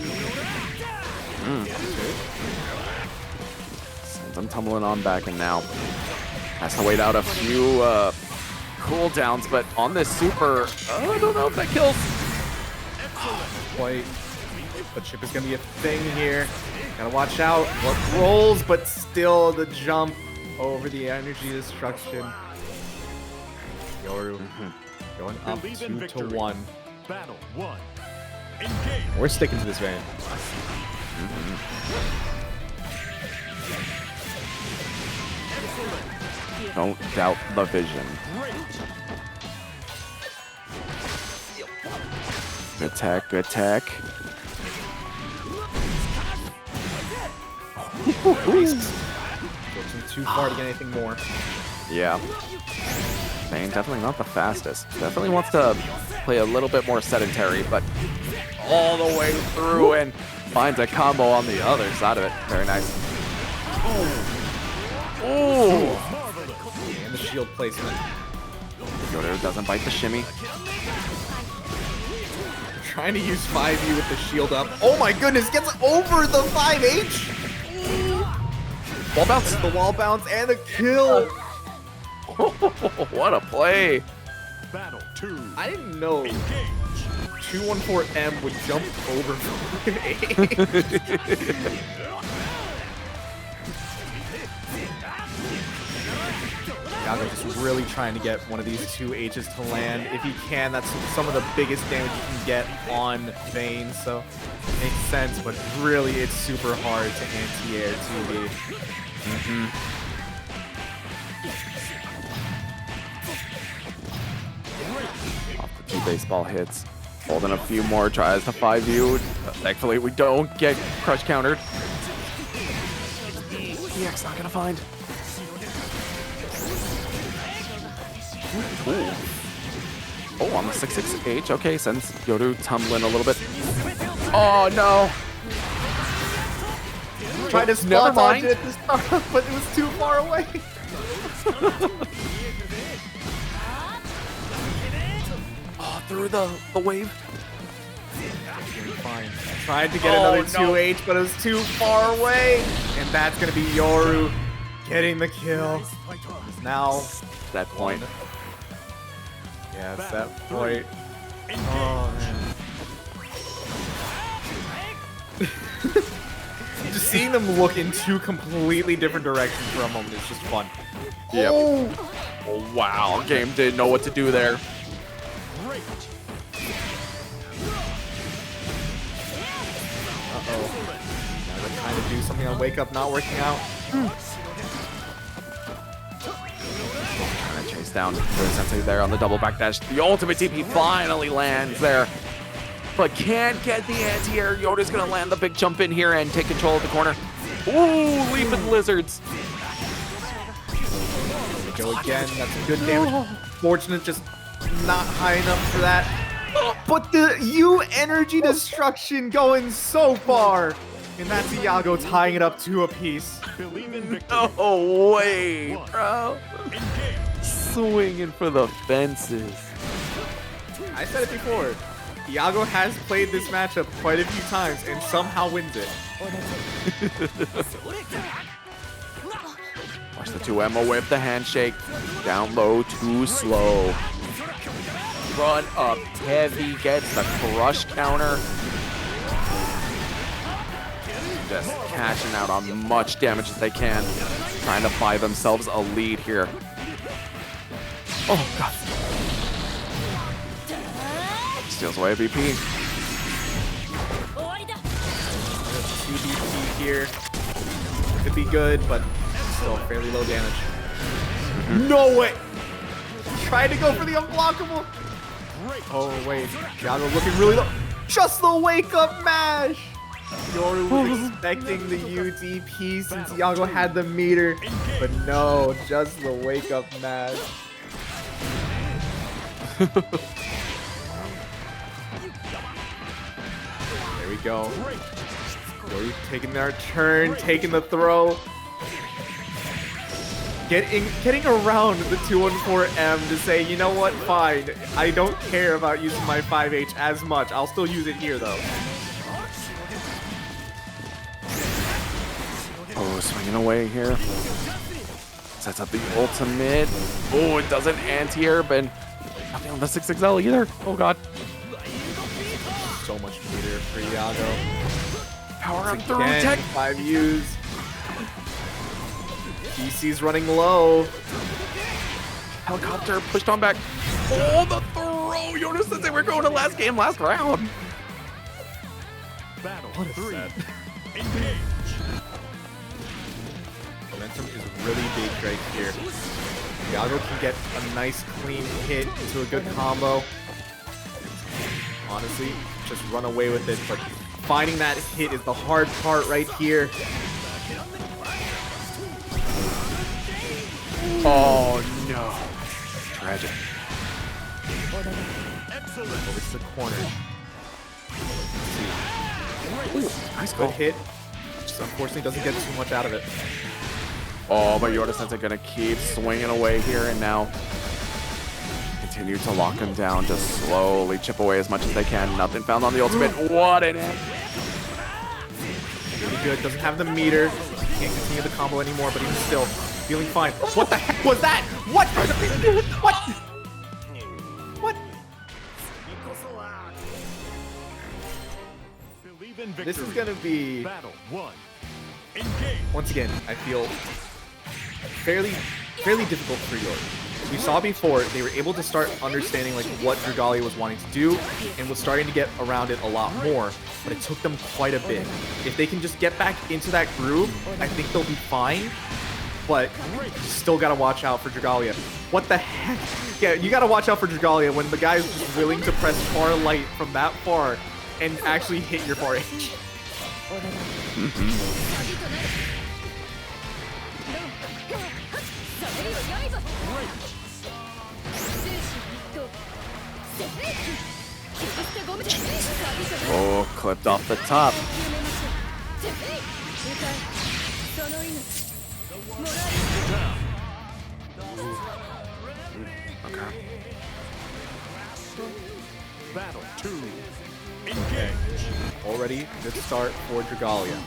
Sends him tumbling on back, and now has to wait out a few cooldowns, but on this super, I don't know if that kills. Quite. But chip is going to be a thing here. Gotta watch out. What rolls, but still the jump over the energy destruction. Yoru going up Believe in 2 to victory. 1. Battle 1. Engage. We're sticking to this Vane. Don't doubt the vision. Good tech, good tech. Wasn't too far to get anything more. Yeah. Vane definitely not the fastest. Definitely wants to play a little bit more sedentary, but all the way through and finds a combo on the other side of it. Very nice. Oh! And the shield placement. Yoru doesn't bite the shimmy. Trying to use 5U with the shield up. Oh my goodness, gets over the 5H! Wall bounce. The wall bounce and the kill! What a play. Battle 2. I didn't know Engage. 214M would jump over 5H. Iago just really trying to get one of these 2H's to land. If he can, that's some of the biggest damage you can get on Vane, so makes sense, but really it's super hard to anti-air 2B. Off the 2 baseball hits. Holding a few more, tries to 5U. Thankfully, we don't get crush countered. EX not gonna find. Ooh. Oh, on the 6-6H. Okay, sends Yoru tumbling a little bit. Oh, no. Tried to Never spot mind. dodge it at the start, but it was too far away. Oh, through the wave. Fine. Tried to get another 2H, but it was too far away. And that's going to be Yoru getting the kill. Now, That point. yeah, it's that point. Oh, man. Just seeing them look in two completely different directions for a moment is just fun. Yep. Oh, wow. Game didn't know what to do there. Uh-oh. Now they're trying to do something on Wake Up, not working out. Trying to chase down Sensei there on the double backdash. The ultimate TP finally lands there. But can't get the anti-air. Yoda's gonna land the big jump in here and take control of the corner. Ooh, leaping lizards. There we go again. That's some good damage. Fortunate, just not high enough for that. But the U energy destruction going so far. And that's Iago tying it up 2 apiece. Believe in victory. Oh, wait, bro. Swinging for the fences. I said it before. Iago has played this matchup quite a few times and somehow wins it. Watch the 2M whip the handshake. Down low, too slow. Run up heavy, gets the crush counter. Just cashing out on much damage as they can. Trying to buy themselves a lead here. Oh, God. Steals away a BP. CBT here. Could be good, but still fairly low damage. No way! Tried to go for the unblockable. Oh, wait. Iago looking really low. Just the wake up mash! Yoru was expecting the UDP since Iago had the meter. But no, just the wake up mash. There we go. Yoru taking their turn, taking the throw. Getting around the 214M to say, you know what, fine. I don't care about using my 5H as much. I'll still use it here, though. Oh, swinging away here. Sets up the ultimate. Oh, it doesn't anti-air, but nothing on the 6XL either. Oh, God. So much meter for Iago. Power him through Again, tech. 5 U's. DC's running low. Helicopter pushed on back. Oh, the throw. Jonas said they were going to last game, last round. Battle What is 3. that? Engage. Momentum is really big right here. Iago can get a nice clean hit into a good combo. Honestly, just run away with it, but finding that hit is the hard part right here. Oh, no. Tragic. Excellent. Over to the corner. Ooh, nice Good call. hit. Just unfortunately doesn't get too much out of it. Oh, but Yoda Sensei gonna keep swinging away here and now continue to lock him down. Just slowly chip away as much as they can. Nothing found on the ultimate. What an end. Really good. Doesn't have the meter. Can't continue the combo anymore, but even still feeling fine. What the heck was that? What? What? This is gonna be, Battle 1. Engage. once again, I feel fairly difficult for Yori. We saw before, they were able to start understanding like what Dragalia was wanting to do and was starting to get around it a lot more, but it took them quite a bit. If they can just get back into that groove, I think they'll be fine, but you still gotta watch out for Dragalia. What the heck? Yeah, you gotta watch out for Dragalia when the guy is just willing to press far light from that far and actually hit your far edge. Oh, clipped off the top. Okay. Battle 2. Okay. Already good start for Dragalia.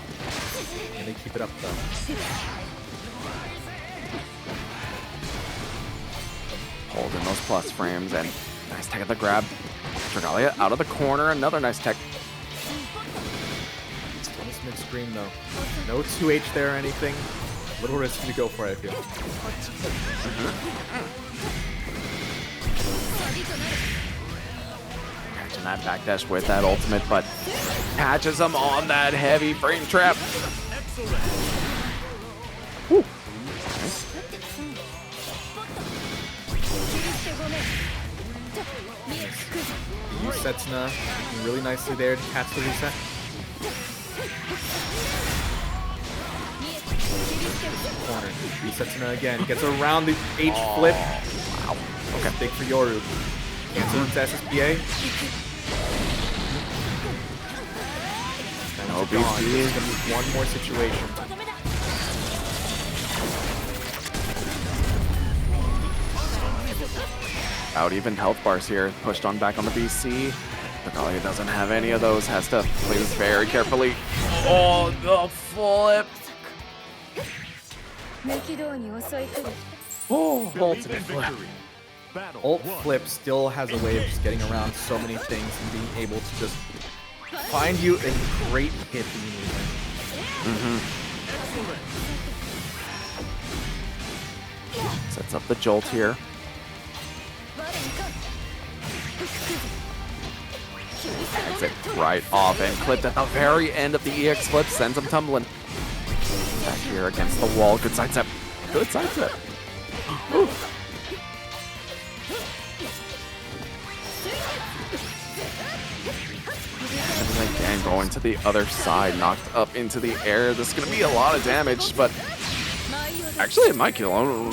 And they keep it up though. Holding those plus frames and nice tech at the grab. Dragalia out of the corner, another nice tech. On this mid screen though. No 2H there or anything. A little risky to go for it, I feel. Catching that backdash with that ultimate, but catches him on that heavy frame trap. Woo. Nice. Use Setsuna really nicely there to catch the reset. Corner. Setsuna again. Gets around the H flip. Wow. Okay. Big for Yoru. Cancel into SSPA. No There's BC. gonna be one more situation. Out even health bars here. Pushed on back on the BC. Dragalia doesn't have any of those. Has to play this very carefully. Oh, the flip. Oh, ultimate flip. Battle Ult 1. flip still has a way of just getting around so many things and being able to just find you a great hit when you need it. Sets up the jolt here. Tags it right off and clipped at the very end of the EX flip. Sends him tumbling. Back here against the wall. Good sidestep. Good sidestep. Ooh. And again, going to the other side, knocked up into the air. This is going to be a lot of damage, but actually it might kill him.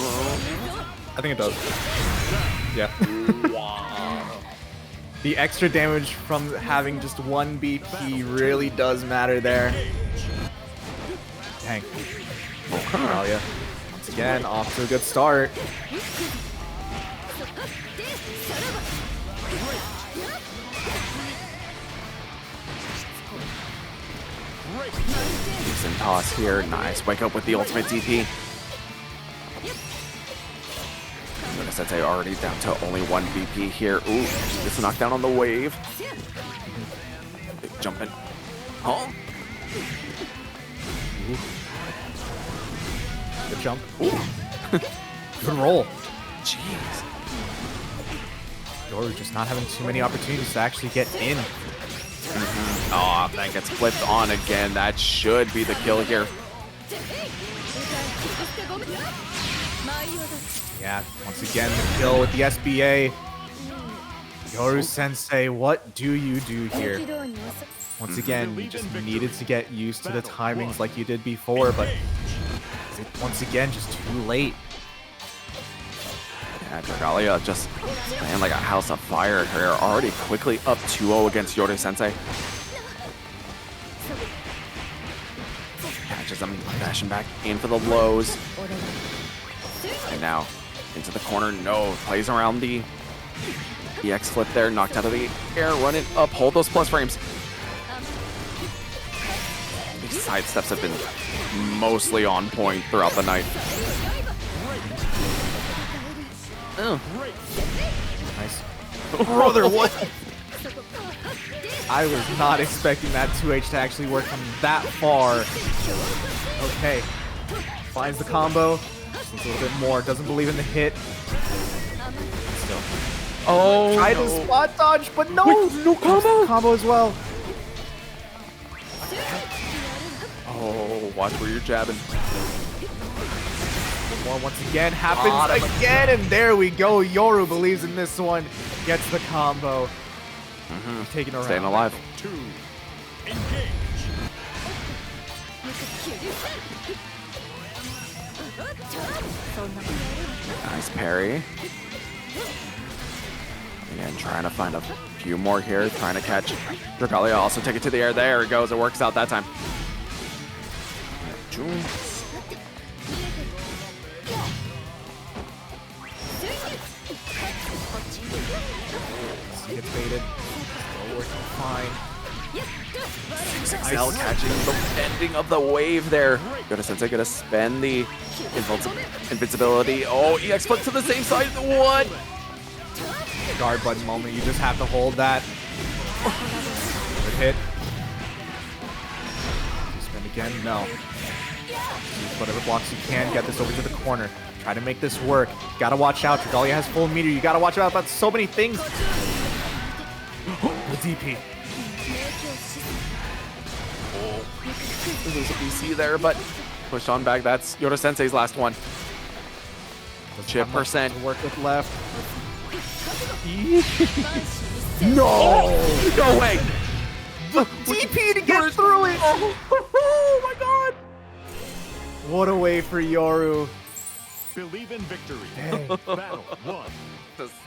I think it does. Yeah. Wow. The extra damage from having just one BP really does matter there. Dang. Australia. Once again, off to a good start. Decent toss here. Nice. Wake up with the ultimate DP. Sensei already down to only one BP here. Ooh, gets a knockdown on the wave. Big jumping. Oh. Good jump. Ooh. Good roll. Jeez. Yoru just not having too many opportunities to actually get in. Oh, that gets flipped on again. That should be the kill here. Yeah, once again, the kill with the SBA. Yoru Sensei, what do you do here? Once again, you just needed to get used to the timings like you did before, but once again, just too late. Yeah, Dragalia just playing like a house of fire here. Already quickly up 2-0 against Yoru Sensei. Catches him, dashing back in for the lows. And now into the corner, no. Plays around the EX flip there, knocked out of the air, running up, hold those plus frames. These side steps have been mostly on point throughout the night. Oh. Nice. Brother, what? I was not expecting that 2H to actually work from that far. Okay. Finds the combo. Just needs a little bit more. Doesn't believe in the hit. Still. Oh, Tried to spot dodge, but no! Wait, no combo? Combo as well. Oh, watch where you're jabbing. More once again. Happens again, and there we go. Yoru believes in this one. Gets the combo. Taking around. Staying alive. 2. Engage. Nice parry. Again, trying to find a few more here. Trying to catch Dragalia. Also take it to the air. There it goes. It works out that time. He gets baited. Still working fine. 6XL catching the ending of the wave there. Yoda Sensei gonna spend the invincibility. Oh, EX flip to the same side. What? Guard button moment. You just have to hold that. Good hit. Spend again. No. Use whatever blocks you can. Get this over to the corner. Try to make this work. Gotta watch out. Dragalia has full meter. You gotta watch out about so many things. The DP. There's a BC there, but push on back. That's Yoda Sensei's last one. Chip percent. To work with left. No! No way! DP to get through it! Oh my god! What a way for Yoru. Believe in victory. Dang. Battle 1.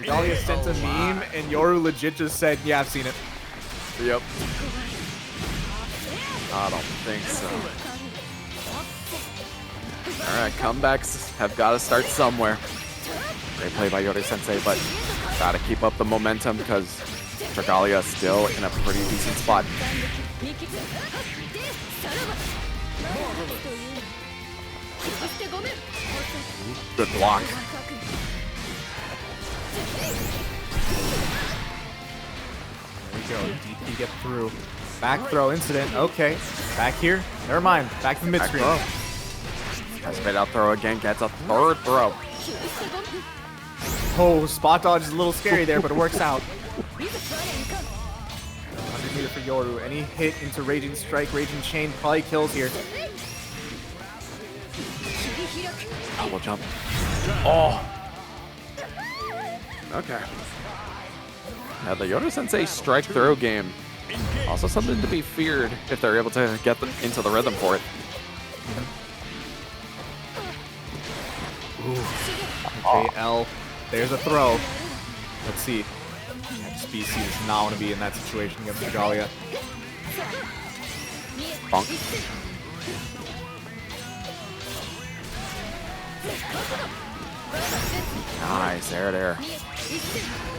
Galleon sent a meme, and Yoru legit just said, yeah, I've seen it. Yep. I don't think so. Alright, comebacks have got to start somewhere. Great play by Yoda Sensei, but gotta keep up the momentum because Dragalia still in a pretty decent spot. Good block. There we go. DP get through. Back throw incident. Okay. Back here. Never mind. Back to the mid screen. Has made out throw again. Gets a third throw. Oh, spot dodge is a little scary there, but it works out. 100 meter for Yoru. Any hit into Raging Strike, Raging Chain probably kills here. Double jump. Oh. Okay. Now the Yoda Sensei strike throw game. Also something to be feared if they're able to get into the rhythm for it. JL. There's a throw. Let's see. This BC does not want to be in that situation against Dragalia. Bonk. Nice, there.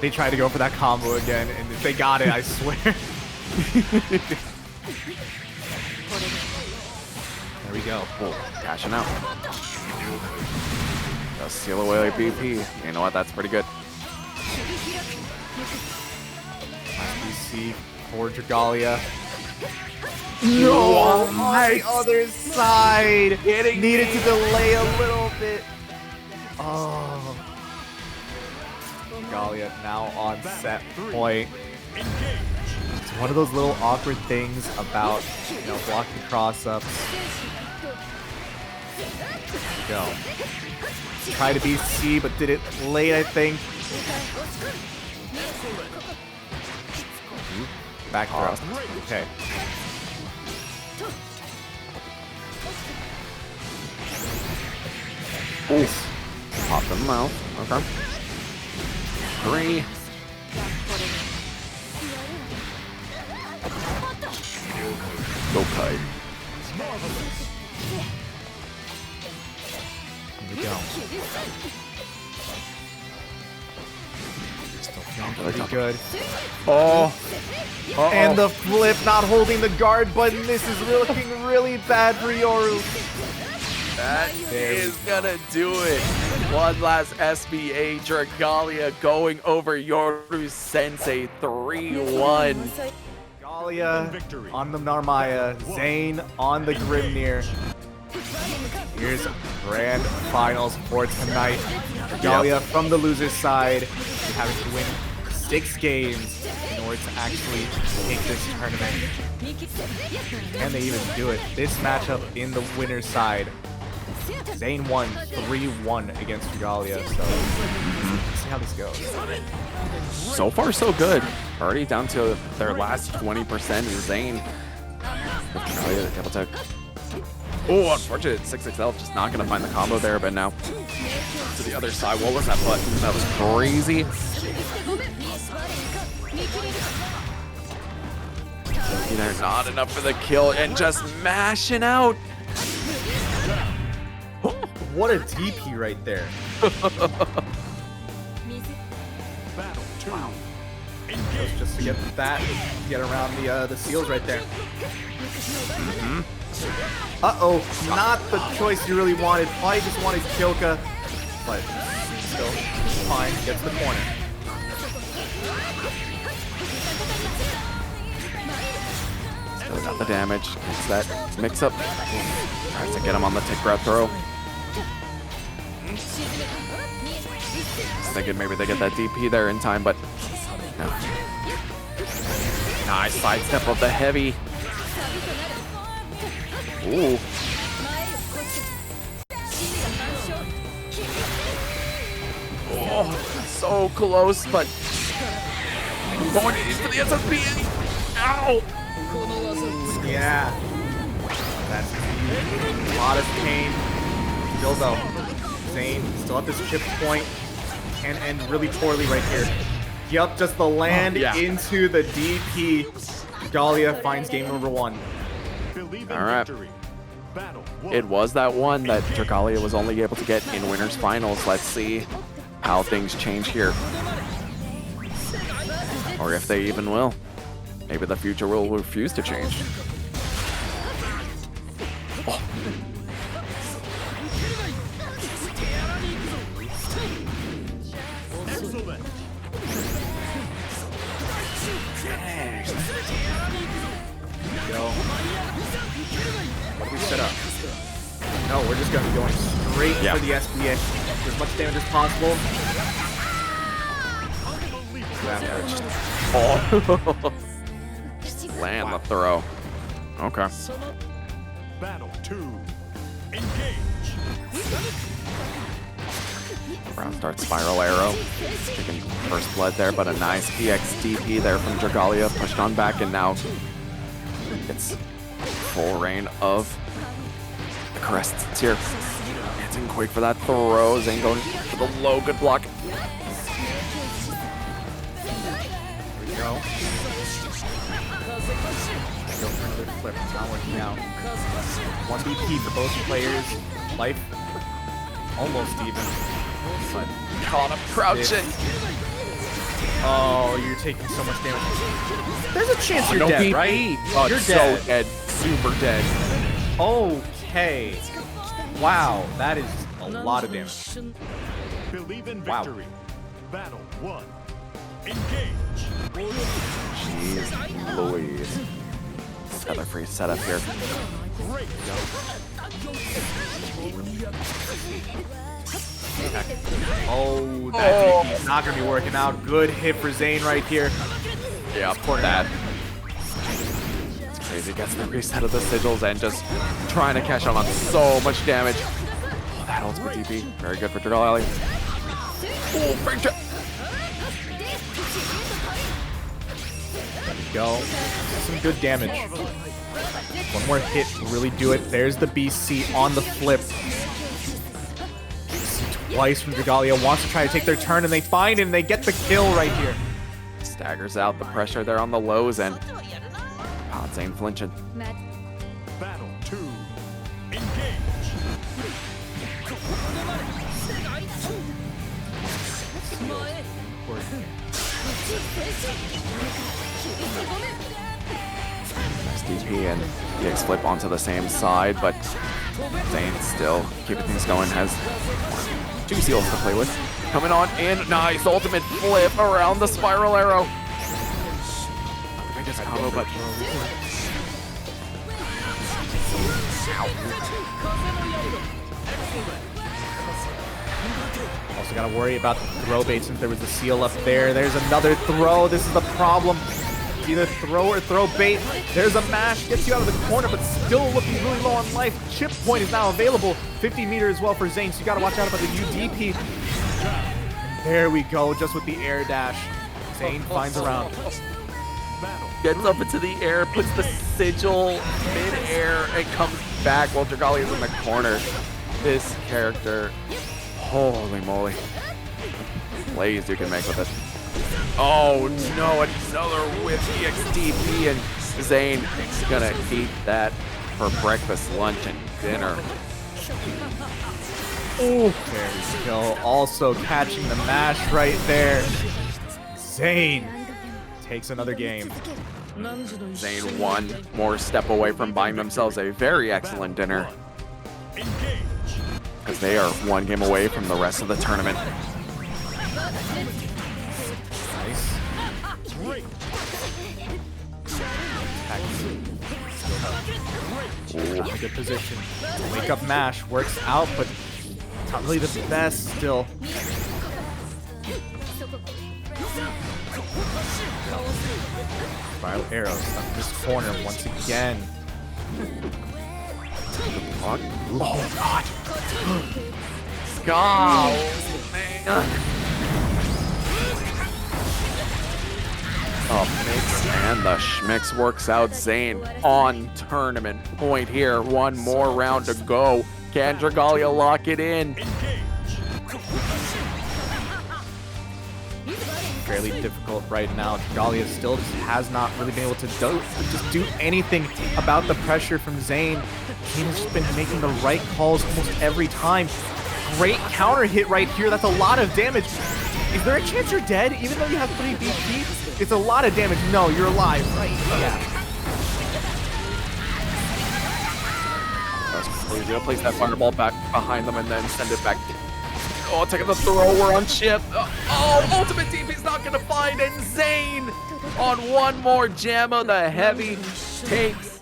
They tried to go for that combo again, and if they got it, I swear. There we go. Oh, cashing out. Just seal away BP. You know what? That's pretty good. BC for Dragalia. No! On the other side. Needed to delay a little bit. Oh. Dragalia now on set point. It's one of those little awkward things about, blocking cross-ups. Go. Try to be C, but did it late, I think. Back throw. Okay. Oof. Pop in the mouth. Okay. 3. Okay. Here we go. Still feeling pretty good. Oh. And the flip, not holding the guard button. This is looking really bad for Yoru. That is gonna do it. One last SBA. Dragalia going over Yoru Sensei 3-1. Galleon on the Narmaya, Zane on the Grimnir. Here's grand finals for tonight. Galleon from the loser's side, having to win 6 games in order to actually take this tournament. Can they even do it? This matchup in the winner's side, Zane won 3-1 against Galleon, so let's see how this goes. So far, so good. Already down to their last 20%. Zane with Galleon able to. Oh, unfortunate 6XL just not gonna find the combo there, but now to the other side. What was that button? That was crazy. There's not enough for the kill and just mashing out. What a DP right there. Wow. Just to get that, get around the seals right there. Uh-oh, not the choice you really wanted. Probably just wanted Kyoka, but still fine, gets the corner. Still got the damage, gets that mix up. Tries to get him on the tick grab throw. Thinking maybe they get that DP there in time, but no. Nice sidestep of the heavy. Ooh. Oh, so close, but going into the SSB. Ow! Yeah. That's a lot of pain. Still though, Zane still at this chip point. Can end really poorly right here. Yep, just the land into the DP. Galleon finds game number 1. All right. It was that one that Galleon was only able to get in winners finals. Let's see how things change here. Or if they even will. Maybe the future will refuse to change. Oh. What do we set up? No, we're just going to be going straight for the SBA. As much damage as possible. Just land the throw. Okay. Battle 2. Engage. Round starts spiral arrow. Taking first blood there, but a nice PX-DP there from Galleon. Pushed on back, and now it's full reign of the crests. It's here. Dancing quick for that throw. Zane going for the low. Good block. There we go. Go for another flip. It's not working out. 1 BP for both players. Life almost even. But Caught him crouching. oh, you're taking so much damage. There's a chance you're no dead, BP. right? Oh, You're so dead. dead. Super dead. Okay. Wow, that is a lot of damage. Believe in Wow. victory. Battle 1. Engage. Jeez Louise. Another free setup here. Great. Oh, that DP is not going to be working out. Good hit for Zane right here. Yeah, that. It's crazy. Gets the reset of the sigils and just trying to cash out on so much damage. Oh, that ultimate DP. Very good for Galleon. Oh, break trap. There we go. Some good damage. One more hit will really do it. There's the BC on the flip. Twice from Galleon. Wants to try to take their turn, and they find it, and they get the kill right here. Staggers out the pressure there on the lows, and Zane flinching. Battle 2. Engage. Nice DP and PX flip onto the same side, but Zane still keeping things going. Has 2 seals to play with. Coming on in, nice ultimate flip around the spiral arrow. this combo, but also gotta worry about the throw bait since there was a seal up there. There's another throw. This is the problem. Either throw or throw bait. There's a mash, gets you out of the corner, but still looking really low on life. Chip point is now available. 50 meter as well for Zane, so you gotta watch out about the UDP. And there we go, just with the air dash. Zane finds a round. gets up into the air, puts the sigil mid-air, and comes back while Dragali is in the corner. This character, holy moly. Plays you can make with it. Oh no, another with EXTP, and Zane is gonna eat that for breakfast, lunch, and dinner. Oh, there we go. Also catching the mash right there. Zane takes another game. Zane one more step away from buying themselves a very excellent dinner, because they are one game away from the rest of the tournament. Nice. Ooh, good position. Wake up mash works out, but not really the best still. Spiral arrow stuck in this corner once again. Oh god! Oh man! Oh, Mix and the Schmix works out Zane on tournament point here. One more round to go. Can Dragalia lock it in? Fairly difficult right now. Dragalia still just has not really been able to do anything about the pressure from Zane. Zane has just been making the right calls almost every time. Great counter hit right here. That's a lot of damage. Is there a chance you're dead even though you have 3 BP? It's a lot of damage. No, you're alive. Right? Yeah. He's gonna place that fireball back behind them and then send it back. Oh, taking the thrower on Chip. Oh, ultimate TP's not gonna find, and Zane on one more Jamma, the heavy takes